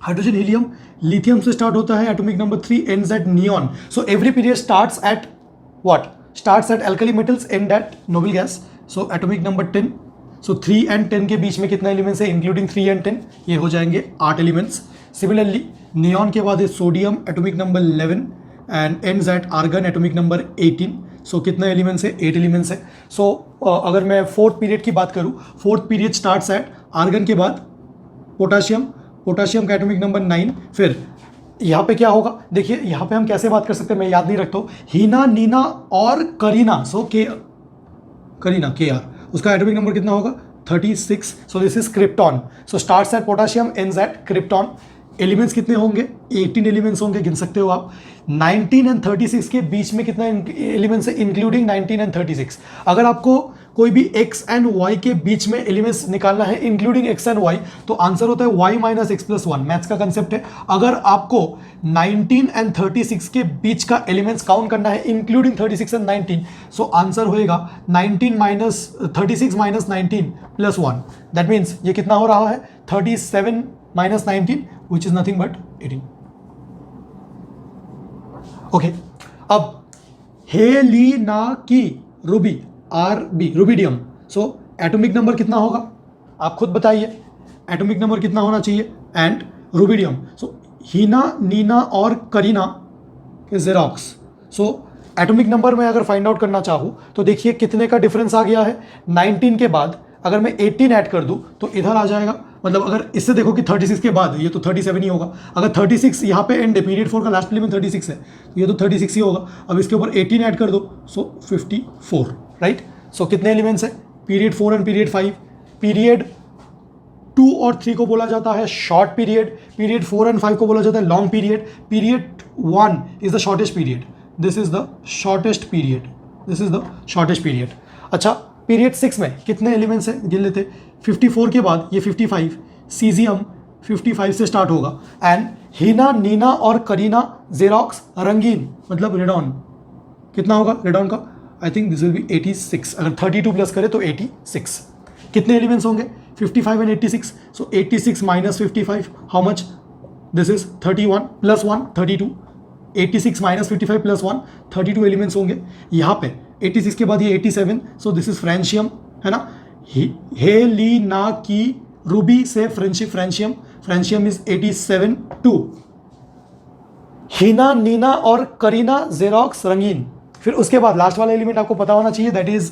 हाइड्रोजन, हीलियम, लिथियम से स्टार्ट होता है. Atomic number 3 ends at neon. So every period starts at what, starts at alkali metals and at noble gas. So atomic number 10. सो 3 and 10 के बीच में कितना elements है, इंक्लूडिंग 3 एंड 10, ये हो जाएंगे 8 एलिमेंट्स. सिमिलरली नियॉन के बाद है sodium, atomic number 11 and ends at argon, atomic number 18. सो कितने एलिमेंट्स है, 8 एलिमेंट्स है. सो अगर मैं फोर्थ पीरियड की बात करूँ, fourth period starts at argon के बाद पोटाशियम, पोटाशियम का एटॉमिक नंबर 9. फिर यहाँ पे क्या होगा, देखिए यहाँ पे हम कैसे बात कर सकते हैं, मैं याद नहीं रखता हूँ. हीना, नीना और करीना. सो करीना KR, उसका एटॉमिक नंबर कितना होगा, 36. सो this is krypton. So starts at potassium, ends at krypton. Elements कितने होंगे, 18 एलिमेंट्स होंगे, गिन सकते हो आप. 19 एंड 36 के बीच में कितना एलिमेंट्स है, इंक्लूडिंग 19 एंड 36. अगर आपको कोई भी x एंड y के बीच में एलिमेंट्स निकालना है इंक्लूडिंग x एंड y, तो आंसर होता है y minus x plus 1. Maths का कंसेप्ट है. अगर आपको 19 एंड 36 के बीच का एलिमेंट्स काउंट करना है इंक्लूडिंग 36 एंड 19, सो आंसर होएगा 19 minus 36 minus 19 plus 1. That means ये कितना हो रहा है, 37 minus 19 which is nothing but 18. Okay. अब हेलिना की रूबी, RB, रूबिडियम. सो एटॉमिक नंबर कितना होगा, आप खुद बताइए, एटॉमिक नंबर कितना होना चाहिए. And rubidium. So Heena, Neena और करीना के जेरोक्स. सो एटॉमिक नंबर में अगर फाइंड आउट करना चाहूँ तो देखिए कितने का डिफरेंस आ गया है. 19 के बाद अगर मैं 18 ऐड कर दूँ तो इधर आ जाएगा. मतलब अगर इससे देखो कि 36 के बाद ये तो 37 ही होगा. अगर 36 यहाँ पे एंड पीरियड 4 का लास्ट एलिमेंट 36 है, तो ये तो 36 ही होगा. अब इसके ऊपर 18 ऐड कर दो, सो 54, राइट. सो कितने एलिमेंट्स है, पीरियड 4 एंड पीरियड 5. पीरियड 2 और 3 को बोला जाता है शॉर्ट पीरियड. पीरियड 4 एंड 5 को बोला जाता है long period. Period 1 is the shortest period. This is the shortest period. This is the shortest period. अच्छा, पीरियड 6 में कितने एलिमेंट्स हैं, गिन लेते. 54 के बाद ये 55, सीजियम 55 से स्टार्ट होगा. एंड हीना, नीना और करीना जेरोक्स, रंगीन मतलब रेडॉन, कितना होगा रेडॉन का, I think this will be 86. अगर 32 प्लस करें तो 86. कितने एलिमेंट्स होंगे, 55 and 86. So 86 minus 55, how much, this is 31 plus 1 32. 86 minus 55 plus 1 32 elements होंगे. यहाँ पे 86 के बाद ये 87. सो दिस इज फ्रेंशियम, है ना. हेलिना की रूबी से फ्रेंशियम, फ्रेंशियम इज 87 टू हीना, नीना और करीना जेरोक्स, रंगीन. फिर उसके बाद लास्ट वाला एलिमेंट आपको पता होना चाहिए, दैट इज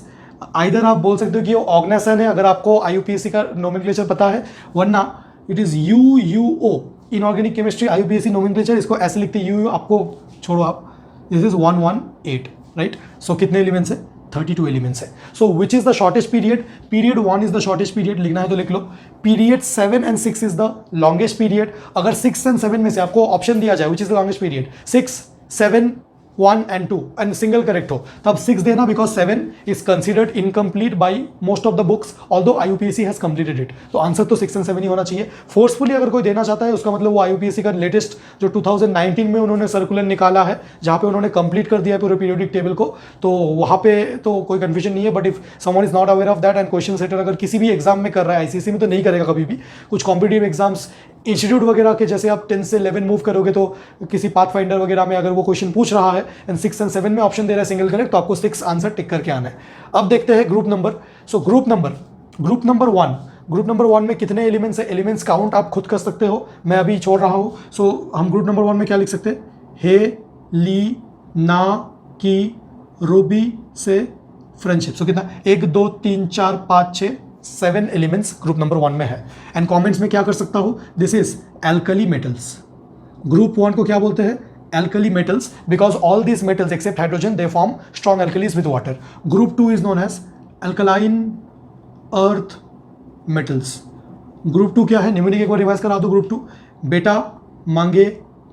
आइदर आप बोल सकते हो कि वो ऑर्गेनाइजेशन है अगर आपको IUPAC का नोमेनक्लेचर पता है, वरना it is UUO. Inorganic chemistry IUPAC nomenclature, इसको ऐसे लिखते हैं UU, आपको छोड़ो आप. This is 118, right. सो कितने एलिमेंट्स है, 32 एलिमेंट्स है. So which is the shortest period, period 1 is the shortest period. लिखना है तो लिख लो. Period 7 and 6 is the longest period. अगर 6 एंड 7 में से आपको ऑप्शन दिया जाए विच is the longest period, 6, 7 1 and 2 and single correct हो तब 6 देना, because 7 is considered incomplete by most of the books, although IUPAC has completed it. तो आंसर तो 6 and 7 ही होना चाहिए। फोर्सफुली अगर कोई देना चाहता है उसका मतलब वो IUPAC का लेटेस्ट जो 2019 में उन्होंने सर्कुलर निकाला है जहाँ पे उन्होंने कंप्लीट कर दिया है पूरे पीरियोडिक टेबल को, तो वहाँ पे तो कोई कन्फ्यूजन नहीं है। But if someone is not aware of that and question setter अगर किसी भी एग्जाम में कर रहा है, ICSE में तो नहीं करेगा कभी भी, कुछ कॉम्पिटेटिव एग्जाम्स इंस्टीट्यूट वगैरह के जैसे आप 10 से 11 मूव करोगे तो किसी पाथ फाइंडर वगैरह में अगर वो क्वेश्चन पूछ रहा है एंड 6 and 7 में ऑप्शन दे रहा है सिंगल करेक्ट, तो आपको 6 आंसर टिक करके आना है। अब देखते हैं group number. So group number 1, group number 1 में कितने एलिमेंट्स है? एलिमेंट्स काउंट आप खुद कर सकते हो, मैं अभी छोड़ रहा हूँ। सो हम ग्रुप नंबर 1 में क्या लिख सकते हैं? हे, ली, ना, की, रूबी से फ्रेंडशिप। सो कितना? 1 2 3 4 5 6 7 एलिमेंट्स ग्रुप नंबर 1 में है। एंड कमेंट्स में क्या कर सकता हूँ? This is alkali metals. Group 1 को क्या बोलते हैं? Alkali metals, because all these metals except hydrogen they form strong alkalis with water. Group 2 is known as alkaline earth metals. Group 2 क्या है? निम्नलिखित एक बार रिवाइज करा दो। ग्रुप 2 बेटा, मांगे,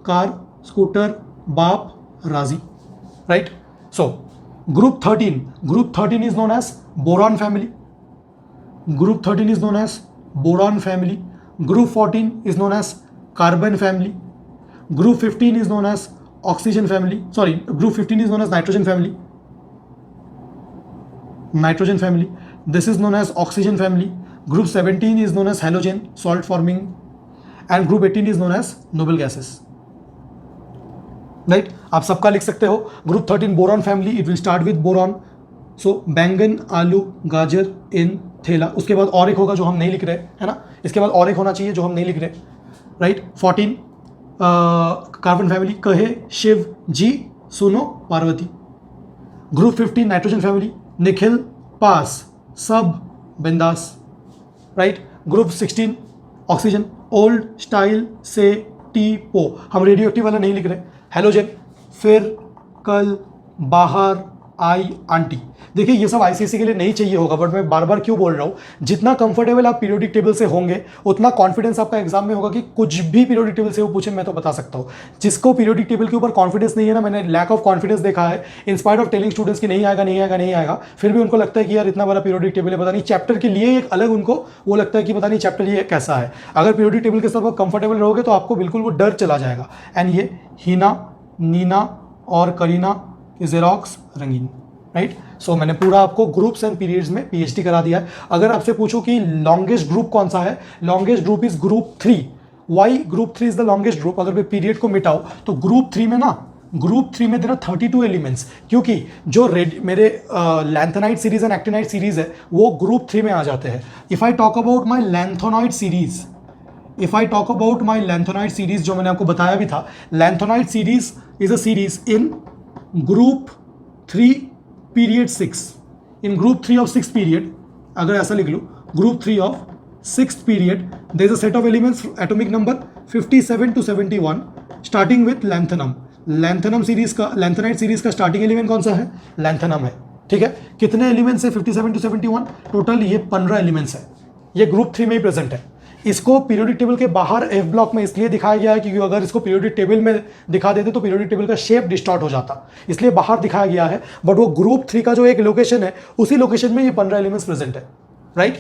कार, स्कूटर, बाप, राजी, right. So group 13 is known as boron family. Group 13 is known as boron family. Group 14 is known as carbon family. Group 15 is known as oxygen family. Sorry, group 15 is known as nitrogen family. Nitrogen family. This is known as oxygen family. Group 17 is known as halogen, salt forming. And group 18 is known as noble gases. Right? आप सबका लिख सकते हो। Group 13 boron family, it will start with boron. सो बैंगन, आलू, गाजर, इन, थेला। उसके बाद और एक होगा जो हम नहीं लिख रहे, है ना। इसके बाद और एक होना चाहिए जो हम नहीं लिख रहे, राइट। 14 कार्बन फैमिली, कहे, शिव, जी, सुनो, Parvati. Group 15 nitrogen family, Nikhil, pass, सब, बिंदास, right. Group 16 oxygen, old, style, से, टी, पो। हम रेडियो एक्टिव वाला नहीं लिख रहे। हेलोजन, फिर, कल, बाहर, आई, आंटी। देखिए ये सब ICSE के लिए नहीं चाहिए होगा, बट मैं बार बार क्यों बोल रहा हूँ, जितना कंफर्टेबल आप पीरियोडिक टेबल से होंगे उतना कॉन्फिडेंस आपका एग्जाम में होगा कि कुछ भी पीरियोडिक टेबल से वो पूछे मैं तो बता सकता हूँ। जिसको पीरियोडिक टेबल के ऊपर कॉन्फिडेंस नहीं है ना, मैंने लैक ऑफ कॉन्फिडेंस देखा है in spite of telling students की नहीं आएगा, फिर भी उनको लगता है कि यार इतना बड़ा पीरियोडिक टेबल है, पता नहीं चैप्टर के लिए एक अलग उनको वो लगता है कि पता नहीं चैप्टर ये कैसा है। अगर पीरियोडिक टेबल के साथ आप कंफर्टेबल रहोगे तो आपको बिल्कुल वो डर चला जाएगा। एंड ये हीना, नीना और करीना की जेरोक्स रंगीन, राइट। सो मैंने पूरा आपको ग्रुप्स एंड पीरियड्स में PhD करा दिया है। अगर आपसे पूछूं कि लॉन्गेस्ट ग्रुप कौन सा है, longest group is group 3। Why group 3 is the longest group? अगर मैं पीरियड को मिटाओ तो ग्रुप 3 में ना, ग्रुप 3 में देना 32 एलिमेंट्स, क्योंकि जो मेरे lanthanide series and actinide series है वो ग्रुप 3 में आ जाते हैं। If I talk about my lanthanide series, जो मैंने आपको बताया भी था, lanthanide series is a series in group 3 period 6। In group 3 of 6 period, अगर ऐसा लिख लो, group 3 of 6th period, there is a set of elements atomic number 57 to 71 starting with lanthanum. Lanthanum series का, लैंथेनाइट सीरीज का starting element कौन सा है? Lanthanum है, ठीक है। कितने एलिमेंट्स है? 57 to 71, टोटल ये 15 एलिमेंट्स है। ये ग्रुप 3 में ही प्रेजेंट है। इसको पीरियोडिक टेबल के बाहर F ब्लॉक में इसलिए दिखाया गया है क्योंकि अगर इसको पीरियोडिक टेबल में दिखा देते तो पीरियोडिक टेबल का शेप डिस्टॉर्ट हो जाता, इसलिए बाहर दिखाया गया है। बट वो ग्रुप 3 का जो एक लोकेशन है, उसी लोकेशन में ये 15 एलिमेंट्स प्रेजेंट है, right.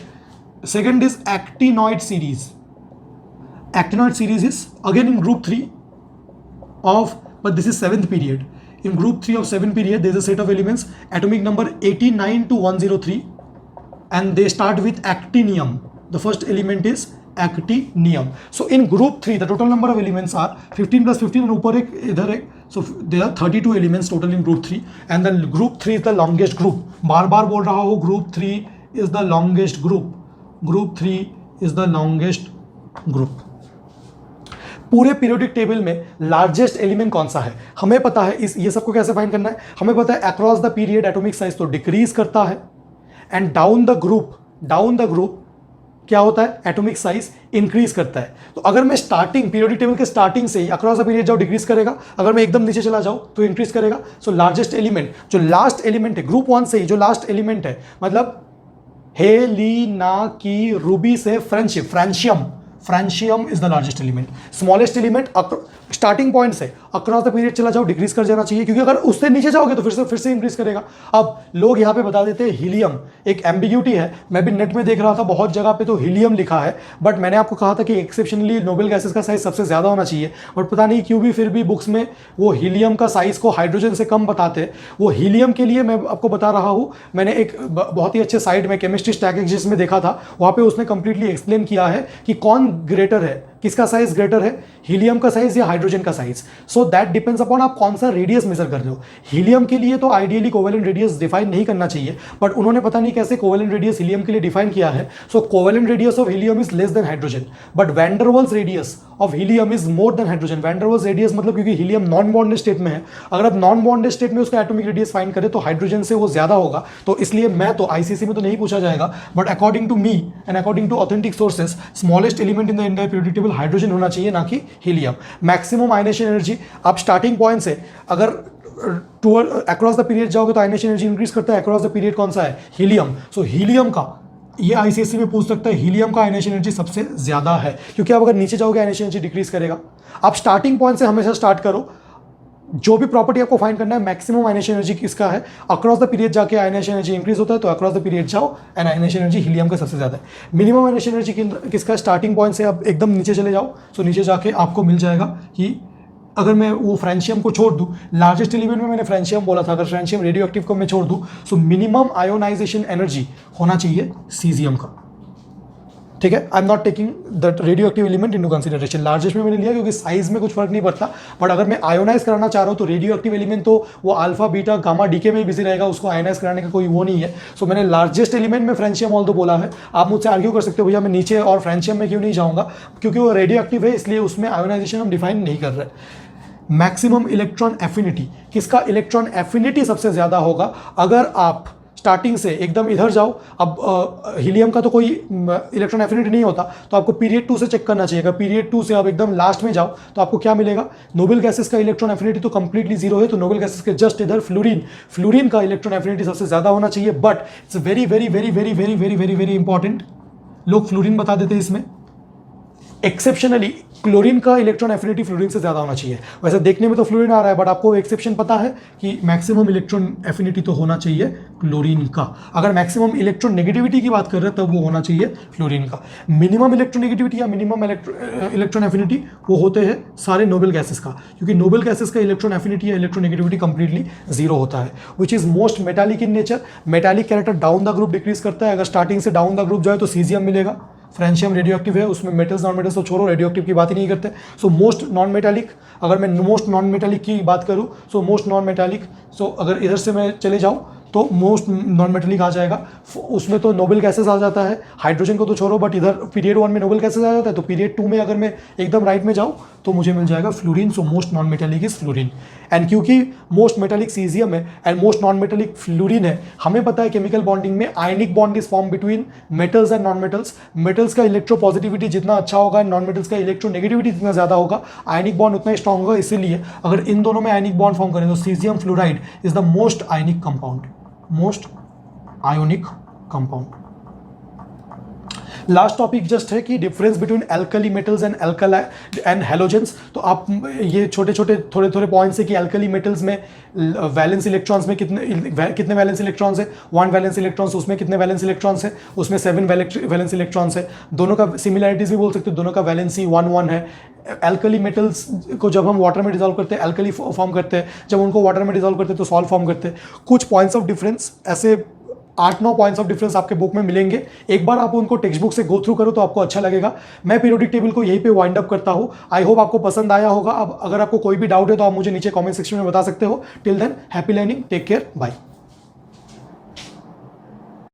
Second is actinoid series. Actinoid series is again in group 3 of, but this is 7th period. In group 3 of 7 period, there is a set of elements atomic number 89 to 103 and they start with actinium. The first element is actinium. So in group 3 the total number of elements are 15 plus 15 and ऊपर एक इधर एक, so there are 32 elements total in group 3 and then group 3 is the longest group. बार बार बोल रहा हूँ, group 3 is the longest group. Group 3 is the longest group. पूरे periodic table में largest element कौन सा है हमें पता है। इस ये सबको कैसे फाइंड करना है हमें पता है। Across the period atomic size तो डिक्रीज करता है एंड डाउन द ग्रुप क्या होता है? एटॉमिक साइज इंक्रीज करता है। तो अगर मैं स्टार्टिंग पीरियोडिक टेबल के स्टार्टिंग से ही अक्रॉस द पीरियड जाओ डिक्रीज करेगा, अगर मैं एकदम नीचे चला जाऊं तो इंक्रीज करेगा। सो लार्जेस्ट एलिमेंट जो लास्ट एलिमेंट है ग्रुप 1 से ही जो लास्ट एलिमेंट है, मतलब हे, ली, ना, की, रूबी से friendship, francium is the largest element. Smallest element starting point से अक्रॉस द पीरियड चला जाओ, डिक्रीज कर जाना चाहिए, क्योंकि अगर उससे नीचे जाओगे तो फिर से इंक्रीज करेगा। अब लोग यहाँ पे बता देते हैं हीलियम, एक एम्बिग्यूटी है, मैं भी नेट में देख रहा था बहुत जगह पे तो हीलियम लिखा है, बट मैंने आपको कहा था कि एक्सेप्शनली नोबेल गैसेस का साइज सबसे ज़्यादा होना चाहिए, बट पता नहीं क्यों भी फिर भी बुक्स में वो हीलियम का साइज को हाइड्रोजन से कम बताते हैं। वो हीलियम के लिए मैं आपको बता रहा हूँ, मैंने एक बहुत ही अच्छे साइट में केमिस्ट्री स्टैटिस्टिक्स में देखा था, वहाँ पे उसने कंप्लीटली एक्सप्लेन किया है कि कौन ग्रेटर है, किसका साइज ग्रेटर है, हीलियम का साइज या हाइड्रोजन का size. So that depends upon आप कौन सा रेडियस मेजर कर रहे हो। हीलियम के लिए तो आइडियली कोवेलेंट रेडियस डिफाइन नहीं करना चाहिए, बट उन्होंने पता नहीं कैसे कोवेलेंट रेडियस हीलियम के लिए डिफाइन किया है। So covalent radius of helium is less than hydrogen, but van der Waals radius of helium is more than hydrogen. Van der Waals radius मतलब क्योंकि हीलियम नॉन बॉन्डेड स्टेट में है, अगर आप नॉन बॉन्डेड स्टेट में उसका atomic radius find करें तो हाइड्रोजन से वो ज्यादा होगा। तो इसलिए मैं तो आईसीसी में तो नहीं पूछा जाएगा, but according to me and according to authentic sources smallest element in the entire periodic table hydrogen होना चाहिए, ना कि हीलियम। मैक्सिमम आयनेशन एनर्जी आप स्टार्टिंग पॉइंट से अगर टूवर्ड अक्रॉस द पीरियड जाओगे तो आयनेशन एनर्जी इंक्रीज करता है। अक्रॉस द पीरियड कौन सा है? हीलियम। सो हीलियम का ये आईसीएससी में पूछ सकता है, हीलियम का आयनेशन एनर्जी सबसे ज्यादा है, क्योंकि आप अगर नीचे जाओगे आयनेशन एनर्जी डिक्रीज करेगा। आप स्टार्टिंग पॉइंट से हमेशा स्टार्ट करो, जो भी प्रॉपर्टी आपको फाइंड करना है मैक्सिमम आयनेशन एनर्जी किसका है, अक्रॉस द पीरियड जाके आयनेशन एनर्जी इंक्रीज होता है, तो अक्रॉस द पीरियड जाओ एंड आयनेशन एनर्जी हीलियम का सबसे ज्यादा है। मिनिमम आयनेशन एनर्जी किसका है? स्टार्टिंग पॉइंट से आप एकदम नीचे चले जाओ, तो नीचे जाके आपको मिल जाएगा कि अगर मैं वो फ्रेंशियम को छोड़ दूं, लार्जेस्ट एलिमेंट में मैंने फ्रेंशियम बोला था, अगर फ्रेंशियम रेडियो एक्टिव को मैं छोड़ दूं, सो मिनिमम आयोनाइजेशन एनर्जी होना चाहिए सीजियम का। ठीक है, I am not taking the radio active element into consideration. Largest में मैंने लिया क्योंकि साइज में कुछ फर्क नहीं पड़ता, बट अगर मैं आयोनाइज कराना चाह रहा हूँ तो रेडियो एक्टिव एलिमेंट तो वो अल्फा बीटा गामा डीके में ही बिजी रहेगा, उसको आयोनाइज कराने का कोई वो नहीं है। सो मैंने लार्जेस्ट एलिमेंट में फ्रेंशियम ऑल तो बोला है। आप मुझसे आर्ग्यू कर सकते हो भैया मैं नीचे और फ्रेंशियम में क्यों नहीं जाऊँगा, क्योंकि वो रेडियो एक्टिव है, इसलिए उसमें आयोनाइजेशन हम डिफाइन नहीं कर रहे। मैक्सिमम इलेक्ट्रॉन एफिनिटी, किसका इलेक्ट्रॉन एफिनिटी सबसे ज्यादा होगा? अगर आप स्टार्टिंग से एकदम इधर जाओ, अब हीलियम का तो कोई इलेक्ट्रॉन एफिनिटी नहीं होता, तो आपको पीरियड 2 से चेक करना चाहिए। अगर पीरियड 2 से आप एकदम लास्ट में जाओ तो आपको क्या मिलेगा? नोबेल गैसेस का इलेक्ट्रॉन एफिनिटी तो कंप्लीटली जीरो है, तो नोबेल गैसेस के जस्ट इधर फ्लोरीन का इलेक्ट्रॉन एफिनिटी सबसे ज्यादा होना चाहिए। But it's very very very very very very very very important, लोग फ्लोरीन बता देते हैं इसमें, एक्सेप्शनली क्लोरीन का इलेक्ट्रॉन एफिनिटी फ्लोरीन से ज्यादा होना चाहिए। वैसे देखने में तो फ्लोरीन आ रहा है, बट आपको एक्सेप्शन पता है कि मैक्सिमम इलेक्ट्रॉन एफिनिटी तो होना चाहिए क्लोरीन का। अगर मैक्सिमम इलेक्ट्रॉन नेगेटिविटी की बात कर रहे हैं तब वो होना चाहिए फ्लोरीन का। मिनिमम इलेक्ट्रॉन नेगेटिविटी या मिनिमम इलेक्ट्रॉन एफिनिटी वो होते हैं सारे नोबेल गैसेस का, क्योंकि नोबेल गैसेस का इलेक्ट्रॉन एफिनिटी या इलेक्ट्रॉन नेगेटिविटी कंप्लीटली जीरो होता है, which is most metallic in nature. Metallic character down the group decrease करता है। अगर स्टार्टिंग से डाउन द ग्रुप जाए तो सीजियम मिलेगा। फ्रेंशियम रेडियो एक्टिव है, उसमें मेटल्स नॉन मेटल्स तो छोड़ो, रेडियो एक्टिव की बात ही नहीं करते। सो मोस्ट नॉन मेटालिक, अगर मैं मोस्ट नॉन मेटालिक की बात करूँ, सो मोस्ट नॉन मेटालिक, सो अगर इधर से मैं चले जाऊँ तो मोस्ट नॉन मेटालिक आ जाएगा। उसमें तो नोबेल गैसेस आ जाता है, हाइड्रोजन को तो छोड़ो, बट इधर पीरियड 1 में नोबेल गैसेस आ जाता है, तो पीरियड 2 में अगर मैं एकदम राइट में जाऊँ तो मुझे मिल जाएगा fluorine. So most non metallic is fluorine. And क्योंकि मोस्ट मेटालिक सीजियम है and most non metallic fluorine है, हमें पता है केमिकल बॉन्डिंग में ionic bond is form between metals and non metals. Metals का इलेक्ट्रोपॉजिटिविटी जितना अच्छा होगा, नॉन मेटल्स का इलेक्ट्रोनेगेटिविटी जितना ज्यादा होगा, आयनिक बॉन्ड उतना ही स्ट्रॉन्ग होगा। इसीलिए अगर इन दोनों में आयनिक बॉन्ड फॉर्म करें तो caesium fluoride is the most ionic compound, most ionic compound. Last topic just है कि difference between alkali metals and halogens. तो आप ये छोटे छोटे थोड़े थोड़े पॉइंट्स है कि एल्कली मेटल्स में वैलेंस इलेक्ट्रॉन्स में कितने वैलेंस इलेक्ट्रॉन्स है, 1 वैलेंस इलेक्ट्रॉन्स, उसमें कितने वैलेंस इलेक्ट्रॉन्स है, उसमें 7 वैलेंस इलेक्ट्रॉन्स है। दोनों का सिमिलैरिटीज भी बोल सकते हो, दोनों का वैलेंसी 1-1 है। एल्कली मेटल्स को जब हम वाटर में डिजॉल्व करते हैं एल्कली फॉर्म करते हैं, जब उनको वाटर में डिजॉल्व करते हैं तो सॉल्ट फॉर्म करते हैं। कुछ पॉइंट्स ऑफ डिफरेंस, ऐसे 8-9 पॉइंट्स ऑफ डिफरेंस आपके बुक में मिलेंगे। एक बार आप उनको टेक्स्ट बुक से गो थ्रू करो तो आपको अच्छा लगेगा। मैं पीरियोडिक टेबल को यहीं पे वाइंड अप करता हूँ। आई होप आपको पसंद आया होगा। अब अगर आपको कोई भी डाउट है तो आप मुझे नीचे कमेंट सेक्शन में बता सकते हो। Till then happy learning, take care, bye.